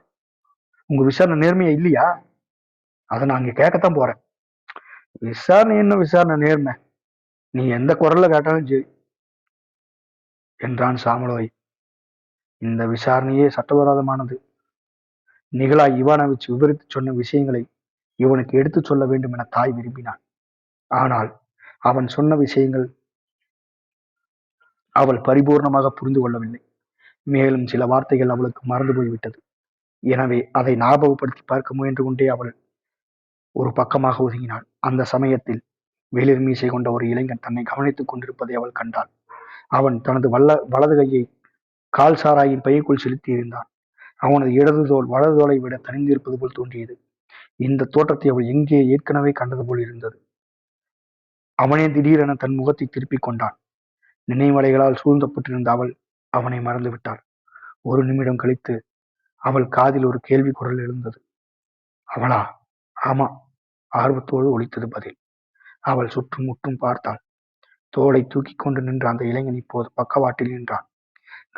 S1: உங்க விசாரணை நேர்மையா இல்லையா? அதை நான் இங்க கேட்கத்தான் போறேன். விசாரணை என்ன விசாரணை நேர்மை, நீ எந்த குரல்ல கேட்டாலும் சரி என்றான் சாமுலோய். இந்த விசாரணையே சட்டவிரோதமானது. நிகழாய் இவானோவிச் விவரித்து சொன்ன விஷயங்களை இவனுக்கு எடுத்துச் சொல்ல வேண்டும் என தாய் விரும்பினான். ஆனால் அவன் சொன்ன விஷயங்கள் அவள் பரிபூர்ணமாக புரிந்து கொள்ளவில்லை. மேலும் சில வார்த்தைகள் அவளுக்கு மறந்து போய்விட்டது. எனவே அதை ஞாபகப்படுத்தி பார்க்க முயன்று கொண்டே அவள் ஒரு பக்கமாக ஒதுங்கினாள். அந்த சமயத்தில் வெளிர் மீசை கொண்ட ஒரு இளைஞன் தன்னை கவனித்துக் கொண்டிருப்பதை அவள் கண்டாள். அவன் தனது வலது கையை கால் சாராயின் பைக்குள் செலுத்தி இருந்தான். அவனது இடது தோல் வலது தோலை விட தனிந்திருப்பது போல் தோன்றியது. இந்த தோற்றத்தை அவள் எங்கே ஏற்கனவே கண்டது போல் இருந்தது. அவனே திடீரென தன் முகத்தை திருப்பிக் கொண்டான். நினைவலைகளால் சூழ்ந்தப்பட்டிருந்த அவள் அவனை மறந்துவிட்டாள். ஒரு நிமிடம் கழித்து அவள் காதில் ஒரு கேள்வி குரல் எழுந்தது. அவளா? ஆமா, ஆர்வத்தோடு ஒலித்தது பதில். அவள் சுற்றும் முற்றும் பார்த்தாள். தோளை தூக்கிக் கொண்டு நின்ற அந்த இளைஞன் இப்போது பக்கவாட்டில் நின்றான்.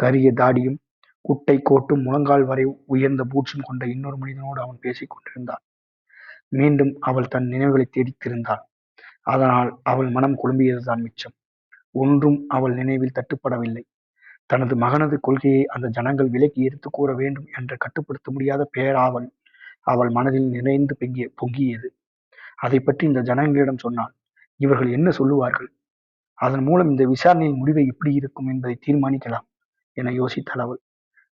S1: கரிய தாடியும் குட்டை கோட்டும் முழங்கால் வரை உயர்ந்த பூட்ஸும் கொண்ட இன்னொரு மனிதனோடு அவன் பேசிக் கொண்டிருந்தான். மீண்டும் அவள் தன் நினைவுகளை தேடித்திருந்தாள். அதனால் அவள் மனம் குழம்பியதுதான் மிச்சம். ஒன்றும் அவள் நினைவில் தட்டுப்படவில்லை. தனது மகனது கொள்கையை அந்த ஜனங்கள் விலக்கி எடுத்து கூற வேண்டும் என்ற கட்டுப்படுத்த முடியாத பேராவல் அவள் மனதில் நிறைந்து பொங்கியது. அதை பற்றி இந்த ஜனங்களிடம் சொன்னால் இவர்கள் என்ன சொல்லுவார்கள்? அதன் மூலம் இந்த விசாரணையின் முடிவை எப்படி இருக்கும் என்பதை தீர்மானிக்கலாம் என யோசித்தாள் அவள்.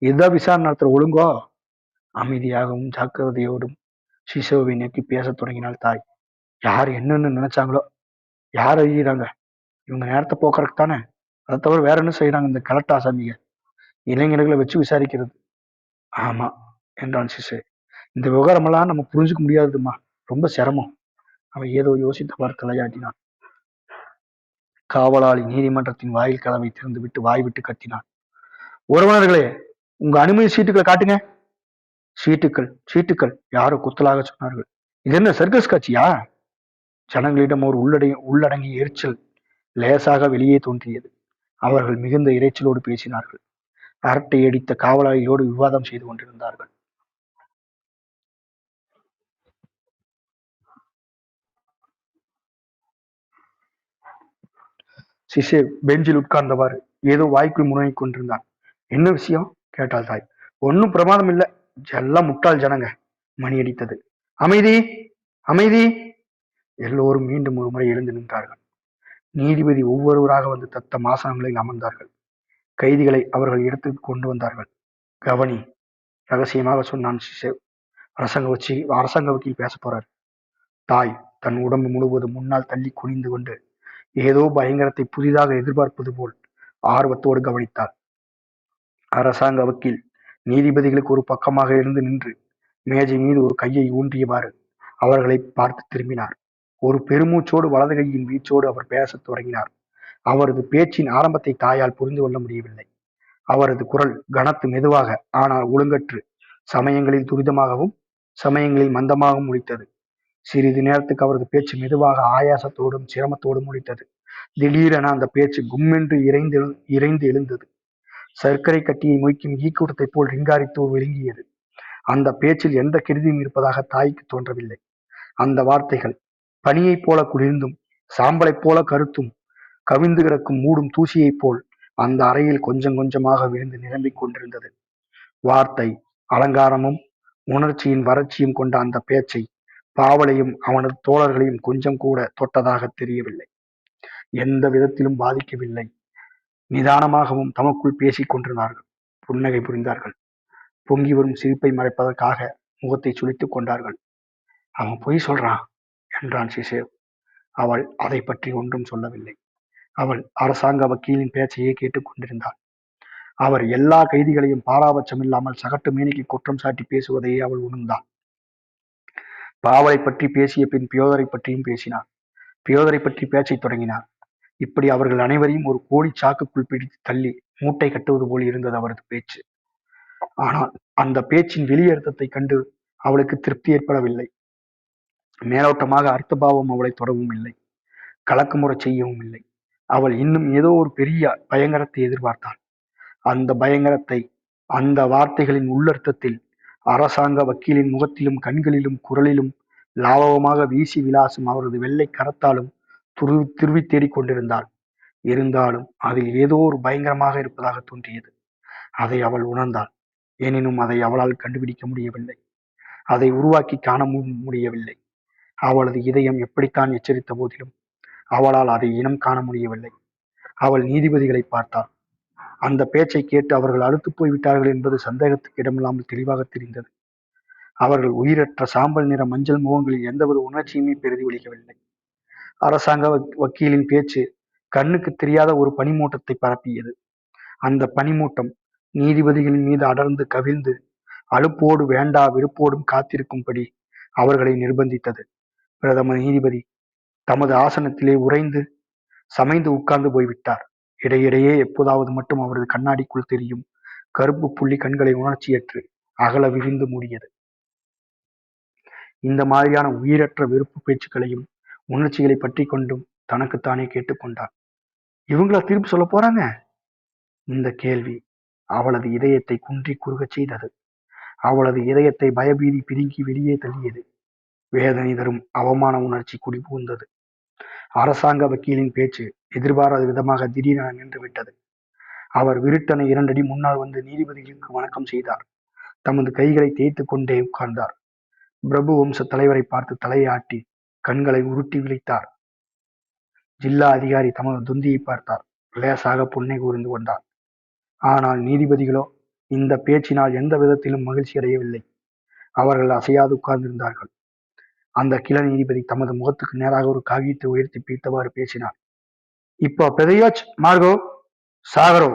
S1: இதுதான் விசாரணை நடத்துற ஒழுங்கோ? அமைதியாகவும் ஜாக்கிரதையோடும் சிசோவை நோக்கி பேசத் தொடங்கினாள் தாய். யார் என்னன்னு நினைச்சாங்களோ, யார் அறிகிறாங்க, இவங்க நேரத்தை போக்குறதுக்கு தானே, அதை தவிர வேற என்ன செய்யறாங்க இந்த கலெக்டர் ஆசாமிங்க? இளைஞர்களை வச்சு விசாரிக்கிறது. ஆமா என்றான் சிசு. இந்த விவகாரமெல்லாம் நம்ம புரிஞ்சுக்க முடியாதுமா, ரொம்ப சிரமம். அவன் ஏதோ யோசித்தவாறு தலையாட்டினான். காவலாளி நீதிமன்றத்தின் வாயில் கதவை திறந்துவிட்டு வாய்விட்டு கத்தினான். உறவினர்களே, உங்க அனுமதி சீட்டுகளை காட்டுங்க. சீட்டுக்கள் யாரோ குத்தலாக சொன்னார்கள். இது என்ன சர்க்கஸ் காட்சியா? ஜனங்களிடம் ஒரு உள்ளடங்கிய எரிச்சல் லேசாக வெளியே தோன்றியது. அவர்கள் மிகுந்த இறைச்சலோடு பேசினார்கள். அரட்டை அடித்த காவலாளியோடு விவாதம் செய்து கொண்டிருந்தார்கள். சிசே பெஞ்சில் உட்கார்ந்தவாறு ஏதோ வாய்க்குள் முனகிக் கொண்டிருந்தான். என்ன விஷயம் கேட்டாள் தாய். ஒன்னும் பிரமாதம் இல்ல, எல்லாம் முட்டாள் ஜனங்க. மணி அடித்தது. அமைதி, அமைதி. எல்லோரும் மீண்டும் ஒரு முறை எழுந்து நின்றார்கள். நீதிபதி ஒவ்வொருவராக வந்து தத்தம் ஆசனங்களில் அமர்ந்தார்கள். கைதிகளை அவர்கள் இடத்துக்கு கொண்டு வந்தார்கள். கவனி, ரகசியமாக சொன்னான் சிசேவ். அரசாங்க வக்கீல் பேச போறார். தாய் தன் உடம்பு முழுவதும் முன்னால் தள்ளி குனிந்து கொண்டு ஏதோ பயங்கரத்தை புதிதாக எதிர்பார்ப்பது போல் ஆர்வத்தோடு கவனித்தாள். அரசாங்க வக்கீல் நீதிபதிகளுக்கு ஒரு பக்கமாக இருந்து நின்று மேஜை மீது ஒரு கையை ஊன்றியவாறு அவர்களை பார்த்து திரும்பினார். ஒரு பெருமூச்சோடு வலது கையின் வீச்சோடு அவர் பேசத் தொடங்கினார். அவரது பேச்சின் ஆரம்பத்தை தாயால் புரிந்து கொள்ள முடியவில்லை. அவரது குரல் கனத்து மெதுவாக, ஆனால் ஒழுங்கற்று, சமயங்களில் துரிதமாகவும் சமயங்களில் மந்தமாகவும் ஒலித்தது. சிறிது நேரத்துக்கு அவரது பேச்சு மெதுவாக ஆயாசத்தோடும் சிரமத்தோடும் ஒலித்தது. திடீரென அந்த பேச்சு கும்மென்று இறைந்து எழுந்தது. சர்க்கரை கட்டியை மொய்க்கும் ஈக்கூட்டத்தைப் போல் ரிங்காரித்து விழுங்கியது. அந்த பேச்சில் எந்த கெடுதியும் இருப்பதாக தாய்க்கு தோன்றவில்லை. அந்த வார்த்தைகள் பனியைப் போல குளிர்ந்தும் சாம்பலைப் போல கருத்தும் கவிழ்ந்து கிடக்கும் மூடும் தூசியைப் போல் அந்த அறையில் கொஞ்சம் கொஞ்சமாக விழுந்து நிரம்பிக் கொண்டிருந்தது. வார்த்தை அலங்காரமும் உணர்ச்சியின் வறட்சியும் கொண்ட அந்த பேச்சை பாவலையும் அவனது தோழர்களையும் கொஞ்சம் கூட தொட்டதாக தெரியவில்லை. எந்த விதத்திலும் பாதிக்கவில்லை. நிதானமாகவும் தமக்குள் பேசிக் கொண்டிருந்தார்கள். புன்னகை புரிந்தார்கள். பொங்கி வரும் சிரிப்பை மறைப்பதற்காக முகத்தை சுளித்துக் கொண்டார்கள். அவன் பொய் சொல்றான் என்றான் சிசேவ். அவள் அதை பற்றி ஒன்றும் சொல்லவில்லை. அவள் அரசாங்க வக்கீலின் பேச்சையே கேட்டுக் கொண்டிருந்தாள். அவர் எல்லா கைதிகளையும் பாராபட்சம் இல்லாமல் சகட்டு மேனிக்கு குற்றம் சாட்டி பேசுவதையே அவள் உணர்ந்தாள். பாவலை பற்றி பேசிய பின் பியோதரை பற்றியும் பேசினார். பியோதரை பற்றி பேச்சைத் தொடங்கினார். இப்படி அவர்கள் அனைவரையும் ஒரு கோழி சாக்குக்குள் பிடித்து தள்ளி மூட்டை கட்டுவது போல் இருந்தது அவரது பேச்சு. ஆனால் அந்த பேச்சின் வெளியர்த்தத்தைக் கண்டு அவளுக்கு திருப்தி ஏற்படவில்லை. மேலோட்டமாக அர்த்தபாவம் அவளை தொடவும் இல்லை, கலக்கமுறச் செய்யவும் இல்லை. அவள் இன்னும் ஏதோ ஒரு பெரிய பயங்கரத்தை எதிர்பார்த்தாள். அந்த பயங்கரத்தை அந்த வார்த்தைகளின் உள்ளர்த்தத்தில் அரசாங்க வக்கீலின் முகத்திலும் கண்களிலும் குரலிலும் லாவகமாக வீசி விளாசும் அவரது வெள்ளை கரத்தாலும் துருவி தேடிக் கொண்டிருந்தாள். இருந்தாலும் அதில் ஏதோ ஒரு பயங்கரமாக இருப்பதாக தோன்றியது. அதை அவள் உணர்ந்தாள். எனினும் அதை அவளால் கண்டுபிடிக்க முடியவில்லை. அதை உருவாக்கி காண முடியவில்லை. அவளது இதயம் எப்படித்தான் எச்சரித்த போதிலும் அவளால் அதை இனம் காண முடியவில்லை. அவள் நீதிபதிகளை பார்த்தாள். அந்த பேச்சை கேட்டு அவர்கள் அறுத்து போய்விட்டார்கள் என்பது சந்தேகத்துக்கு இடமில்லாமல் தெளிவாக தெரிந்தது. அவர்கள் உயிரற்ற சாம்பல் நிற மஞ்சள் முகங்களில் எந்தவித உணர்ச்சியுமே பிரதிபலிக்கவில்லை. அரசாங்க வக்கீலின் பேச்சு கண்ணுக்கு தெரியாத ஒரு பனிமூட்டத்தை பரப்பியது. அந்த பனிமூட்டம் நீதிபதிகளின் மீது அடர்ந்து கவிழ்ந்து அலுப்போடு வேண்டா விருப்போடும் காத்திருக்கும்படி அவர்களை நிர்பந்தித்தது. பிரதம நீதிபதி தமது ஆசனத்திலே உறைந்து சமைந்து உட்கார்ந்து போய்விட்டார். இடையிடையே எப்போதாவது மட்டும் அவரது கண்ணாடிக்குள் தெரியும் கருப்பு புள்ளி கண்களை உணர்ச்சியற்று அகல விரிந்து மூடியது. இந்த மாதிரியான உயிரற்ற வெறுப்பு பேச்சுக்களையும் உணர்ச்சிகளை பற்றி கொண்டும் தனக்குத்தானே கேட்டுக்கொண்டார். இவங்களா தீர்ப்பு சொல்ல போறாங்க? இந்த கேள்வி அவளது இதயத்தை குன்றி குறுகச் செய்தது. அவளது இதயத்தை பயபீதி பிதுங்கி வெளியே தள்ளியது. வேதனை தரும் அவமான உணர்ச்சி குடிபுகுந்தது. அரசாங்க வக்கீலின் பேச்சு எதிர்பாராத விதமாக திடீரென நின்றுவிட்டது. அவர் விருட்டனை 2 அடி முன்னால் வந்து நீதிபதிகளுக்கு வணக்கம் செய்தார். தமது கைகளை தேய்த்து கொண்டே உட்கார்ந்தார். பிரபு வம்ச தலைவரை பார்த்து தலையை ஆட்டி கண்களை உருட்டி விழித்தார். ஜில்லா அதிகாரி தமது தொந்தியை பார்த்தார். லேசாக புன்னை கூர்ந்து கொண்டார். ஆனால் நீதிபதிகளோ இந்த பேச்சினால் எந்த விதத்திலும் மகிழ்ச்சி அடையவில்லை. அவர்கள் அசையாது உட்கார்ந்திருந்தார்கள். அந்த கிள நீதிபதி தமது முகத்துக்கு நேராக ஒரு காகியத்தை உயர்த்தி பிடித்தவாறு பேசினார். இப்போ பெதையாச், மார்கோ, சாகரோ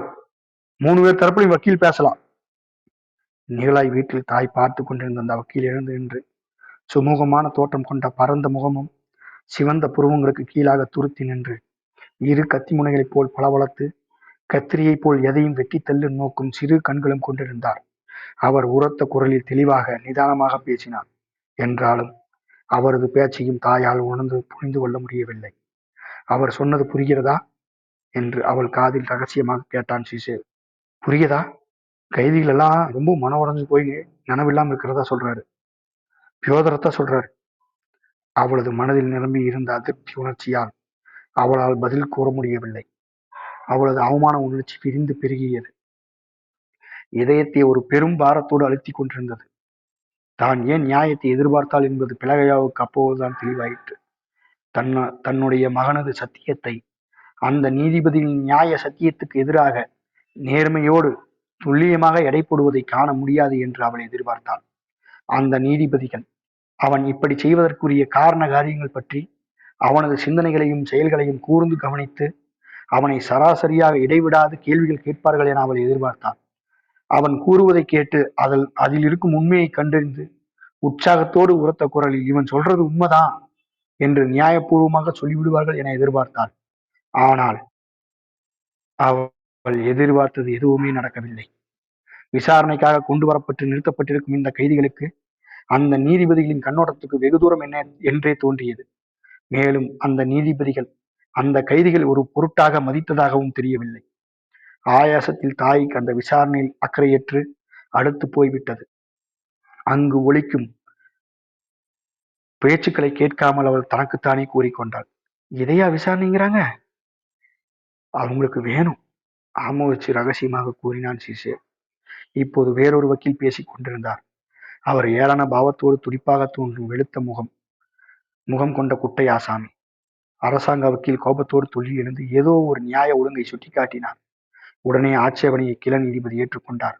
S1: 3 பேர் தரப்புலையும் வக்கீல் பேசலாம். நிகழாய் வீட்டில் தாய் பார்த்து கொண்டிருந்த அந்த வக்கீல் எழுந்து நின்று சுமூகமான தோற்றம் கொண்ட பரந்த முகமும் சிவந்த புருவங்களுக்கு கீழாக துருத்தி நின்று 2 கத்தி முனைகளைப் போல் பளபளத்து கத்திரியைப் போல் எதையும் வெட்டி தள்ளு நோக்கும் சிறு கண்களும் கொண்டிருந்தார். அவர் உரத்த குரலில் தெளிவாக நிதானமாக பேசினார். என்றாலும் அவரது பேச்சையும் தாயால் உணர்ந்து புரிந்து கொள்ள முடியவில்லை. அவர் சொன்னது புரிகிறதா என்று அவள் காதில் ரகசியமாக கேட்டான் சிசேல். புரியுதா? கைதிகள் எல்லாம் ரொம்ப மன உடைஞ்சு போய் நனவில்லாம இருக்கிறதா சொல்றாரு. பியோதரத்தான் சொல்றாரு. அவளது மனதில் நிரம்பி இருந்த அதிருப்தி உணர்ச்சியால் அவளால் பதில் கூற முடியவில்லை. அவளது அவமான உணர்ச்சி விரிந்து பெருகியது. இதயத்தை ஒரு பெரும் பாரத்தோடு அழுத்திக் கொண்டிருந்தது. தான் ஏன் நியாயத்தை எதிர்பார்த்தாள் என்பது பிளகையாவுக்கு அப்போதுதான் தெளிவாயிற்று. தன்னுடைய மகனது சத்தியத்தை அந்த நீதிபதியின் நியாய சத்தியத்துக்கு எதிராக நேர்மையோடு துல்லியமாக எடை போடுவதை காண முடியாது என்று அவள் எதிர்பார்த்தாள். அந்த நீதிபதிகள் அவன் இப்படி செய்வதற்குரிய காரண காரியங்கள் பற்றி அவனது சிந்தனைகளையும் செயல்களையும் கூர்ந்து கவனித்து அவனை சராசரியாக இடைவிடாது கேள்விகள் கேட்பார்கள் என அவள் எதிர்பார்த்தாள். அவன் கூறுவதை கேட்டு அதில் இருக்கும் உண்மையை கண்டறிந்து உற்சாகத்தோடு உரத்த குரலில் இவன் சொல்றது உண்மைதான் என்று நியாயபூர்வமாக சொல்லிவிடுவார்கள் என எதிர்பார்த்தாள். ஆனால் அவள் எதிர்பார்த்தது எதுவுமே நடக்கவில்லை. விசாரணைக்காக கொண்டு வரப்பட்டு நிறுத்தப்பட்டிருக்கும் இந்த கைதிகளுக்கு அந்த நீதிபதிகளின் கண்ணோட்டத்துக்கு வெகு தூரம் என்ன என்றே தோன்றியது. மேலும் அந்த நீதிபதிகள் அந்த கைதிகள் ஒரு பொருட்டாக மதித்ததாகவும் தெரியவில்லை. ஆயாசத்தில் தாய்க்கு அந்த விசாரணையில் அக்கறையற்று அடுத்து போய்விட்டது. அங்கு ஒலிக்கும் பேச்சுக்களை கேட்காமல் அவள் தனக்குத்தானே கூறிக்கொண்டாள். இதையா விசாரணைங்கிறாங்க? அவங்களுக்கு வேணும். ஆம வச்சு ரகசியமாக கூறினான் சிசேல். இப்போது வேறொரு வக்கீல் பேசிக் கொண்டிருந்தார். அவர் ஏளன பாவத்தோடு துடிப்பாக தோன்றும் வெளுத்த முகம் கொண்ட குட்டை ஆசாமி. அரசாங்க வக்கீல் கோபத்தோடு துள்ளி எழுந்து ஏதோ ஒரு நியாய ஒழுங்கை சுட்டிக்காட்டினார். உடனே ஆட்சேபனையை கிள நீதிபதி ஏற்றுக்கொண்டார்.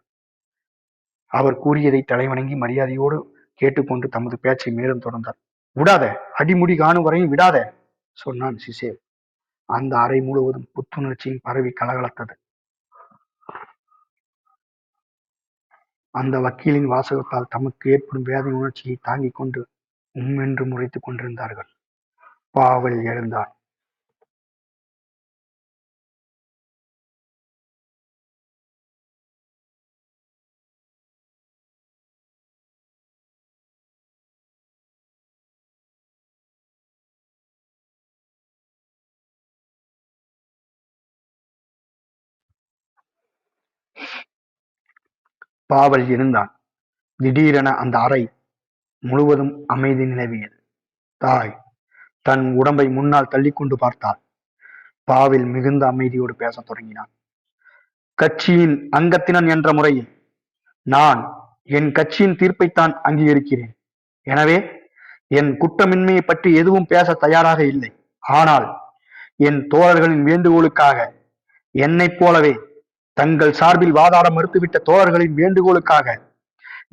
S1: அவர் கூறியதை தலைவணங்கி மரியாதையோடு கேட்டுக்கொண்டு தமது பேச்சை மேலும் தொடர்ந்தார். விடாத, அடிமுடி காணும் வரையும் விடாத, சொன்னான் சிசேல். அந்த அறை முழுவதும் புத்துணர்ச்சியும் பரவி கலகலத்தது. அந்த வக்கீலின் வாசகத்தால் தமக்கு ஏற்படும் வேதனை உணர்ச்சியை தாங்கிக் கொண்டு என்று முறைத்துக் கொண்டிருந்தார்கள். பாவல் எழுந்தான். பாவல் இருந்தான். திடீரென அந்த அறை முழுவதும் அமைதி நிலவியது. தாய் தன் உடம்பை முன்னால் தள்ளிக்கொண்டு பார்த்தாள். பாவில் மிகுந்த அமைதியோடு பேசத் தொடங்கினான். கட்சியின் அங்கத்தினன் என்ற முறையில் நான் என் கட்சியின் தீர்ப்பைத்தான் அங்கீகரிக்கிறேன். எனவே என் குற்றமின்மையை பற்றி எதுவும் பேச தயாராக இல்லை. ஆனால் என் தோழர்களின் வேண்டுகோளுக்காக, என்னைப் போலவே தங்கள் சார்பில் வாதாட மறுத்துவிட்ட தோழர்களின் வேண்டுகோளுக்காக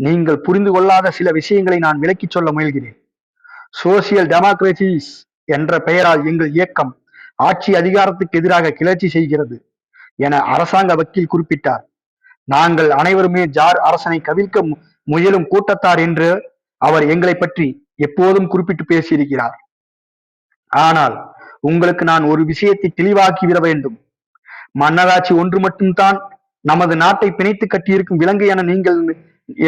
S1: நீங்கள் புரிந்து கொள்ளாத சில விஷயங்களை நான் விளக்கிச் சொல்ல முயல்கிறேன். சோசியல் டெமோக்ரசிஸ் என்ற பெயரால் எங்கள் இயக்கம் ஆட்சி அதிகாரத்துக்கு எதிராக கிளர்ச்சி செய்கிறது என அரசாங்க வக்கீல் குறிப்பிட்டார். நாங்கள் அனைவருமே ஜார் அரசனை கவிழ்க்க முயலும் கூட்டத்தார் என்று அவர் எங்களை பற்றி எப்போதும் குறிப்பிட்டு பேசியிருக்கிறார். ஆனால் உங்களுக்கு நான் ஒரு விஷயத்தை தெளிவாக்கிவிட வேண்டும். மன்னராட்சி ஒன்று மட்டும்தான் நமது நாட்டை பிணைத்து கட்டியிருக்கும் விலங்கு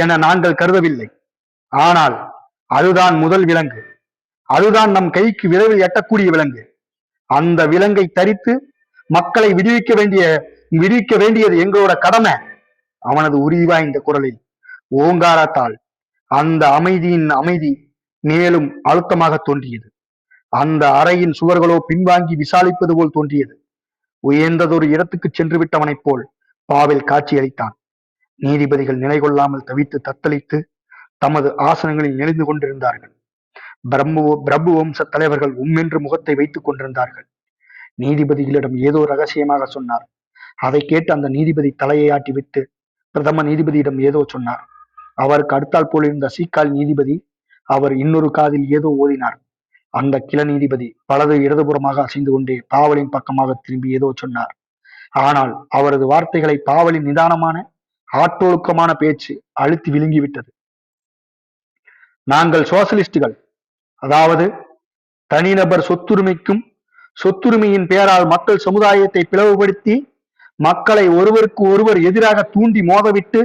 S1: என நாங்கள் கருதவில்லை. ஆனால் அதுதான் முதல் விலங்கு. அதுதான் நம் கைக்கு விரைவில் எட்டக்கூடிய விலங்கு. அந்த விலங்கை தரித்து மக்களை விடுவிக்க வேண்டியது எங்களோட கடமை. அவனது உரிவாய்ந்த குரலில் ஓங்காரத்தால் அந்த அமைதி மேலும் அழுத்தமாக தோன்றியது. அந்த அறையின் சுவர்களோ பின்வாங்கி விசாலிப்பது போல் தோன்றியது. உயர்ந்ததொரு இடத்துக்கு சென்று விட்டவனைப் போல் பாவில் காட்சியளித்தான். நீதிபதிகள் நிலை கொள்ளாமல் தவித்து தத்தளித்து தமது ஆசனங்களில் நெளிந்து கொண்டிருந்தார்கள். பிரபு வம்ச தலைவர்கள் உம்மென்று முகத்தை வைத்துக் கொண்டிருந்தார்கள். நீதிபதிகளிடம் ஏதோ ரகசியமாக சொன்னார். அதை கேட்டு அந்த நீதிபதி தலையை ஆட்டிவிட்டு பிரதம நீதிபதியிடம் ஏதோ சொன்னார். அவருக்கு அடுத்தால் போல் இருந்த சீக்கால் நீதிபதி அவர் இன்னொரு காதில் ஏதோ ஓதினார். அந்த கிள நீதிபதி வலது இடதுபுறமாக அசைந்து கொண்டே பாவலின் பக்கமாக திரும்பி ஏதோ சொன்னார். ஆனால் அவரது வார்த்தைகளை பாவலின் நிதானமான ஆட்டொழுக்கமான பேச்சு அழுத்தி விழுங்கிவிட்டது. நாங்கள் சோசலிஸ்டுகள், அதாவது தனிநபர் சொத்துரிமையின் பெயரால் மக்கள் சமுதாயத்தை பிளவுபடுத்தி மக்களை ஒருவருக்கு ஒருவர் எதிராக தூண்டி மோதவிட்டு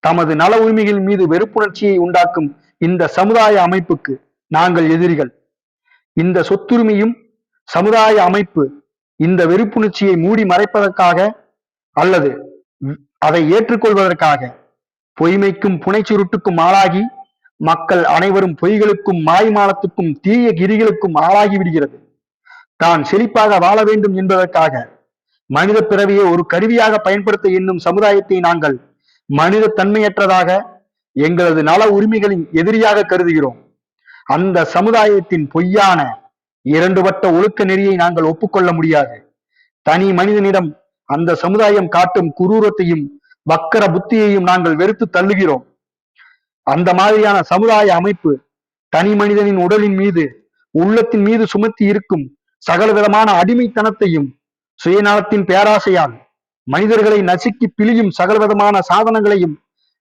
S1: தமது நல உரிமைகள் மீது வெறுப்புணர்ச்சியை உண்டாக்கும் இந்த சமுதாய அமைப்புக்கு நாங்கள் எதிரிகள். இந்த சொத்துரிமையும் சமுதாய அமைப்பு இந்த வெறுப்புணர்ச்சியை மூடி மறைப்பதற்காக அல்லது அதை ஏற்றுக்கொள்வதற்காக பொய்மைக்கும் புனைச்சுருட்டுக்கும் ஆளாகி மக்கள் அனைவரும் பொய்களுக்கும் மாய்மாலத்துக்கும் தீய கிரிகளுக்கும் ஆளாகி விடுகிறது. தான் செழிப்பாக வாழ வேண்டும் என்பதற்காக மனித பிறவியை ஒரு கருவியாக பயன்படுத்த எண்ணும் சமுதாயத்தை நாங்கள் மனித தன்மையற்றதாக, எங்களது நல உரிமைகளின் எதிரியாக கருதுகிறோம். அந்த சமுதாயத்தின் பொய்யான இரண்டுபட்ட ஒழுக்க நெறியை நாங்கள் ஒப்புக்கொள்ள முடியாது. தனி மனிதனிடம் அந்த சமுதாயம் காட்டும் குரூரத்தையும் வக்கர புத்தியையும் நாங்கள் வெறுத்து தள்ளுகிறோம். அந்த மாதிரியான சமுதாய அமைப்பு தனி மனிதனின் உடலின் மீது உள்ளத்தின் மீது சுமத்தி இருக்கும் சகல விதமான அடிமைத்தனத்தையும் சுயநலத்தின் பேராசையால் மனிதர்களை நசுக்கி பிழியும் சகலவிதமான சாதனங்களையும்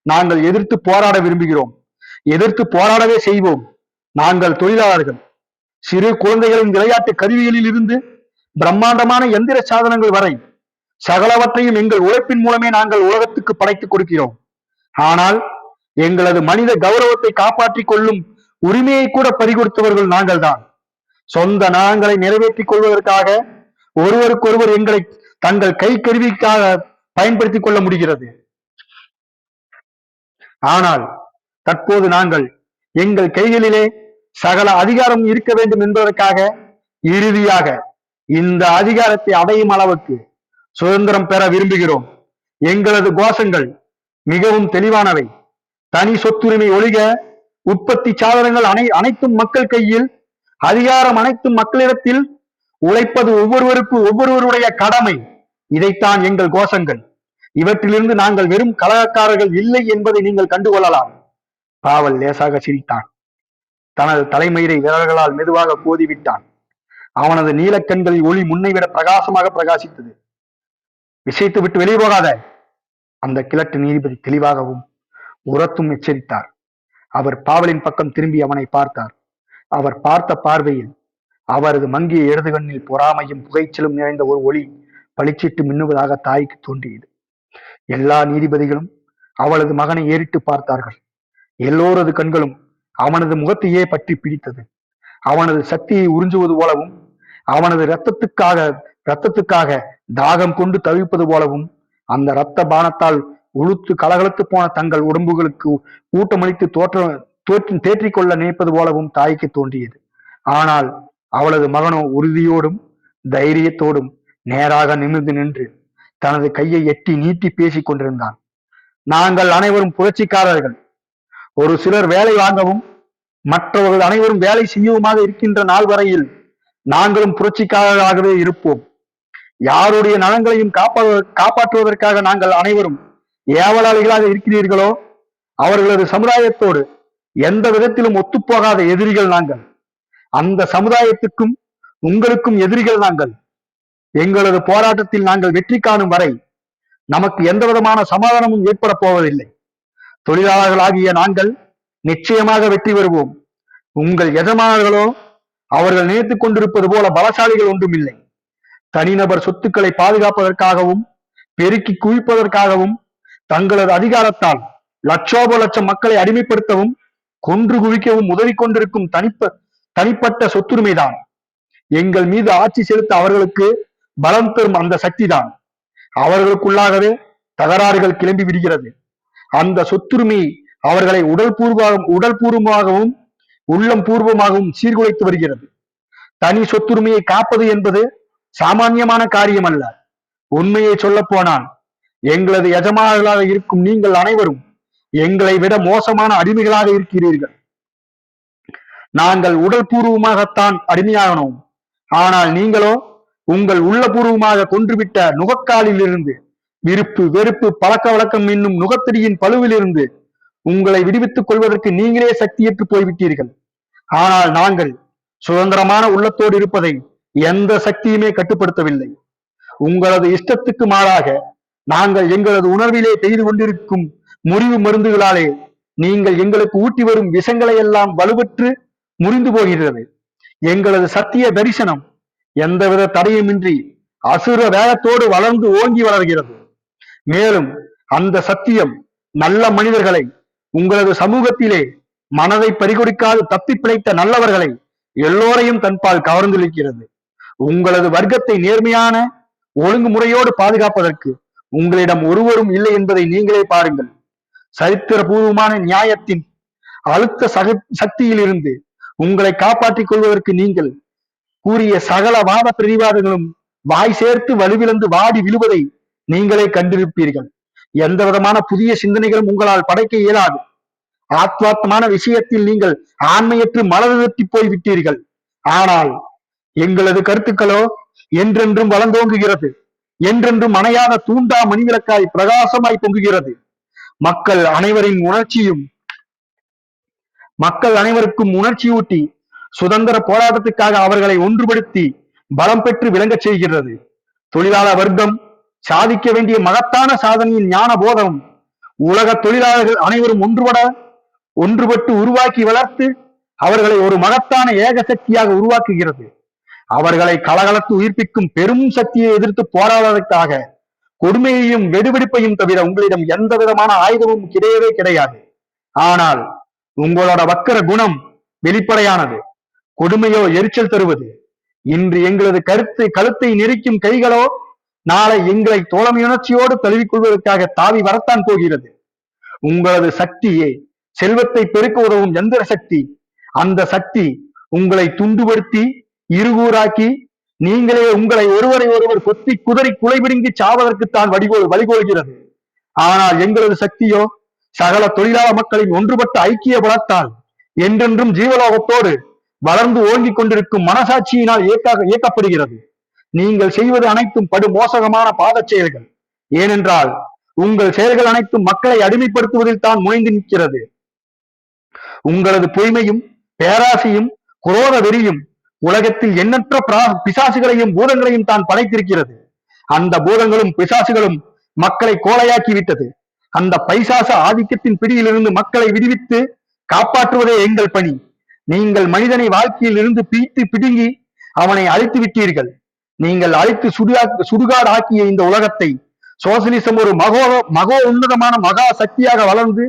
S1: நாங்கள் எதிர்த்து போராட விரும்புகிறோம். எதிர்த்து போராடவே செய்வோம். நாங்கள் தொழிலாளர்கள். சிறு குழந்தைகளின் விளையாட்டு கருவிகளில் இருந்து பிரம்மாண்டமான எந்திர சாதனங்கள் வரை சகலவற்றையும் எங்கள் உழைப்பின் மூலமே நாங்கள் உலகத்துக்கு படைத்துக் கொடுக்கிறோம். ஆனால் எங்களது மனித கௌரவத்தை காப்பாற்றிக் கொள்ளும் உரிமையை கூட பறிகொடுத்தவர்கள் நாங்கள் தான். சொந்த நலன்களை நிறைவேற்றிக் கொள்வதற்காக ஒருவருக்கொருவர் எங்களை தங்கள் கை கருவிக்காக பயன்படுத்திக் கொள்ள முடிகிறது. ஆனால் தற்போது நாங்கள் எங்கள் கைகளிலே சகல அதிகாரம் இருக்க வேண்டும் என்பதற்காக இறுதியாக இந்த அதிகாரத்தை அடையும் அளவுக்கு சுதந்திரம் பெற விரும்புகிறோம். எங்களது கோஷங்கள் மிகவும் தெளிவானவை. தனி சொத்துரிமை ஒழிக, உற்பத்தி சாதனங்கள் அனைத்தும் மக்கள் கையில், அதிகாரம் அனைத்தும் மக்களிடத்தில், உழைப்பது ஒவ்வொருவருடைய கடமை. இதைத்தான் எங்கள் கோஷங்கள். இவற்றிலிருந்து நாங்கள் வெறும் கலகக்காரர்கள் இல்லை என்பதை நீங்கள் கண்டுகொள்ளலாம். பாவல் லேசாக சிரித்தான். தனது தலைமயிரை விரல்களால் மெதுவாக கோதிவிட்டான். அவனது நீலக்கண்களில் ஒளி முன்னைவிட பிரகாசமாக பிரகாசித்தது. விஷயத்தை விட்டு வெளியே போகாத, அந்த கிழட்டு நீதிபதி தெளிவாகவும் உரத்தும் எச்சரித்தார். அவர் பாவலின் பக்கம் திரும்பி அவனை பார்த்தார். அவர் பார்த்த பார்வையில் அவரது மங்கிய இடது கண்ணில் பொறாமையும் புகைச்சலும் நிறைந்த ஒரு ஒளி பளிச்சிட்டு மின்னுவதாக தாய்க்கு தோன்றியது. எல்லா நீதிபதிகளும் அவளது மகனை ஏறிட்டு பார்த்தார்கள். எல்லோரது கண்களும் அவனது முகத்தையே பற்றி பிடித்தது. அவனது சக்தியை உறிஞ்சுவது போலவும், அவனது இரத்தத்துக்காக தாகம் கொண்டு தவிப்பது போலவும், அந்த இரத்த பானத்தால் உளுத்து கலகலத்து போன தங்கள் உடம்புகளுக்கு ஊட்டமளித்து தேற்றிக் கொள்ள நினைப்பது போலவும் தாய்க்கு தோன்றியது. ஆனால் அவளது மகனோ உறுதியோடும் தைரியத்தோடும் நேராக நிமிர்ந்து நின்று தனது கையை எட்டி நீட்டி பேசிக் கொண்டிருந்தான். நாங்கள் அனைவரும் புரட்சிக்காரர்கள். ஒரு சிலர் வேலை வாங்கவும் மற்றவர்கள் அனைவரும் வேலை செய்யவுமாக இருக்கின்ற நாள் வரையில் நாங்களும் புரட்சிக்காரர்களாகவே இருப்போம். யாருடைய நலன்களையும் காப்பாற்றுவதற்காக நாங்கள் அனைவரும் ஏவலாளிகளாக இருக்கிறீர்களோ அவர்களது சமுதாயத்தோடு எந்த விதத்திலும் ஒத்துப்போகாத எதிரிகள் நாங்கள். அந்த சமுதாயத்துக்கும் உங்களுக்கும் எதிரிகள் நாங்கள். எங்களது போராட்டத்தில் நாங்கள் வெற்றி காணும் வரை நமக்கு எந்த விதமான சமாதானமும் ஏற்பட போவதில்லை. தொழிலாளர்களாகிய நாங்கள் நிச்சயமாக வெற்றி பெறுவோம். உங்கள் எஜமானர்களோ அவர்கள் நினைத்துக் கொண்டிருப்பது போல பலசாலிகள் ஒன்றும் இல்லை. தனிநபர் சொத்துக்களை பாதுகாப்பதற்காகவும் பெருக்கி குவிப்பதற்காகவும் தங்களது அதிகாரத்தால் லட்சோப லட்சம் மக்களை அடிமைப்படுத்தவும் கொன்று குவிக்கவும் உதவி கொண்டிருக்கும் தனிப்பட்ட சொத்துரிமைதான். எங்கள் மீது ஆட்சி செலுத்த அவர்களுக்கு பலம் தரும் அந்த சக்தி தான். அவர்களுக்குள்ளாகவே தகராறுகள் கிளம்பி விடுகிறது. அந்த சொத்துரிமை அவர்களை உடல் பூர்வமாகவும் உள்ளம் பூர்வமாகவும் சீர்குலைத்து வருகிறது. தனி சொத்துரிமையை காப்பது என்பது சாமானியமான காரியம் அல்ல. உண்மையை சொல்ல போனால் எங்களது எஜமானர்களாக இருக்கும் நீங்கள் அனைவரும் எங்களை விட மோசமான அடிமைகளாக இருக்கிறீர்கள். நாங்கள் உடல் பூர்வமாகத்தான் அடிமையாகணும். ஆனால் நீங்களோ உங்கள் உள்ளபூர்வமாக கொன்றுவிட்ட நுகக்காலில் இருந்து விருப்பு வெறுப்பு பழக்க வழக்கம் என்னும் நுகத்தடியின் பழுவிலிருந்து உங்களை விடுவித்துக் கொள்வதற்கு நீங்களே சக்தியற்று போய்விட்டீர்கள். ஆனால் நாங்கள் சுதந்திரமான உள்ளத்தோடு இருப்பதை எந்த சக்தியுமே கட்டுப்படுத்தவில்லை. உங்களது இஷ்டத்துக்கு மாறாக நாங்கள் எங்களது உணர்விலே செய்து கொண்டிருக்கும் முறிவு மருந்துகளாலே நீங்கள் எங்களுக்கு ஊட்டி வரும் விஷங்களை எல்லாம் வலுவற்று முறிந்து போகிறது. எங்களது சத்திய தரிசனம் எந்தவித தடையுமின்றி அசுர வேகத்தோடு வளர்ந்து ஓங்கி வளர்கிறது. மேலும் அந்த சத்தியம் நல்ல மனிதர்களை, உங்களது சமூகத்திலே மனதை பறிகொடுக்காது தப்பி பிழைத்த நல்லவர்களை எல்லோரையும் தன்பால் கவர்ந்திருக்கிறது. உங்களது வர்க்கத்தை நேர்மையான ஒழுங்குமுறையோடு பாதுகாப்பதற்கு உங்களிடம் ஒருவரும் இல்லை என்பதை நீங்களே பாருங்கள். சரித்திர பூர்வமான நியாயத்தின் அழுத்த சக்தியிலிருந்து உங்களை காப்பாற்றிக் கொள்வதற்கு நீங்கள் கூறிய சகல வாத பிரதிவாதங்களும் வாய் சேர்த்து வலுவிழந்து வாடி விழுவதை நீங்களே கண்டிருப்பீர்கள். எந்த விதமான புதிய சிந்தனைகளும் உங்களால் படைக்க இயலாது. ஆத்மார்த்தமான விஷயத்தில் நீங்கள் ஆண்மையற்று மலர்த்தி போய்விட்டீர்கள். ஆனால் எங்களது கருத்துக்களோ என்றென்றும் வளர்ந்தோங்குகிறது. என்றென்றும் அணையாத தூண்டா மணிவிளக்காய் பிரகாசமாய் பொங்குகிறது. மக்கள் அனைவருக்கும் உணர்ச்சியூட்டி சுதந்திர போராட்டத்துக்காக அவர்களை ஒன்றுபடுத்தி பலம் பெற்று விளங்கச் செய்கிறது. தொழிலாளர் வர்க்கம் சாதிக்க வேண்டிய மகத்தான சாதனையின் ஞான போதம் உலக தொழிலாளர்கள் அனைவரும் ஒன்றுபட்டு உருவாக்கி வளர்த்து அவர்களை ஒரு மகத்தான ஏக சக்தியாக உருவாக்குகிறது. அவர்களை கலகலத்து உயிர்ப்பிக்கும் பெரும் சக்தியை எதிர்த்து போராடுவதற்காக கொடுமையையும் வெடுவெடுப்பையும் தவிர உங்களிடம் எந்த விதமான ஆயுதமும் கிடையவே கிடையாது. ஆனால் உங்களோட வக்கர குணம் வெளிப்படையானது. கொடுமையோ எரிச்சல் தருவது. இன்று எங்களது கழுத்தை நெரிக்கும் கைகளோ நாளை எங்களை தோழமையுணர்ச்சியோடு தழுவிக்கொள்வதற்காக தாவி வரத்தான் போகிறது. உங்களது சக்தியே செல்வத்தை பெருக்க உதவும் எந்திர சக்தி. அந்த சக்தி உங்களை துண்டுபடுத்தி இருகூறாக்கி நீங்களே உங்களை ஒருவரை ஒருவர் கொத்தி குதறி குலைபிடுங்கி சாவதற்குத்தான் வழிகோல்கிறது. ஆனால் எங்களது சக்தியோ சகல தொழிலாளர் மக்களின் ஒன்றுபட்ட ஐக்கிய பலத்தால் என்றென்றும் ஜீவலோகத்தோடு வளர்ந்து ஓங்கிக் கொண்டிருக்கும் மனசாட்சியினால் இயக்கப்படுகிறது. நீங்கள் செய்வது அனைத்தும் படு மோசகமான பாத செயல்கள். ஏனென்றால் உங்கள் செயல்கள் அனைத்தும் மக்களை அடிமைப்படுத்துவதில் தான் முனைந்து நிற்கிறது. உங்களது பொய்மையும் பேராசையும் குரோத வெறியும் உலகத்தில் எண்ணற்ற பிசாசுகளையும் பூதங்களையும் தான் படைத்திருக்கிறது. அந்த பூதங்களும் பிசாசுகளும் மக்களை கோலையாக்கி விட்டது. அந்த பைசாச ஆதிக்கத்தின் பிடியிலிருந்து மக்களை விடுவித்து காப்பாற்றுவதே எங்கள் பணி. நீங்கள் மனிதனை வாழ்க்கையில் இருந்து பிரித்து பிடுங்கி அவனை அழித்து விட்டீர்கள். நீங்கள் அழித்து சுடுகாடு ஆக்கிய இந்த உலகத்தை சோசலிசம் ஒரு மகோ உன்னதமான மகா சக்தியாக வளர்ந்து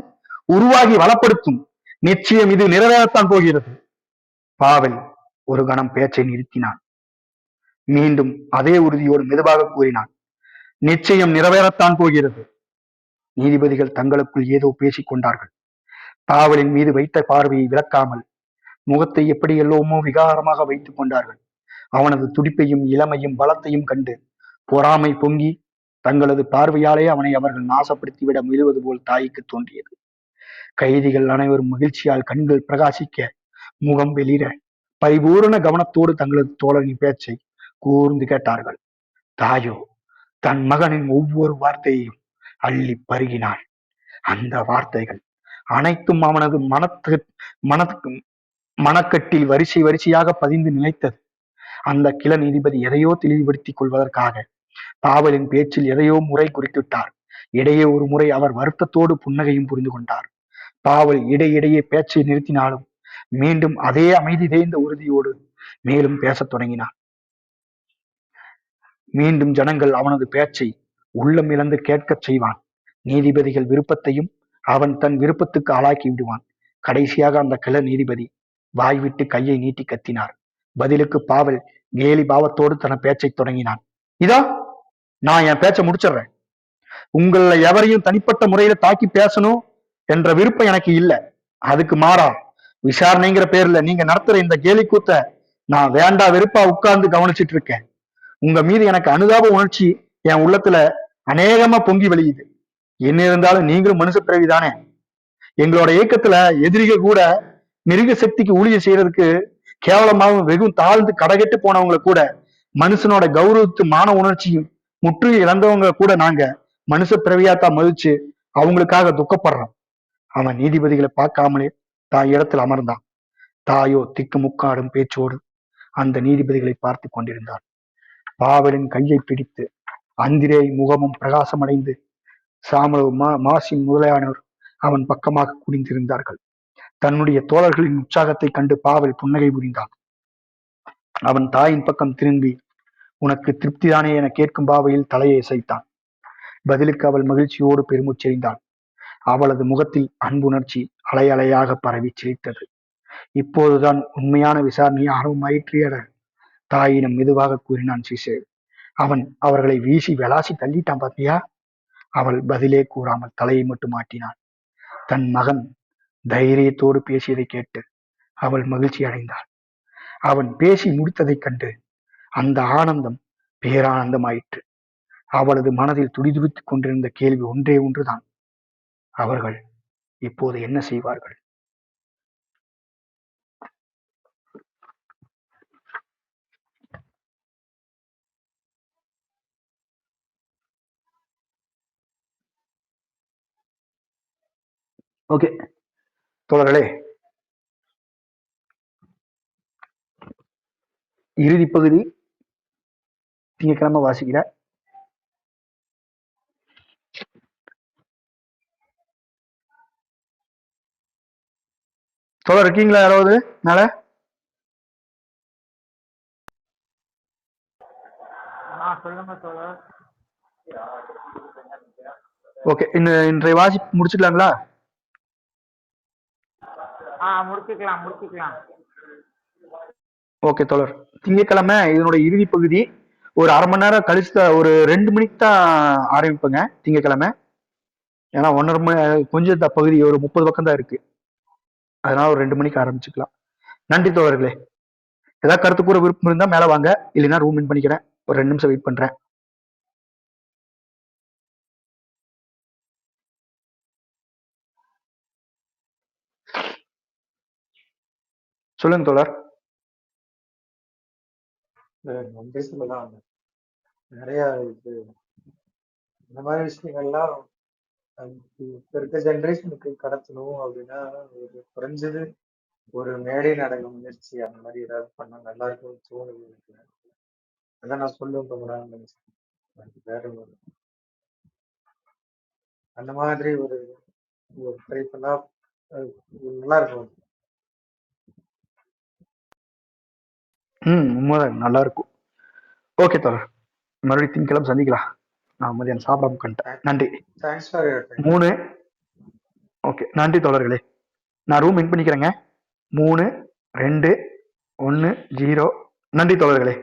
S1: உருவாகி வளப்படுத்தும். நிச்சயம் இது நிறைவேறத்தான் போகிறது. பாவல் ஒரு கணம் பேச்சை நிறுத்தினான். மீண்டும் அதே உறுதியோடு மெதுவாக கூறினான், நிச்சயம் நிறைவேறத்தான் போகிறது. நீதிபதிகள் தங்களுக்குள் ஏதோ பேசிக் கொண்டார்கள். பாவலின் மீது வைத்த பார்வையை விளக்காமல் முகத்தை எப்படி எல்லோமோ விகாரமாக வைத்துக் கொண்டார்கள். அவனது துடிப்பையும் இளமையும் பலத்தையும் கண்டு பொறாமை பொங்கி தங்களது பார்வையாலே அவனை அவர்கள் நாசப்படுத்திவிட முயலுவது போல் தாய்க்கு தோன்றியது. கைதிகள் அனைவரும் மகிழ்ச்சியால் கண்கள் பிரகாசிக்க முகம் வெளிர பரிபூரண கவனத்தோடு தங்களது தோழனின் பேச்சை கூர்ந்து கேட்டார்கள். தாயோ தன் மகனின் ஒவ்வொரு வார்த்தையையும் அள்ளி பருகினாள். அந்த வார்த்தைகள் அனைத்தும் அவனது மனக்கட்டில் வரிசை வரிசையாக பதிந்து நிலைத்தது. அந்த கிள நீதிபதி எதையோ தெளிவுபடுத்திக் கொள்வதற்காக பாவலின் பேச்சில் எதையோ முறை குறித்துவிட்டார். இடையே ஒரு முறை அவர் வருத்தத்தோடு புன்னகையும் புரிந்து கொண்டார். பாவல் இடையிடையே பேச்சை நிறுத்தினாலும் மீண்டும் அதே அமைதி தேய்ந்த உறுதியோடு மேலும் பேசத் தொடங்கினார். மீண்டும் ஜனங்கள் அவனது பேச்சை உள்ளம் இழந்து கேட்கச் செய்வான். நீதிபதிகள் விருப்பத்தையும் அவன் தன் விருப்பத்துக்கு ஆளாக்கி விடுவான். கடைசியாக அந்த கிள நீதிபதி வாய்விட்டு கையை நீட்டி கத்தினார். பதிலுக்கு பாவல் கேலி பாவத்தோடு தன பேச்சை தொடங்கினான். இதோ நான் என் பேச்சை முடிச்சிடுறேன். உங்கள எவரையும் தனிப்பட்ட முறையில தாக்கி பேசணும் என்ற விருப்பம் எனக்கு இல்லை. அதுக்கு மாறா விசாரணைங்கிற பேர்ல நீங்க நடத்துற இந்த கேலி கூத்த நான் வேண்டா வெறுப்பா உட்கார்ந்து கவனிச்சிட்டு இருக்கேன். உங்க மீது எனக்கு அனுதாப உணர்ச்சி என் உள்ளத்துல அநேகமா பொங்கி வெளியுது. என்ன இருந்தாலும் நீங்களும் மனுஷ பிறவிதானே. எங்களோட இயக்கத்துல எதிரிகள் கூட மிருக சக்திக்கு ஊழியர் செய்யறதுக்கு கேவலமாகவும் வெகும் தாழ்ந்து கடகெட்டு போனவங்களை கூட மனுஷனோட கௌரவத்து மான உணர்ச்சியும் முற்று இழந்தவங்க கூட நாங்க மனுஷ பிறவியாத்தான் மதிச்சு அவங்களுக்காக துக்கப்படுறோம். அவன் நீதிபதிகளை பார்க்காமலே தான் இடத்தில் அமர்ந்தான். தாயோ திக்கு முக்காடும் பேச்சோடு அந்த நீதிபதிகளை பார்த்து கொண்டிருந்தார். பாவலின் கையை பிடித்து அந்திரே முகமும் பிரகாசமடைந்து சாமு மாசின் முதலானோர் அவன் பக்கமாக குனிந்திருந்தார்கள். தன்னுடைய தோழர்களின் உற்சாகத்தை கண்டு பாவல் புன்னகை புரிந்தான். அவன் தாயின் பக்கம் திரும்பி உனக்கு திருப்திதானே என கேட்கும் பாவையில் தலையை அசைத்தான். பதிலுக்கு அவள் மகிழ்ச்சியோடு பெருமூச்செறிந்தாள். அவளது முகத்தில் அன்புணர்ச்சி அலை அலையாக பரவி சிரித்தது. இப்போதுதான் உண்மையான விசாரணை ஆரம்பமாயிற்று என தாயினம் மெதுவாக கூறினான் சிசேல். அவன் அவர்களை வீசி விளாசி தள்ளிட்டான் பாத்தியா? அவள் பதிலே கூறாமல் தலையை மட்டும் ஆட்டினாள். தன் மகன் தைரியத்தோடு பேசியதை கேட்டு அவள் மகிழ்ச்சி அடைந்தாள். அவன் பேசி முடித்ததைக் கண்டு அந்த ஆனந்தம் பேரானந்தமாயிற்று. அவளது மனதில் துடிதுடித்துக் கொண்டிருந்த கேள்வி ஒன்றே ஒன்றுதான். அவர்கள் இப்போது என்ன செய்வார்கள்? ஓகே தோழர்களே, இறுதி பகுதி திங்கட்கிழமை வாசிக்கிற. தோழர் இருக்கீங்களா யாராவது மேல? ஓகே, இன்றைய வாசி முடிச்சுக்கலாங்களா?
S2: முடிச்சுக்கலாம்.
S1: ஓகே தோழர், திங்கட்கிழமை இதனுடைய இறுதி பகுதி ஒரு அரை மணி நேரம் கழிச்சு ஒரு 2 மணிக்கு தான் ஆரம்பிப்பேங்க திங்கட்கிழமை. ஏன்னா 1.5 மணி கொஞ்சம் பகுதி ஒரு 30 பக்கம் தான் இருக்கு. அதனால ஒரு 2 மணிக்கு ஆரம்பிச்சுக்கலாம். நன்றி தோழர்களே. ஏதாவது கருத்து கூற விருப்பம் இருந்தா மேல வாங்க, இல்லைன்னா ரூம் இன் பண்ணிக்கிறேன். ஒரு 2 நிமிஷம் வெயிட் பண்றேன். சொல்லுங்க தோழர்.
S3: நன்றி சொல்லலாம். நிறைய இது இந்த மாதிரி விஷயங்கள்லாம் இப்ப இருக்க ஜென்ரேஷனுக்கு கடத்தணும் அப்படின்னா ஒரு குறைஞ்சது ஒரு மேடை நாடக முயற்சி அந்த மாதிரி ஏதாவது பண்ணா நல்லா இருக்கும்னு தோணுது எனக்கு. அதான் நான் சொல்லுவேன் ரொம்ப நாள் நினைச்சேன். வேற ஒரு அந்த மாதிரி ஒரு ட்ரை பண்ணா நல்லா இருக்கும்.
S1: உண்மைதான், நல்லா இருக்கும். ஓகே தோழர், மறுபடியும் திங்கக்கிழமை சந்திக்கலாம். நான் மதியானம் சாப்பிடாம உட்காந்துட்டேன். நன்றி.
S3: Thanks for your time.
S1: 3. Okay, நன்றி தோழர்களே. நான் ரூம் இன் பண்ணிக்கிறேங்க. 3, 2, 1, 0. நன்றி தோழர்களே.